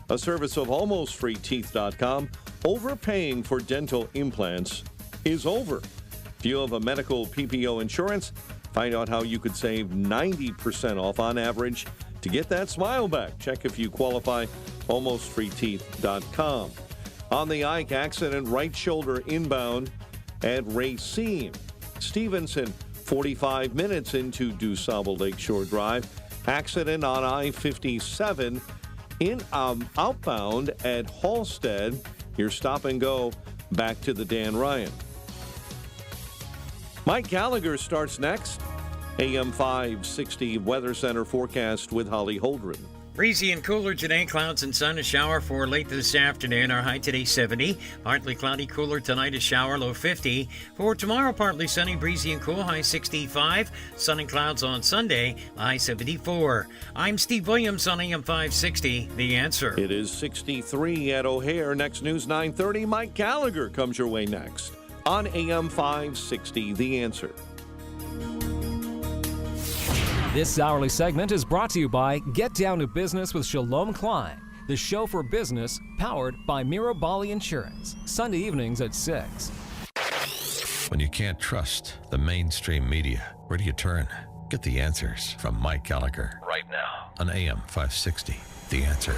A service of almostfreeteeth.com. Overpaying for dental implants is over. If you have a medical PPO insurance, find out how you could save 90% off on average to get that smile back. Check if you qualify. Almostfreeteeth.com. On the Ike accident, right shoulder inbound at Racine. Stevenson, 45 minutes into DuSable Lakeshore Drive. Accident on I-57 in outbound at Halstead. Your stop and go back to the Dan Ryan. Mike Gallagher starts next. AM 560 Weather Center forecast with Holly Holdren. Breezy and cooler today. Clouds and sun. A shower for late this afternoon. Our high today 70. Partly cloudy, cooler tonight. A shower, low 50. For tomorrow, partly sunny, breezy and cool. High 65. Sun and clouds on Sunday. High 74. I'm Steve Williams on AM 560. The Answer. It is 63 at O'Hare. Next news 9:30. Mike Gallagher comes your way next on AM 560. The Answer. This hourly segment is brought to you by Get Down to Business with Shalom Klein, the show for business powered by Mirabali Insurance. Sunday evenings at 6. When you can't trust the mainstream media, where do you turn? Get the answers from Mike Gallagher right now on AM 560. The Answer.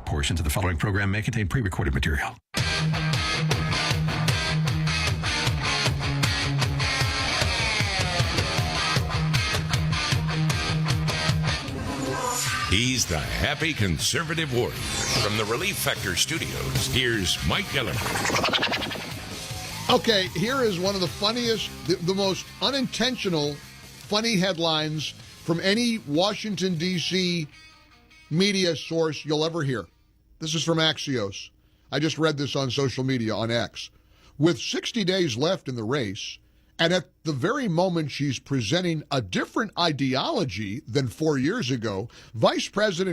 Portions of the following program may contain pre-recorded material. He's the happy conservative warrior. From the Relief Factor Studios, here's Mike Gallagher. Okay, here is one of the funniest, the most unintentional, funny headlines from any Washington, D.C. media source you'll ever hear. This is from Axios. I just read this on social media on X. With 60 days left in the race, and at the very moment she's presenting a different ideology than 4 years ago, Vice President